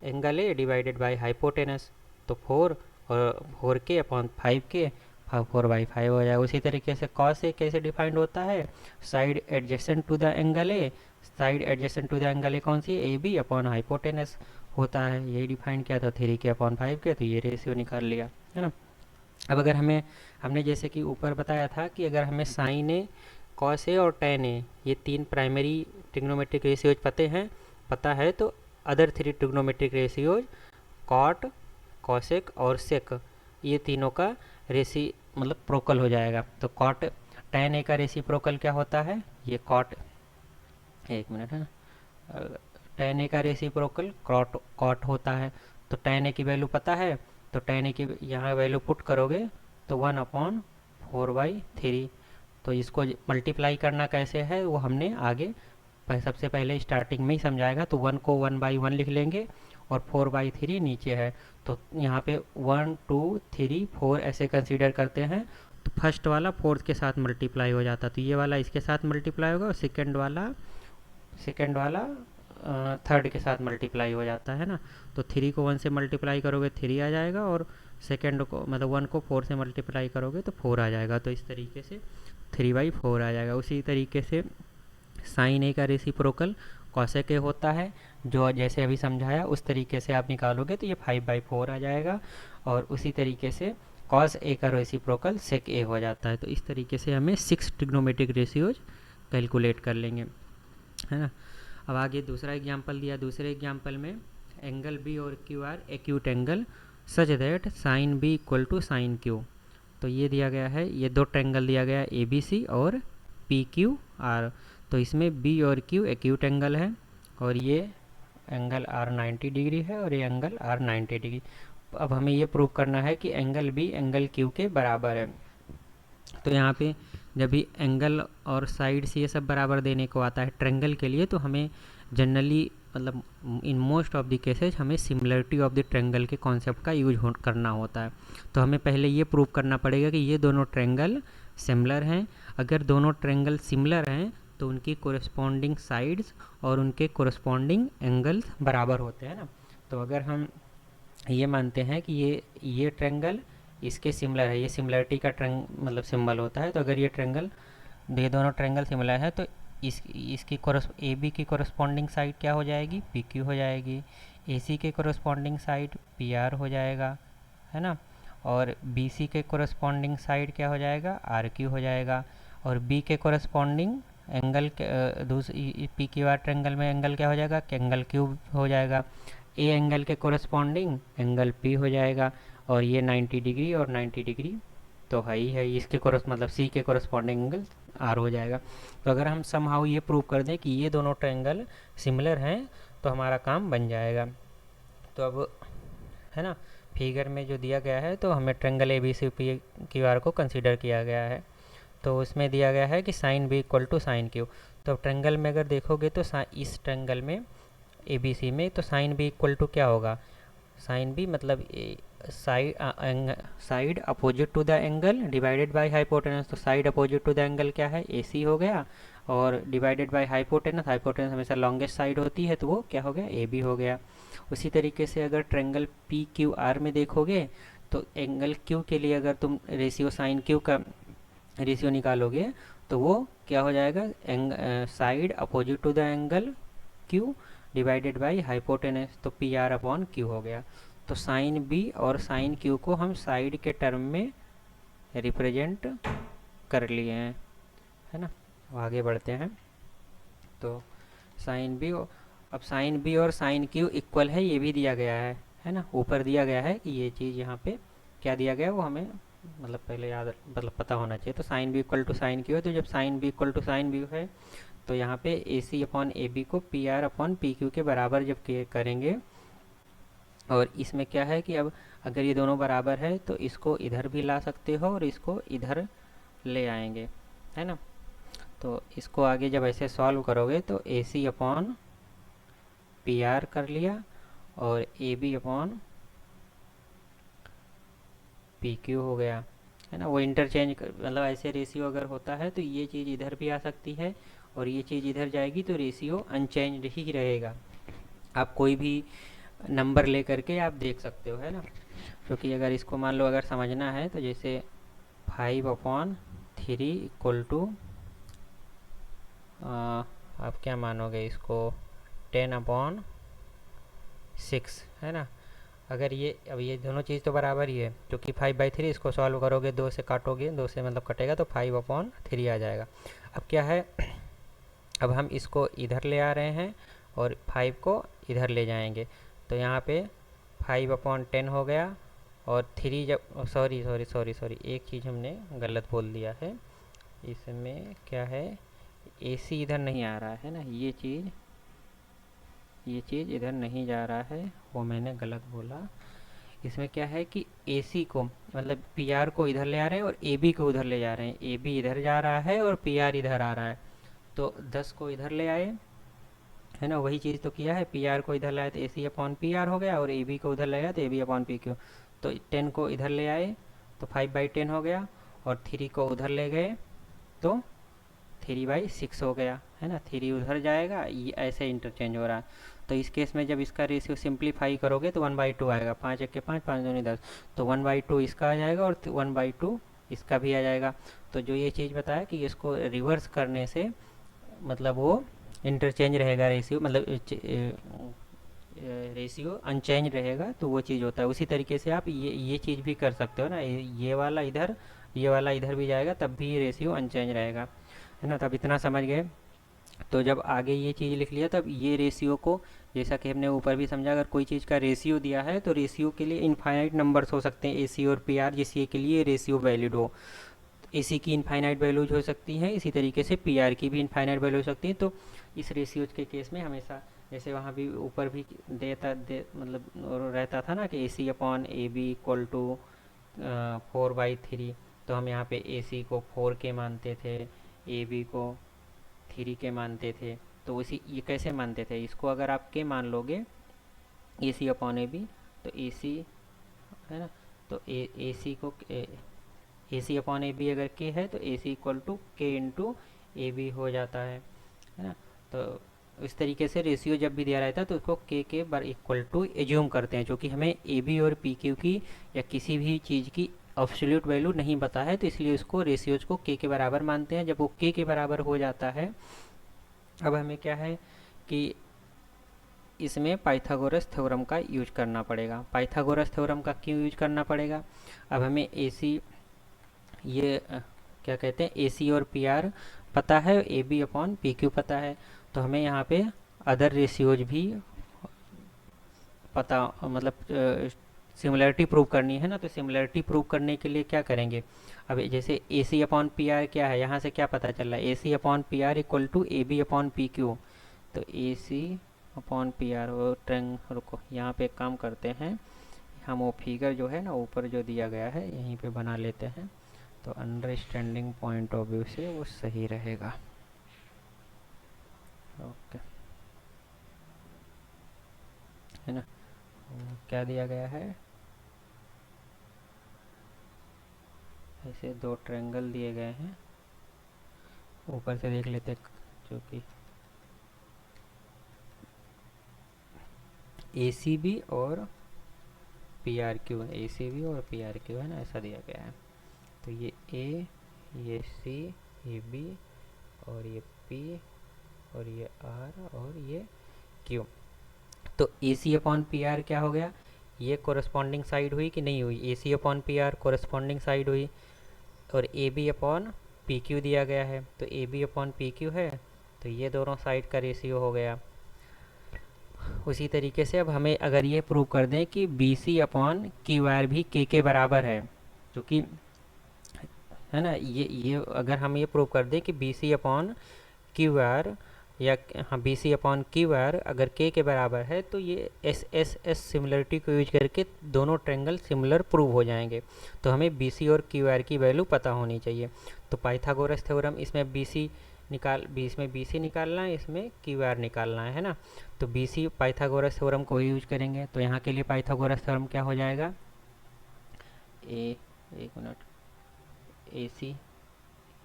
angle A divided by hypotenuse, तो 4 और 4K अपॉन 5K, 4/5 हो जाएगा। उसी तरीके से cos A कैसे डिफाइंड होता है, side adjacent to the angle A, side adjacent to the angle A कौन सी, AB अपॉन हाइपोटेनस होता है, यही डिफाइन किया था 3K अपॉन 5K, तो ये रेशियो निकाल लिया, है ना। अब अगर हमने जैसे कि ऊपर बताया था कि अगर हमें साइन ए, कॉस ए और tan A ये तीन प्राइमरी ट्रिग्नोमेट्रिक रेशियोज पता है तो other 3 trigonometric ratios cot, cosec और सेक, ये तीनों का रेसी मतलब प्रोकल हो जाएगा। तो कॉट tan A का रेसी प्रोकल क्या होता है, ये कॉट, एक मिनट, है tan A का रेसिप्रोकल कॉट होता है। तो tan A की वैल्यू पता है, तो tan A की यहाँ वैल्यू पुट करोगे तो 1/4/3। तो इसको मल्टीप्लाई करना कैसे है वो हमने आगे सबसे पहले स्टार्टिंग में ही समझाएगा। तो 1 को 1/1 लिख लेंगे और 4/3 नीचे है, तो यहाँ पे 1 2 3 4 ऐसे कंसीडर करते हैं। तो फर्स्ट वाला फोर्थ के साथ मल्टीप्लाई हो जाता, तो ये वाला इसके साथ मल्टीप्लाई होगा और सेकेंड वाला थर्ड के साथ मल्टीप्लाई हो जाता है ना। तो 3 को 1 से मल्टीप्लाई करोगे 3 आ जाएगा और सेकेंड को मतलब 1 को 4 से मल्टीप्लाई करोगे तो 4 आ जाएगा। तो इस तरीके से 3/4 आ जाएगा। उसी तरीके से साइन ए का रेसिप्रोकल कॉसेक ए होता है, जो जैसे अभी समझाया उस तरीके से आप निकालोगे तो ये 5/4 आ जाएगा। और उसी तरीके से कॉस ए का रेसिप्रोकल सेक ए हो जाता है। तो इस तरीके से हमें 6 ट्रिग्नोमेट्रिक रेशियोज कैलकुलेट कर लेंगे, है ना। अब आगे दूसरा एग्जाम्पल दिया, दूसरे एग्जाम्पल में एंगल बी और Q are acute angle such that sine B equal to sine Q. तो ये दिया गया है, ये दो ट्रायंगल दिया गया है ABC और PQR। तो इसमें B और Q एक्यूट एंगल है और ये एंगल R 90 डिग्री है और ये एंगल R 90 डिग्री। अब हमें ये प्रूव करना है कि एंगल B एंगल Q के बराबर है। तो यहाँ पे जब भी एंगल और साइड्स ये सब बराबर देने को आता है ट्रायंगल के लिए, तो हमें जनरली मतलब in most of the cases हमें सिमिलरिटी ऑफ द ट्रायंगल के कॉन्सेप्ट का यूज करना होता है। तो हमें पहले ये प्रूव करना पड़ेगा कि ये दोनों ट्रायंगल सिमिलर हैं। अगर दोनों ट्रायंगल सिमिलर हैं तो उनकी कोरस्पॉन्डिंग साइड्स और उनके कोरस्पॉन्डिंग एंगल्स बराबर होते हैं ना। तो अगर हम ये मानते हैं कि ये ट्रायंगल इसके सिमिलर है, ये सिमिलरिटी का मतलब सिंबल होता है। तो अगर ये दोनों ट्रायंगल सिमिलर है तो इसकी AB की कोरस्पॉन्डिंग साइड क्या हो जाएगी, PQ हो जाएगी। AC के कोरस्पॉन्डिंग साइड PR हो जाएगा, है ना। और BC के कोरस्पॉन्डिंग साइड क्या हो जाएगा, RQ हो जाएगा। और B के कोरस्पॉन्डिंग एंगल दूसरी PQR ट्रायंगल में एंगल क्या हो जाएगा, एंगल क्यूब हो जाएगा। A एंगल के कोरस्पॉन्डिंग एंगल P हो जाएगा। और ये 90 डिग्री और 90 डिग्री तो है ही है, इसके मतलब C के कोरस्पॉन्डिंग एंगल R हो जाएगा। तो अगर हम समहाउ ये प्रूव कर दें कि ये दोनों ट्रायंगल सिमिलर हैं तो हमारा काम बन जाएगा। तो अब है ना, फिगर में जो दिया गया है तो हमें triangle A B C P Q R को कंसीडर किया गया है। तो उसमें दिया गया है कि sine B equal to sine Q. तो ट्रेंगल में अगर देखोगे तो इस ट्रेंगल में ए बी सी में तो साइन बी इक्वल टू क्या होगा, साइन बी मतलब side opposite to the angle divided by hypotenuse. तो side opposite to the angle क्या है, ए सी हो गया, और डिवाइडेड बाय हाइपोटेनस, हाइपोटेनस हमेशा लॉन्गेस्ट साइड होती है तो वो क्या हो गया, ए बी हो गया। उसी तरीके से अगर ट्रेंगल पी क्यू आर में देखोगे तो एंगल क्यू के लिए अगर तुम रेशियो साइन क्यू का रेशियो निकालोगे तो वो क्या हो जाएगा, side opposite to the angle Q divided by hypotenuse, तो पी आर अपॉन क्यू हो गया। तो साइन बी और साइन क्यू को हम साइड के टर्म में रिप्रेजेंट कर लिए हैं, है ना। आगे बढ़ते हैं। तो साइन बी, अब साइन बी और साइन क्यू इक्वल है ये भी दिया गया है ना। ऊपर दिया गया है कि ये चीज़ यहाँ पे क्या दिया गया है वो हमें मतलब पहले याद मतलब पता होना चाहिए। तो sine B equal to sine Q है, तो जब sine B equal to sine B है तो यहाँ पे A C upon A B को P R upon P Q के बराबर जब करेंगे, और इसमें क्या है कि अब अगर ये दोनों बराबर है तो इसको इधर भी ला सकते हो और इसको इधर ले आएंगे, है ना। तो इसको आगे जब ऐसे सॉल्व करोगे तो A C upon P R कर लिया और A B upon P Q हो गया, है ना। वो इंटरचेंज मतलब ऐसे रेशियो अगर होता है तो ये चीज़ इधर भी आ सकती है और ये चीज़ इधर जाएगी तो रेशियो अनचेंज ही रहेगा। आप कोई भी नंबर ले करके आप देख सकते हो, है ना। क्योंकि अगर इसको मान लो अगर समझना है तो जैसे 5/3 इक्वल टू आप क्या मानोगे इसको 10/6, है ना। अगर ये अब ये दोनों चीज़ तो बराबर ही है क्योंकि 5/3 इसको सॉल्व करोगे, 2 से काटोगे, 2 से मतलब कटेगा तो 5/3 आ जाएगा। अब क्या है, अब हम इसको इधर ले आ रहे हैं और 5 को इधर ले जाएंगे तो यहाँ पे 5/10 हो गया और 3 जब सॉरी एक चीज़ हमने गलत बोल दिया है। इसमें क्या है, ए सी इधर नहीं आ रहा है ना, ये चीज़ इधर नहीं जा रहा है, वो मैंने गलत बोला। इसमें क्या है कि ए सी को मतलब पी आर को इधर ले आ रहे हैं और ए बी को उधर ले जा रहे हैं। ए बी इधर जा रहा है और पी आर इधर आ रहा है, तो 10 को इधर ले आए, है ना। वही चीज़ तो किया है, पी आर को इधर लाया तो A C upon P are हो गया और ए बी को उधर ले आया तो A B upon P Q. तो 10 को इधर ले आए तो 5/10 हो गया और 3 को उधर ले गए तो 3/6 हो गया, है ना। 3 उधर जाएगा, ये ऐसे इंटरचेंज हो रहा है। तो इस केस में जब इसका रेशियो सिंप्लीफाई करोगे तो 1/2 आएगा, 5 1 के 5, 5 दूनी 10, तो 1/2 इसका आ जाएगा और 1/2 इसका भी आ जाएगा। तो जो ये चीज़ बताया कि इसको रिवर्स करने से मतलब वो इंटरचेंज रहेगा रेशियो, मतलब रेशियो अनचेंज रहेगा, तो वो चीज़ होता है। उसी तरीके से आप ये चीज़ भी कर सकते हो ना, ये वाला इधर भी जाएगा तब भी रेशियो अनचेंज रहेगा, है ना। तब इतना समझ गए। तो जब आगे ये चीज़ लिख लिया तब ये रेशियो को, जैसा कि हमने ऊपर भी समझा, अगर कोई चीज़ का रेशियो दिया है तो रेशियो के लिए इनफाइनाइट नंबर्स हो सकते हैं ए सी और पी आर, जिसके के लिए रेशियो वैलिड हो। ए सी की इनफाइनाइट वैल्यूज हो सकती हैं, इसी तरीके से पी आर की भी इनफाइनाइट वैल्यू हो सकती है। तो इस रेशियोज के केस में हमेशा जैसे वहाँ भी ऊपर भी मतलब रहता था ना कि A C upon A B equal to 4/3, तो हम यहाँ पे ए सी को 4 के मानते थे, ए बी को 3 के मानते थे। तो इसी ये कैसे मानते थे, इसको अगर आप के मान लोगे ए सी अपॉन ए बी तो ए सी, है ना। तो ए सी को ए सी अपॉन ए बी अगर के है तो ए सी इक्वल टू के इंटू ए बी हो जाता है ना। तो इस तरीके से रेशियो जब भी दिया रहता है तो उसको के बार इक्वल टू एज्यूम करते हैं, क्योंकि हमें ए बी और पी क्यू की या किसी भी चीज़ की एब्सोल्यूट वैल्यू नहीं पता है, तो इसलिए उसको रेशियोज को के बराबर मानते हैं। जब वो के बराबर हो जाता है, अब हमें क्या है कि इसमें पाइथागोरस थ्योरम का यूज करना पड़ेगा। पाइथागोरस थ्योरम का क्यों यूज करना पड़ेगा, अब हमें ए सी ये क्या कहते हैं ए सी और पी आर पता है, A B upon P Q पता है, तो हमें यहाँ पे अदर रेशियोज भी पता मतलब सिमिलरिटी प्रूव करनी है ना। तो सिमिलरिटी प्रूव करने के लिए क्या करेंगे, अब जैसे A C upon P R क्या है, यहाँ से क्या पता चल रहा है, A C upon P R equal to A B upon P Q. तो A C upon P R, वो रुको यहाँ पे एक काम करते हैं, हम वो फिगर जो है ना ऊपर जो दिया गया है यहीं पे बना लेते हैं, तो अंडरस्टैंडिंग पॉइंट ऑफ व्यू से वो सही रहेगा। ओके, है ना। क्या दिया गया है, ऐसे दो ट्रायंगल दिए गए हैं, ऊपर से देख लेते जो कि ACB और PRQ है, ACB और PRQ है ना, ऐसा दिया गया है। तो ये A, ये C, ये B और ये P और ये R और ये Q। तो AC अपॉन PR क्या हो गया, ये कोरस्पॉन्डिंग साइड हुई कि नहीं हुई, AC upon PR corresponding side हुई, और AB अपॉन PQ दिया गया है, तो AB अपॉन PQ है, तो ये दोनों साइड का रेशियो हो गया। उसी तरीके से अब हमें अगर ये प्रूव कर दें कि BC अपॉन QR भी K के बराबर है, क्योंकि है ना, ये अगर हम ये प्रूव कर दें कि BC अपॉन QR या हाँ BC अपॉन QR अगर K के बराबर है, तो ये SSS सिमिलरिटी को यूज करके दोनों ट्रायंगल सिमिलर प्रूव हो जाएंगे। तो हमें BC और QR की वैल्यू पता होनी चाहिए। तो पाइथागोरस थ्योरम, इसमें इसमें BC निकालना है, इसमें QR निकालना है ना। तो BC पाइथागोरस थ्योरम को यूज करेंगे। तो यहाँ के लिए पाइथागोरस थ्योरम क्या हो जाएगा, एक minute,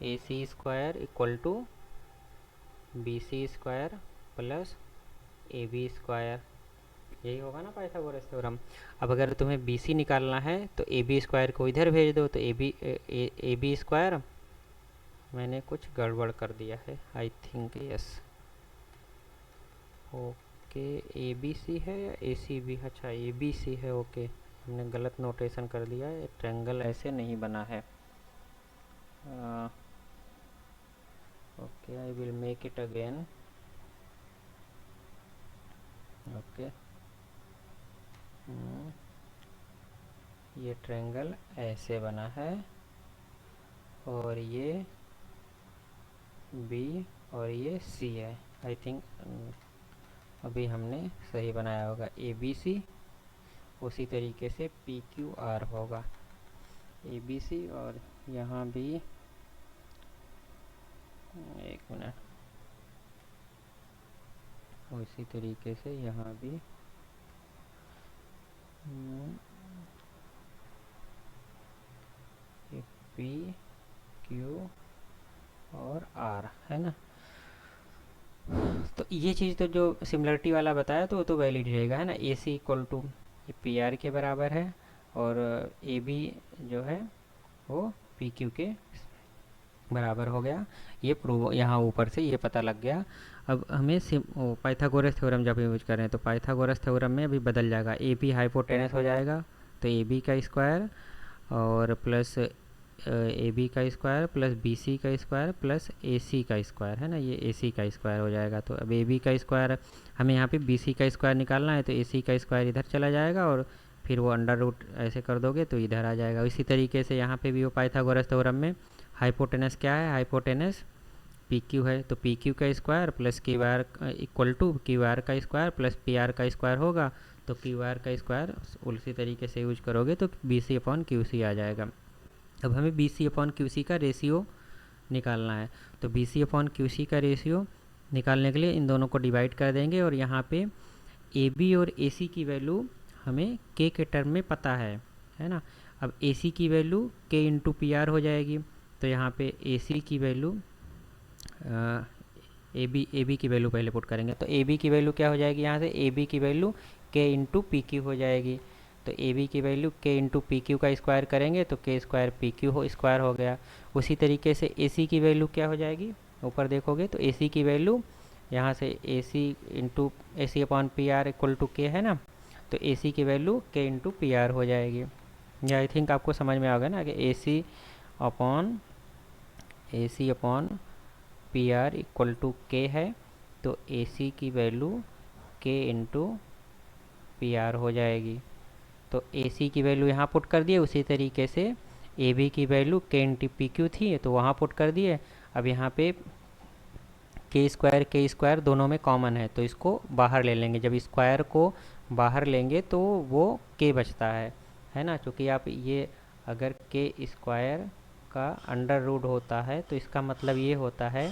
AC square equal to BC square plus AB square, यही होगा ना पाइथागोरस थ्योरम। अब अगर तुम्हें BC निकालना है तो AB स्क्वायर को इधर भेज दो, तो AB स्क्वायर, मैंने कुछ गड़बड़ कर दिया है I think, yes, okay, ABC है या ACB, अच्छा ABC है, ओके, हमने गलत नोटेशन कर दिया है, ट्रायंगल ऐसे नहीं बना है। Okay, I will make it again. Okay, ये ट्रायंगल ऐसे बना है, और ये B और ये C है, आई थिंक अभी हमने सही बनाया होगा, ABC, उसी तरीके से PQR होगा, ABC, और यहाँ भी एक मिनट, उसी तरीके से यहाँ भी ये P, Q और R है ना। तो ये चीज़ तो जो सिमिलरिटी वाला बताया तो वो तो वैलिड रहेगा, है ना। AC इक्वल टू PR के बराबर है, और AB जो है वो PQ के बराबर हो गया। ये प्रूव यहाँ ऊपर से ये पता लग गया। अब हमें पाइथागोरस थ्योरम जब यूज करें तो पाइथागोरस थ्योरम में अभी बदल जाएगा, AB हाइपोटेनस हो जाएगा, तो AB का स्क्वायर और प्लस AB का स्क्वायर प्लस BC का स्क्वायर प्लस AC का स्क्वायर, है ना, ये AC का स्क्वायर हो जाएगा। तो अब AB का स्क्वायर, हमें यहाँ पे BC का स्क्वायर निकालना है, तो AC का स्क्वायर इधर चला जाएगा, और फिर वो अंडर रूट ऐसे कर दोगे तो इधर आ जाएगा। इसी तरीके से यहाँ पे भी वो पाइथागोरस थ्योरम में हाइपोटेनस क्या है, हाइपोटेनस PQ है, तो PQ का square plus QR equal to QR का स्क्वायर प्लस PR का स्क्वायर होगा, तो QR का स्क्वायर उसी तरीके से यूज करोगे तो BC अपॉन QC आ जाएगा। अब हमें BC अपॉन QC का रेशियो निकालना है, तो BC अपॉन QC का रेशियो निकालने के लिए इन दोनों को डिवाइड कर देंगे, और यहाँ पे AB और AC की वैल्यू हमें K के टर्म में पता है ना। अब AC की वैल्यू K इंटू PR हो जाएगी, तो यहाँ पे AC की वैल्यू AB की वैल्यू पहले पुट करेंगे, तो AB की वैल्यू क्या हो जाएगी, यहाँ से AB की वैल्यू K इंटू PQ हो जाएगी, तो AB की वैल्यू K इंटू PQ का स्क्वायर करेंगे तो K स्क्वायर PQ हो स्क्वायर हो गया। उसी तरीके से AC की वैल्यू क्या हो जाएगी, ऊपर देखोगे तो AC की वैल्यू यहाँ से AC upon PR equal to K है ना, तो AC की वैल्यू K इंटू PR हो जाएगी। या आई थिंक आपको समझ में आ गया ना कि AC upon PR equal to K है, तो AC की वैल्यू K इंटू PR हो जाएगी। तो AC की वैल्यू यहाँ पुट कर दिए, उसी तरीके से AB की वैल्यू K इंटू PQ थी तो वहाँ पुट कर दिए। अब यहाँ पे के स्क्वायर दोनों में कॉमन है, तो इसको बाहर ले लेंगे। जब स्क्वायर को बाहर लेंगे तो वो के बचता है ना। क्योंकि आप ये अगर के स्क्वायर का अंडर रूट होता है तो इसका मतलब ये होता है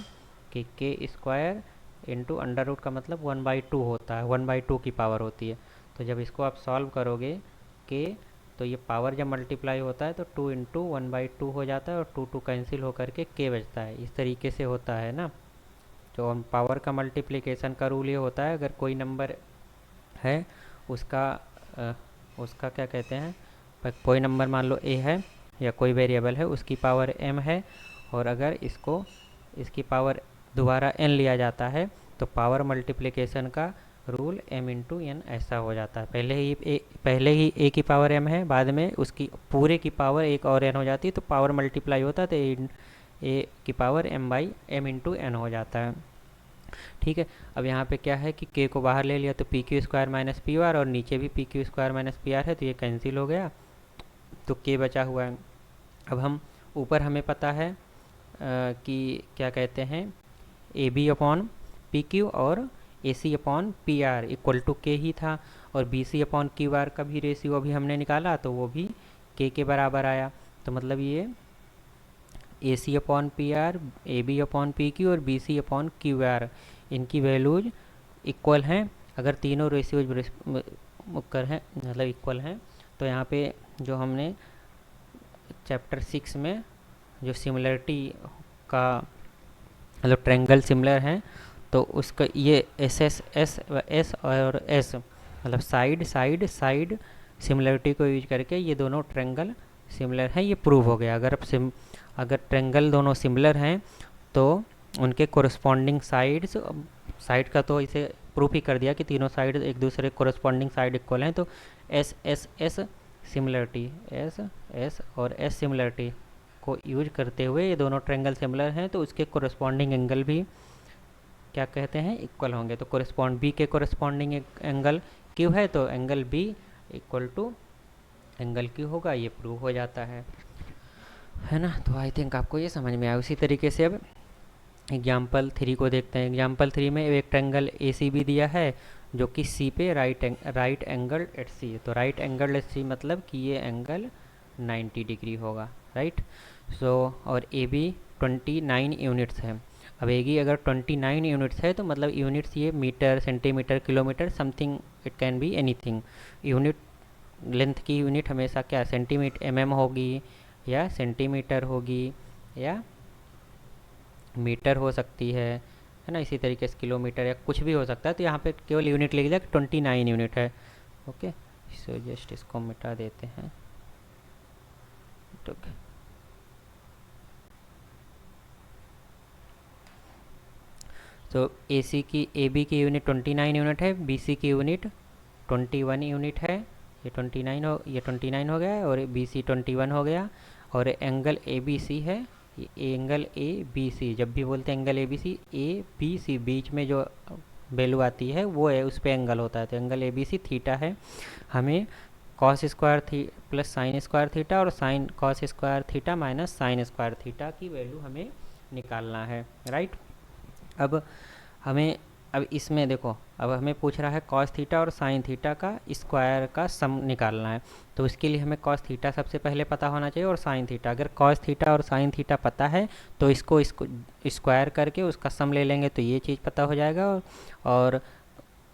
कि के स्क्वायर इंटू अंडर रूट का मतलब 1/2 होता है, 1/2 की पावर होती है। तो जब इसको आप सॉल्व करोगे के, तो ये पावर जब मल्टीप्लाई होता है तो 2 इंटू 1/2 हो जाता है और 2 कैंसिल होकर के के बचता है। इस तरीके से होता है ना। तो पावर का मल्टीप्लिकेशन का रूल ये होता है, अगर कोई नंबर है उसका उसका क्या कहते हैं, कोई नंबर मान लो ए है या कोई वेरिएबल है, उसकी पावर m है, और अगर इसकी पावर दोबारा n लिया जाता है तो पावर मल्टीप्लिकेशन का रूल m इंटू एन ऐसा हो जाता है। पहले ही a की पावर m है, बाद में उसकी पूरे की पावर एक और n हो जाती है, तो पावर मल्टीप्लाई होता है तो a की पावर m इंटू एन हो जाता है। ठीक है। अब यहाँ पे क्या है कि k को बाहर ले लिया तो P Q square minus P R, और नीचे भी P Q square minus P R है, तो ये कैंसिल हो गया, तो k बचा हुआ है। अब हम ऊपर हमें पता है कि क्या कहते हैं, A B upon P Q और A C upon P R equal to के ही था, और B C upon Q R का भी रेशियो अभी हमने निकाला तो वो भी के बराबर आया। तो मतलब ये A C upon P R, A B upon P Q और B C upon Q R, इनकी वैल्यूज इक्वल हैं। अगर तीनों रेशियोज कर हैं मतलब इक्वल हैं, तो यहाँ पे जो हमने चैप्टर 6 में जो सिमिलरिटी का मतलब ट्रायंगल सिमिलर हैं, तो उसका ये एस और एस मतलब साइड सिमिलरिटी को यूज करके ये दोनों ट्रायंगल सिमिलर हैं, ये प्रूव हो गया। अगर ट्रायंगल दोनों सिमिलर हैं तो उनके कोरस्पॉन्डिंग साइड का तो इसे प्रूफ ही कर दिया कि तीनों साइड एक दूसरे कोरस्पॉन्डिंग साइड इक्वल हैं। तो एस सिमिलरिटी एस और एस सिमिलरिटी को यूज करते हुए ये दोनों ट्रायंगल सिमिलर हैं, तो उसके कोरस्पॉन्डिंग एंगल भी क्या कहते हैं, इक्वल होंगे। तो बी के कोरस्पॉन्डिंग एंगल क्यू है, तो angle B equal to angle Q होगा, ये प्रूव हो जाता है ना। तो आई थिंक आपको ये समझ में आया। उसी तरीके से अब एग्जाम्पल 3 को देखते हैं। एग्जाम्पल 3 में एक ट्रायंगल ए सी बी दिया है जो कि सी पे राइट एंगल एट सी है। तो राइट एंगल एट सी मतलब कि ये एंगल 90 डिग्री होगा, राइट। और ए बी 29 यूनिट्स है। अब एगी अगर 29 यूनिट्स है तो मतलब यूनिट्स ये metre, centimetre, kilometre, something, it can be anything. Unit length की यूनिट हमेशा क्या सेंटीमीटर एमएम होगी, या सेंटीमीटर होगी, या मीटर हो सकती है ना। इसी तरीके से किलोमीटर या कुछ भी हो सकता है। तो यहाँ पे केवल यूनिट लिख दिया कि 29 यूनिट है। ओके, सो जस्ट इसको मिटा देते हैं। ओके, तो ए बी की यूनिट 29 यूनिट है, बी सी की यूनिट 21 यूनिट है। ये 29 हो गया है, और बी सी 21 हो गया। और एंगल ए बी सी है, ये एंगल ए बी सी, जब भी बोलते हैं एंगल ए बी सी बीच में जो वैल्यू आती है वो है, उस पर एंगल होता है। तो angle A B C theta है। हमें cos square plus sine square theta और sine cos square theta minus sine square theta की वैल्यू हमें निकालना है, राइट। अब इसमें देखो, अब हमें पूछ रहा है कॉस थीटा और साइन थीटा का स्क्वायर का सम निकालना है। तो उसके लिए हमें कॉस थीटा सबसे पहले पता होना चाहिए और साइन थीटा। अगर कॉस थीटा और साइन थीटा पता है तो इसको स्क्वायर करके उसका सम ले लेंगे, तो ये चीज़ पता हो जाएगा। और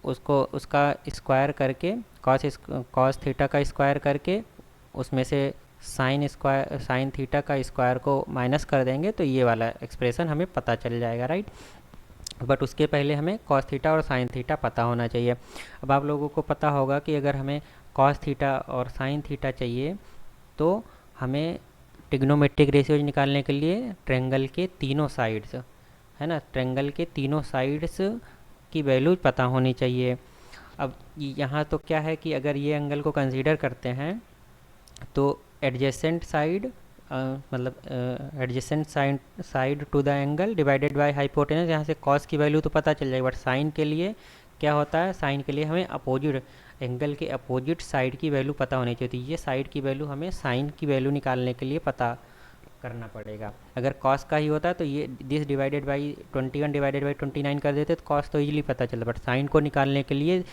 उसका स्क्वायर करके कॉस थीटा का स्क्वायर करके उसमें से साइन थीटा का स्क्वायर को माइनस कर देंगे, तो ये वाला एक्सप्रेशन हमें पता चल जाएगा, राइट। बट उसके पहले हमें कॉस थीटा और साइन थीटा पता होना चाहिए। अब आप लोगों को पता होगा कि अगर हमें कॉस थीटा और साइन थीटा चाहिए तो हमें ट्रिग्नोमेट्रिक रेशियोज निकालने के लिए ट्रायंगल के तीनों साइड्स, है ना, ट्रायंगल के तीनों साइड्स की वैल्यूज पता होनी चाहिए। अब यहाँ तो क्या है कि अगर ये एंगल को कंसीडर करते हैं तो एडजेसेंट साइड मतलब adjacent side to the angle divided by hypotenuse, यहाँ से कॉस की वैल्यू तो पता चल जाएगी। बट साइन के लिए क्या होता है, साइन के लिए हमें अपोजिट एंगल के अपोजिट साइड की वैल्यू पता होनी चाहिए। तो ये साइड की वैल्यू हमें साइन की वैल्यू निकालने के लिए पता करना पड़ेगा। अगर कॉस का ही होता तो ये this divided by 21 divided by 29 कर देते तो कॉस तो इजीली पता चलता, बट साइन को निकालने के लिए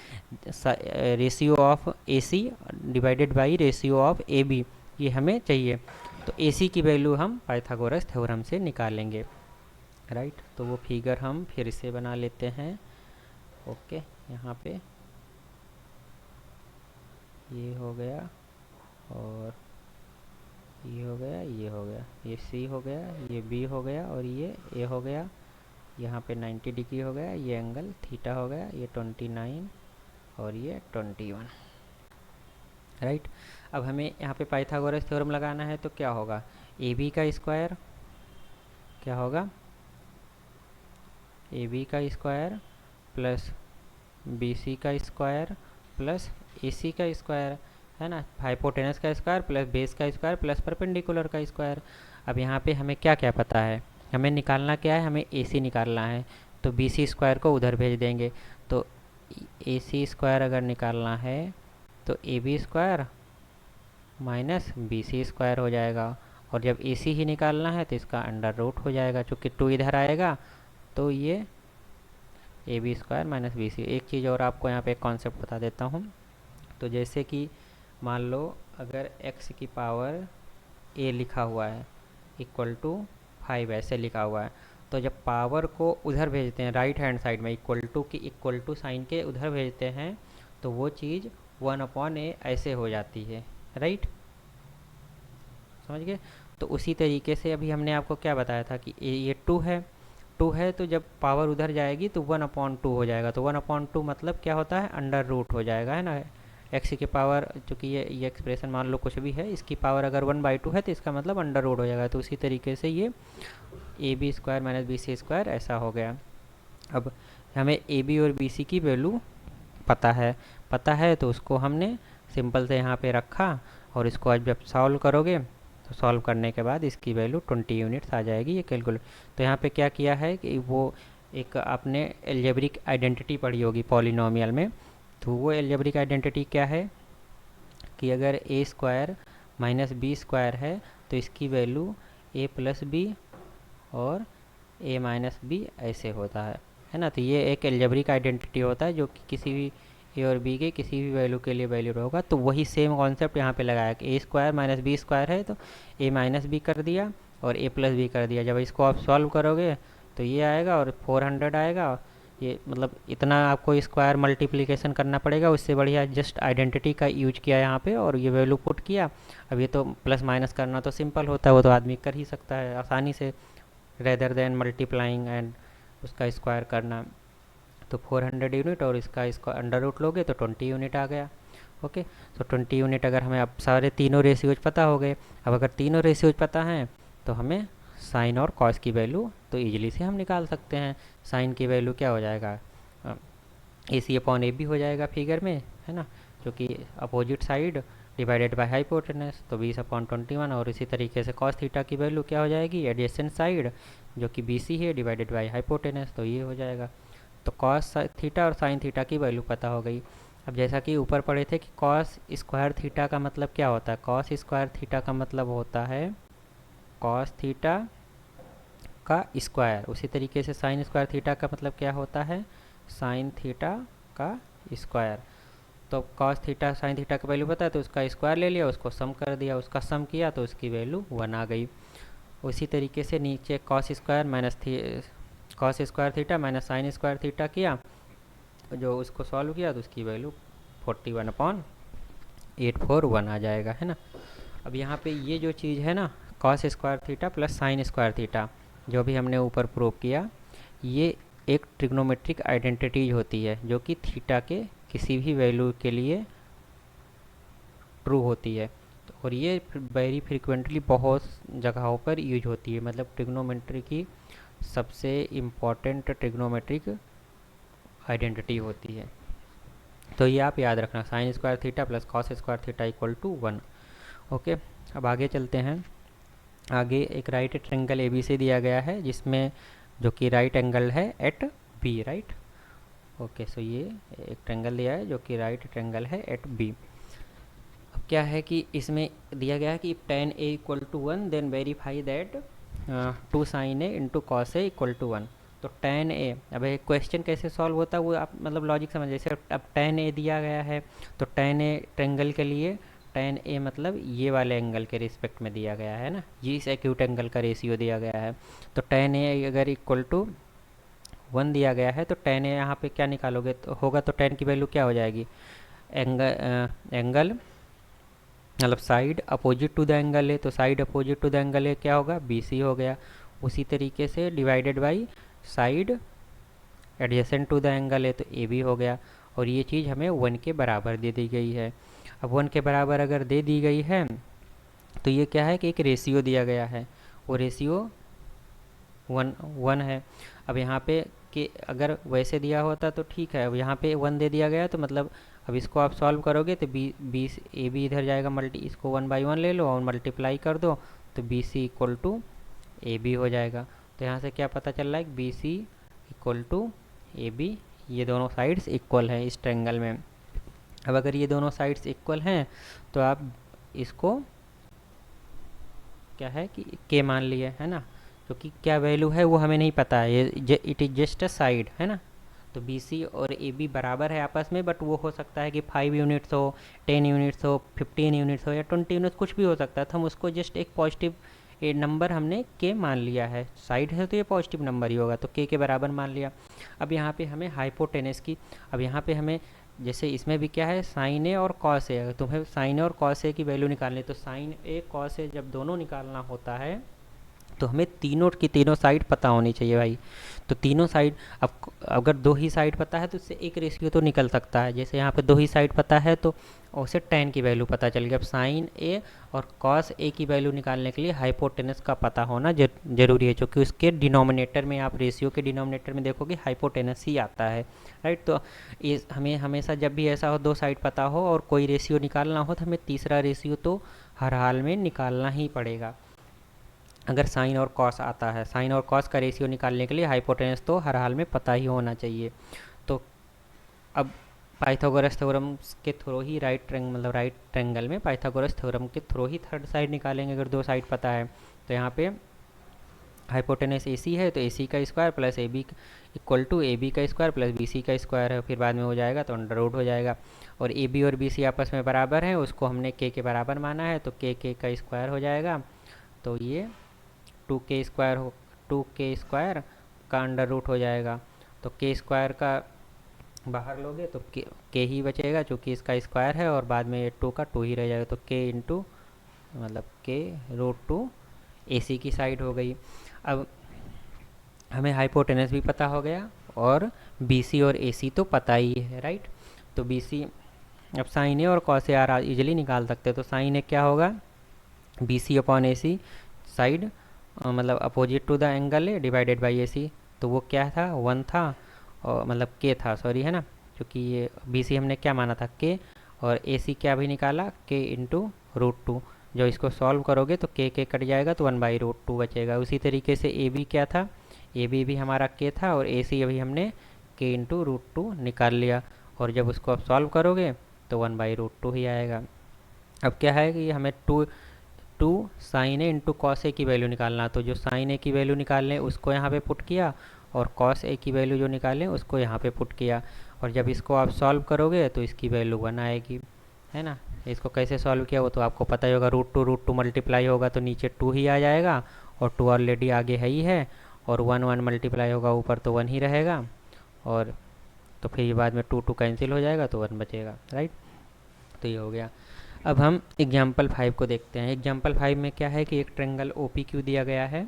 ratio of A C divided by ratio of A B ये हमें चाहिए। तो ए सी की वैल्यू हम पाइथागोरस थ्योरम से निकालेंगे, राइट। तो वो फिगर हम फिर से बना लेते हैं। ओके, यहाँ पे ये हो गया और ये हो गया, ये हो गया, ये सी हो गया, ये बी हो गया और ये ए हो गया। यहाँ पे 90 डिग्री हो गया, ये एंगल थीटा हो गया, ये 29 और ये 21, राइट। अब हमें यहाँ पे पाइथागोरस थ्योरम लगाना है तो क्या होगा, ए बी का स्क्वायर क्या होगा, ए बी का स्क्वायर प्लस बी सी का स्क्वायर प्लस ए सी का स्क्वायर, है ना। हाइपोटेनस का स्क्वायर प्लस बेस का स्क्वायर प्लस परपेंडिकुलर का स्क्वायर। अब यहाँ पे हमें क्या क्या पता है, हमें निकालना क्या है, हमें ए सी निकालना है। तो बी सी स्क्वायर को उधर भेज देंगे, तो ए सी स्क्वायर अगर निकालना है तो A B square minus B C square हो जाएगा। और जब ए सी ही निकालना है तो इसका अंडर रूट हो जाएगा, चूँकि 2 इधर आएगा तो ये A B square minus B C. एक चीज़ और आपको यहाँ पे एक कॉन्सेप्ट बता देता हूँ। तो जैसे कि मान लो अगर x की पावर a लिखा हुआ है इक्वल टू 5 ऐसे लिखा हुआ है, तो जब पावर को उधर भेजते हैं राइट हैंड साइड में इक्वल टू की इक्वल टू साइन के उधर भेजते हैं तो वो चीज़ 1/a ऐसे हो जाती है, राइट, समझ गए। तो उसी तरीके से अभी हमने आपको क्या बताया था कि ये 2 है तो जब पावर उधर जाएगी तो 1/2 हो जाएगा। तो 1/2 मतलब क्या होता है, अंडर रूट हो जाएगा, है ना। एक्स की पावर, चूँकि ये एक्सप्रेशन मान लो कुछ भी है, इसकी पावर अगर 1/2 है तो इसका मतलब अंडर रूट हो जाएगा। तो उसी तरीके से ये A B square minus B C square ऐसा हो गया। अब हमें ए बी और बी सी की वैल्यू पता है तो उसको हमने सिंपल से यहाँ पे रखा और इसको आज जब सॉल्व करोगे तो सॉल्व करने के बाद इसकी वैल्यू 20 यूनिट्स आ जाएगी ये कैलकुलेट। तो यहाँ पे क्या किया है कि वो एक आपने एल्जेब्रिक आइडेंटिटी पढ़ी होगी पॉलिनोमियल में, तो वो एल्जेब्रिक आइडेंटिटी क्या है कि अगर ए स्क्वायर माइनस बी स्क्वायर है तो इसकी वैल्यू ए प्लस बी और ए माइनस बी ऐसे होता है ना। तो ये एक एल्जेब्रिक आइडेंटिटी होता है जो कि किसी भी ए और बी के किसी भी वैल्यू के लिए वैल्यूड होगा। तो वही सेम कॉन्सेप्ट यहाँ पे लगाया कि ए स्क्वायर माइनस बी स्क्वायर है तो ए माइनस बी कर दिया और ए प्लस बी कर दिया। जब इसको आप सॉल्व करोगे तो ये आएगा और 400 आएगा। ये मतलब इतना आपको स्क्वायर मल्टीप्लिकेशन करना पड़ेगा, उससे बढ़िया जस्ट आइडेंटिटी का यूज किया यहाँ पे और ये वैल्यू पुट किया। अब ये तो प्लस माइनस करना तो सिंपल होता है, वो तो आदमी कर ही सकता है आसानी से, रेदर देन मल्टीप्लाइंग एंड उसका स्क्वायर करना। तो 400 यूनिट और इसका अंडर रूट लोगे तो 20 यूनिट आ गया। ओके, तो 20 यूनिट अगर हमें अब सारे तीनों रेशियोज पता हो गए। अब अगर तीनों रेशियोज पता हैं तो हमें साइन और कॉस की वैल्यू तो ईजिली से हम निकाल सकते हैं। साइन की वैल्यू क्या हो जाएगा, ए सी अपॉन ए बी हो जाएगा फिगर में, है ना, जो कि opposite side divided by hypotenuse, तो 20/21। और इसी तरीके से कॉस थीटा की वैल्यू क्या हो जाएगी, एडजेसेंट साइड जो कि बी सी है डिवाइडेड बाय हाइपोटेनस, तो ये हो जाएगा। तो कॉस थीटा और साइन थीटा की वैल्यू पता हो गई। अब जैसा कि ऊपर पढ़े थे कि कॉस स्क्वायर थीटा का मतलब क्या होता है, कॉस स्क्वायर थीटा का मतलब होता है कॉस थीटा का स्क्वायर। उसी तरीके से साइन स्क्वायर थीटा का मतलब क्या होता है, साइन थीटा का स्क्वायर। तो कॉस थीटा साइन थीटा का वैल्यू पता है तो उसका स्क्वायर ले लिया, उसको सम कर दिया, उसका सम किया तो उसकी वैल्यू 1 आ गई। उसी तरीके से नीचे cos square theta minus sine square theta किया, जो उसको सॉल्व किया तो उसकी वैल्यू 41/841 आ जाएगा, है ना। अब यहाँ पे ये जो चीज़ है ना, cos square theta plus sine square theta जो भी हमने ऊपर प्रूव किया, ये एक ट्रिग्नोमेट्रिक आइडेंटिटीज होती है जो कि थीटा के किसी भी वैल्यू के लिए ट्रू होती है। और ये वेरी फ्रिक्वेंटली बहुत जगहों पर यूज होती है, मतलब ट्रिग्नोमेट्री की सबसे इम्पॉर्टेंट ट्रिग्नोमेट्रिक आइडेंटिटी होती है। तो ये आप याद रखना, sine square theta plus cos square theta equal to 1। Okay, अब आगे चलते हैं। आगे एक right triangle A B C दिया गया है जिसमें जो कि राइट एंगल है at B, right. Okay, so ये एक ट्रायंगल दिया है जो कि राइट ट्रायंगल है एट बी। अब क्या है कि इसमें दिया गया है कि tan a equal to 1 then verify that 2 sin a into cos A equal to 1। तो tan a, अब ये क्वेश्चन कैसे सॉल्व होता है वो आप मतलब लॉजिक समझ, जैसे अब tan a दिया गया है तो tan a ट्रेंगल के लिए tan a मतलब ये वाले एंगल के रिस्पेक्ट में दिया गया है ना, ये इस एक्यूट एंगल का रेशियो दिया गया है। तो tan a अगर इक्वल टू 1 दिया गया है तो tan a यहाँ पे क्या निकालोगे तो होगा, तो tan की वैल्यू क्या हो जाएगी, एंगल मतलब side opposite to the angle है, तो side opposite to the angle है क्या होगा, बी सी हो गया। उसी तरीके से divided by side adjacent to the angle है तो ए बी हो गया। और ये चीज़ हमें 1 के बराबर दे दी गई है। अब 1 के बराबर अगर दे दी गई है तो ये क्या है कि एक रेशियो दिया गया है, वो रेशियो 1 है। अब यहाँ पे कि अगर वैसे दिया होता तो ठीक है, अब यहाँ पे 1 दे दिया गया तो मतलब अब इसको आप सॉल्व करोगे तो बी ए बी इधर जाएगा, इसको 1/1 ले लो और मल्टीप्लाई कर दो तो B C equal to A B हो जाएगा। तो यहाँ से क्या पता चल रहा है, B C equal to A B, ये दोनों साइड्स इक्वल हैं इस ट्रायंगल में। अब अगर ये दोनों साइड्स इक्वल हैं तो आप इसको क्या है कि के मान लिए है ना, क्योंकि क्या वैल्यू है वो हमें नहीं पता है, ये it is just a side है ना। तो बी सी और ए बी बराबर है आपस में, बट वो हो सकता है कि 5 यूनिट्स हो, 10 यूनिट्स हो, 15 यूनिट्स हो या 20 यूनिट्स, कुछ भी हो सकता है। तो हम उसको जस्ट एक पॉजिटिव नंबर हमने के मान लिया है, साइड है तो ये पॉजिटिव नंबर ही होगा तो के बराबर मान लिया। अब यहाँ पे हमें हाइपोटेनस की, अब यहाँ पे हमें जैसे इसमें भी क्या है साइन ए और कॉस ए, अगर तुम्हें साइन ए और कॉस ए की वैल्यू निकालनी तो साइन ए कॉस ए जब दोनों निकालना होता है तो हमें तीनों की तीनों साइड पता होनी चाहिए भाई। तो तीनों साइड, अब अगर दो ही साइड पता है तो उससे एक रेशियो तो निकल सकता है, जैसे यहाँ पे दो ही साइड पता है तो उससे tan की वैल्यू पता चल गई। अब साइन ए और कॉस ए की वैल्यू निकालने के लिए हाइपोटेनस का पता होना जरूरी है, क्योंकि उसके डिनोमिनेटर में, आप रेशियो के डिनोमिनेटर में देखोगे हाइपोटेनस ही आता है, राइट। तो इस हमें हमेशा जब भी ऐसा हो दो साइड पता हो और कोई रेशियो निकालना हो तो हमें तीसरा रेशियो तो हर हाल में निकालना ही पड़ेगा। अगर साइन और कॉस आता है, साइन और कॉस का रेशियो निकालने के लिए हाइपोटेनस तो हर हाल में पता ही होना चाहिए। तो अब पाइथागोरस थ्योरम के थ्रू ही मतलब राइट ट्रायंगल में पाइथागोरस थ्योरम के थ्रू ही थर्ड साइड निकालेंगे अगर दो साइड पता है। तो यहाँ पे हाइपोटेनस ए सी है तो ए सी का square plus A B equal to A B का स्क्वायर प्लस बी सी का स्क्वायर है, फिर बाद में हो जाएगा तो अंडर रूट हो जाएगा। और ए बी और बी सी आपस में बराबर हैं, उसको हमने के बराबर माना है तो के का स्क्वायर हो जाएगा। तो ये 2k स्क्वायर का अंडर रूट हो जाएगा। तो के स्क्वायर का बाहर लोगे तो के ही बचेगा चूँकि इसका स्क्वायर है, और बाद में ये 2 का 2 ही रह जाएगा। तो के इंटू मतलब के रूट 2 ए सी की साइड हो गई। अब हमें हाइपोटेनस भी पता हो गया और बी सी और ए सी तो पता ही है, राइट। तो बी सी, अब साइन ए और कॉस ए आर इजिली निकाल सकते हैं। तो साइन ए क्या होगा, B C upon A C, side मतलब अपोजिट टू द एंगल है डिवाइडेड बाई ए सी। तो वो क्या था, 1 था, और मतलब के था, सॉरी है ना, क्योंकि ये बी सी हमने क्या माना था के, और ए सी क्या भी निकाला के इंटू रूट 2। जो इसको सॉल्व करोगे तो के कट जाएगा तो 1/√2 बचेगा। उसी तरीके से ए बी क्या था, ए बी भी हमारा के था, और ए सी अभी हमने के इंटू रूट 2 निकाल लिया, और जब उसको आप सॉल्व करोगे तो 1/√2 ही आएगा। अब क्या है कि हमें two sine A into cos A की वैल्यू निकालना, तो जो साइन ए की वैल्यू निकालने उसको यहाँ पे पुट किया, और कॉस ए की वैल्यू जो निकालें उसको यहाँ पे पुट किया, और जब इसको आप सॉल्व करोगे तो इसकी वैल्यू 1 आएगी, है ना। इसको कैसे सॉल्व किया वो तो आपको पता ही होगा, रूट टू मल्टीप्लाई होगा तो नीचे 2 ही आ जाएगा, और 2 ऑलरेडी आगे है ही है, और 1 मल्टीप्लाई होगा ऊपर तो 1 ही रहेगा, और तो फिर बाद में 2 कैंसिल हो जाएगा तो 1 बचेगा, राइट। तो ये हो गया। अब हम एग्जाम्पल 5 को देखते हैं। एग्जाम्पल 5 में क्या है कि एक ट्रेंगल ओ पी क्यू दिया गया है,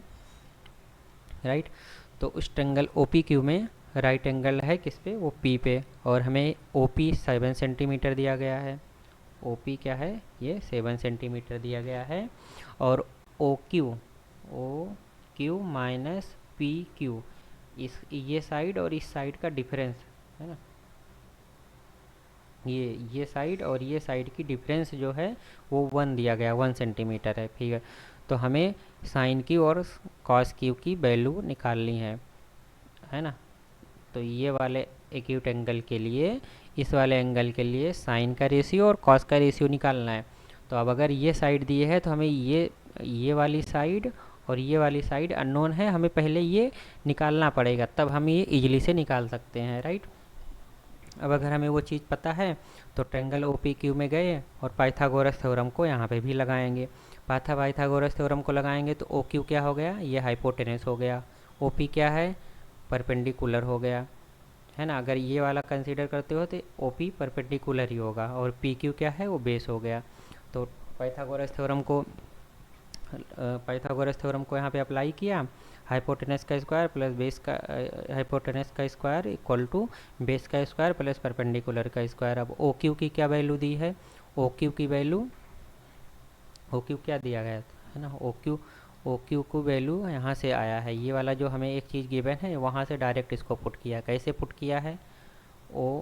राइट। तो उस ट्रेंगल ओ पी क्यू में राइट एंगल है किस पे, वो पी पे, और हमें ओ पी 7 सेंटीमीटर दिया गया है। ओ पी क्या है, ये 7 सेंटीमीटर दिया गया है। और O Q minus P Q, ये साइड और इस साइड का डिफरेंस है ना, ये साइड और ये साइड की डिफरेंस जो है वो 1 दिया गया, 1 सेंटीमीटर है, ठीक है। तो हमें साइन की और कॉस क्यू की वैल्यू निकालनी है ना। तो ये वाले एक्यूट एंगल के लिए, इस वाले एंगल के लिए साइन का रेशियो और कॉस का रेशियो निकालना है। तो अब अगर ये साइड दी है तो हमें ये वाली साइड और ये वाली साइड अननोन है, हमें पहले ये निकालना पड़ेगा, तब हम ये इजीली से निकाल सकते हैं, राइट। अब अगर हमें वो चीज़ पता है तो ट्रायंगल ओ पी क्यू में गए और पाइथागोरस थ्योरम को यहाँ पे भी लगाएंगे। पाइथागोरस थ्योरम को लगाएंगे तो ओ क्यू क्या हो गया, ये हाइपोटेनस हो गया। ओ पी क्या है, परपेंडिकुलर हो गया, है ना। अगर ये वाला कंसीडर करते हो तो ओ पी परपेंडिकुलर ही होगा, और पी क्यू क्या है, वो बेस हो गया। तो पाइथागोरस थ्योरम को यहाँ पे अप्लाई किया, हाइपोटेनस का स्क्वायर प्लस बेस का हाइपोटेनस का स्क्वायर इक्वल टू बेस का स्क्वायर प्लस परपेंडिकुलर का स्क्वायर। अब ओ क्यू की क्या वैल्यू दी है, ओ क्यू क्या दिया गया है ना, ओ क्यू को वैल्यू यहाँ से आया है, ये वाला जो हमें एक चीज़ गिवन है वहाँ से डायरेक्ट इसको पुट किया। कैसे पुट किया है, O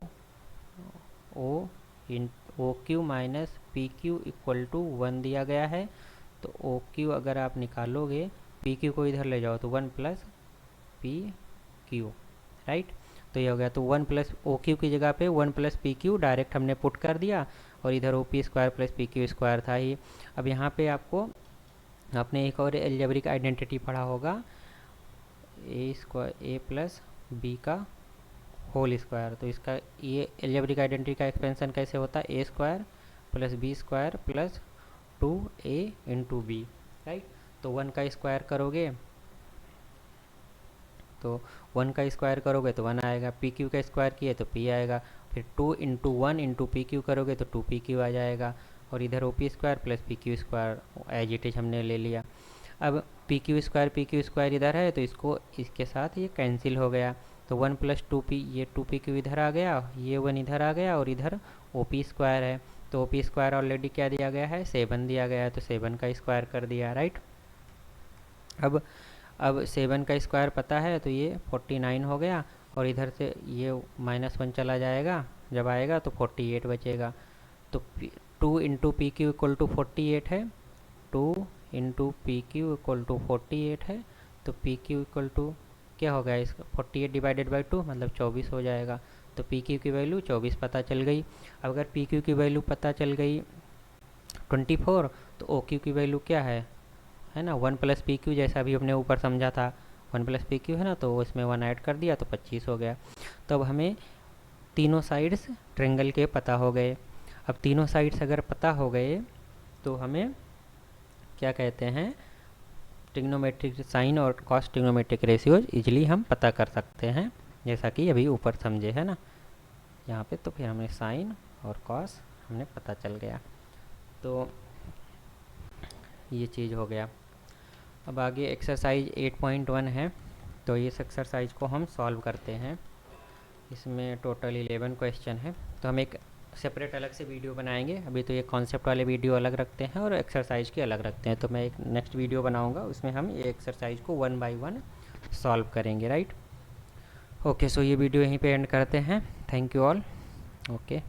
in O Q minus P Q equal to 1 दिया गया है। तो ओ क्यू अगर आप निकालोगे, पी क्यू को इधर ले जाओ तो 1 प्लस पी क्यू, राइट। तो ये हो गया, तो 1 प्लस ओ क्यू की जगह पे 1 प्लस पी क्यू डायरेक्ट हमने पुट कर दिया, और इधर O P square plus P Q square था ही। अब यहाँ पे आपने एक और एल्जेब्रिक आइडेंटिटी पढ़ा होगा, ए प्लस बी का होल स्क्वायर। तो इसका ये एल्जेब्रिक आइडेंटिटी का एक्सपेंशन कैसे होता है, A square plus B square plus 2a into B, right. तो 1 का स्क्वायर करोगे तो 1 का स्क्वायर करोगे तो 1 आएगा, पी क्यू का स्क्वायर किए तो p आएगा, फिर 2 इंटू 1 इंटू पी क्यू करोगे तो 2pq आ जाएगा, और इधर O P square plus P Q square as it is हमने ले लिया। अब पी क्यू स्क्वायर इधर है तो इसके साथ ये कैंसिल हो गया, तो 1 प्लस 2p, ये 2pq इधर आ गया, ये 1 इधर आ गया, और इधर ओ पी स्क्वायर है। तो ओ पी स्क्वायर ऑलरेडी क्या दिया गया है, 7 दिया गया है, तो 7 का स्क्वायर कर दिया, राइट। अब 7 का स्क्वायर पता है तो ये 49 हो गया, और इधर से ये -1 चला जाएगा, जब आएगा तो 48 बचेगा। तो 2 into P Q equal to 48 है, 2 into P Q equal to 48 है, तो पी क्यू इक्वल टू क्या होगा, इसका 48 डिवाइडेड बाई 2 मतलब 24 हो जाएगा। तो पी क्यू की वैल्यू 24 पता चल गई। अब अगर पी क्यू की वैल्यू पता चल गई 24, तो ओ क्यू की वैल्यू क्या है ना, 1 प्लस पी क्यू, जैसा भी हमने ऊपर समझा था 1 प्लस पी क्यू है ना, तो उसमें 1 ऐड कर दिया तो 25 हो गया। तो अब हमें तीनों साइड्स ट्रायंगल के पता हो गए। अब तीनों साइड्स अगर पता हो गए तो हमें क्या कहते हैं, ट्रिग्नोमेट्रिक साइन और कॉस ट्रिग्नोमेट्रिक रेशियोज इजीली हम पता कर सकते हैं, जैसा कि अभी ऊपर समझे है ना यहाँ पे। तो फिर हमें साइन और कॉस हमने पता चल गया, तो ये चीज़ हो गया। अब आगे एक्सरसाइज 8.1 है, तो इस एक्सरसाइज को हम सॉल्व करते हैं। इसमें टोटल 11 क्वेश्चन है, तो हम एक सेपरेट अलग से वीडियो बनाएंगे। अभी तो ये कॉन्सेप्ट वाले वीडियो अलग रखते हैं और एक्सरसाइज के अलग रखते हैं, तो मैं एक नेक्स्ट वीडियो बनाऊंगा, उसमें हम ये एक्सरसाइज को 1 बाय 1 सॉल्व करेंगे, राइट। ओके, सो ये वीडियो यहीं पे एंड करते हैं। Thank you all. ओके।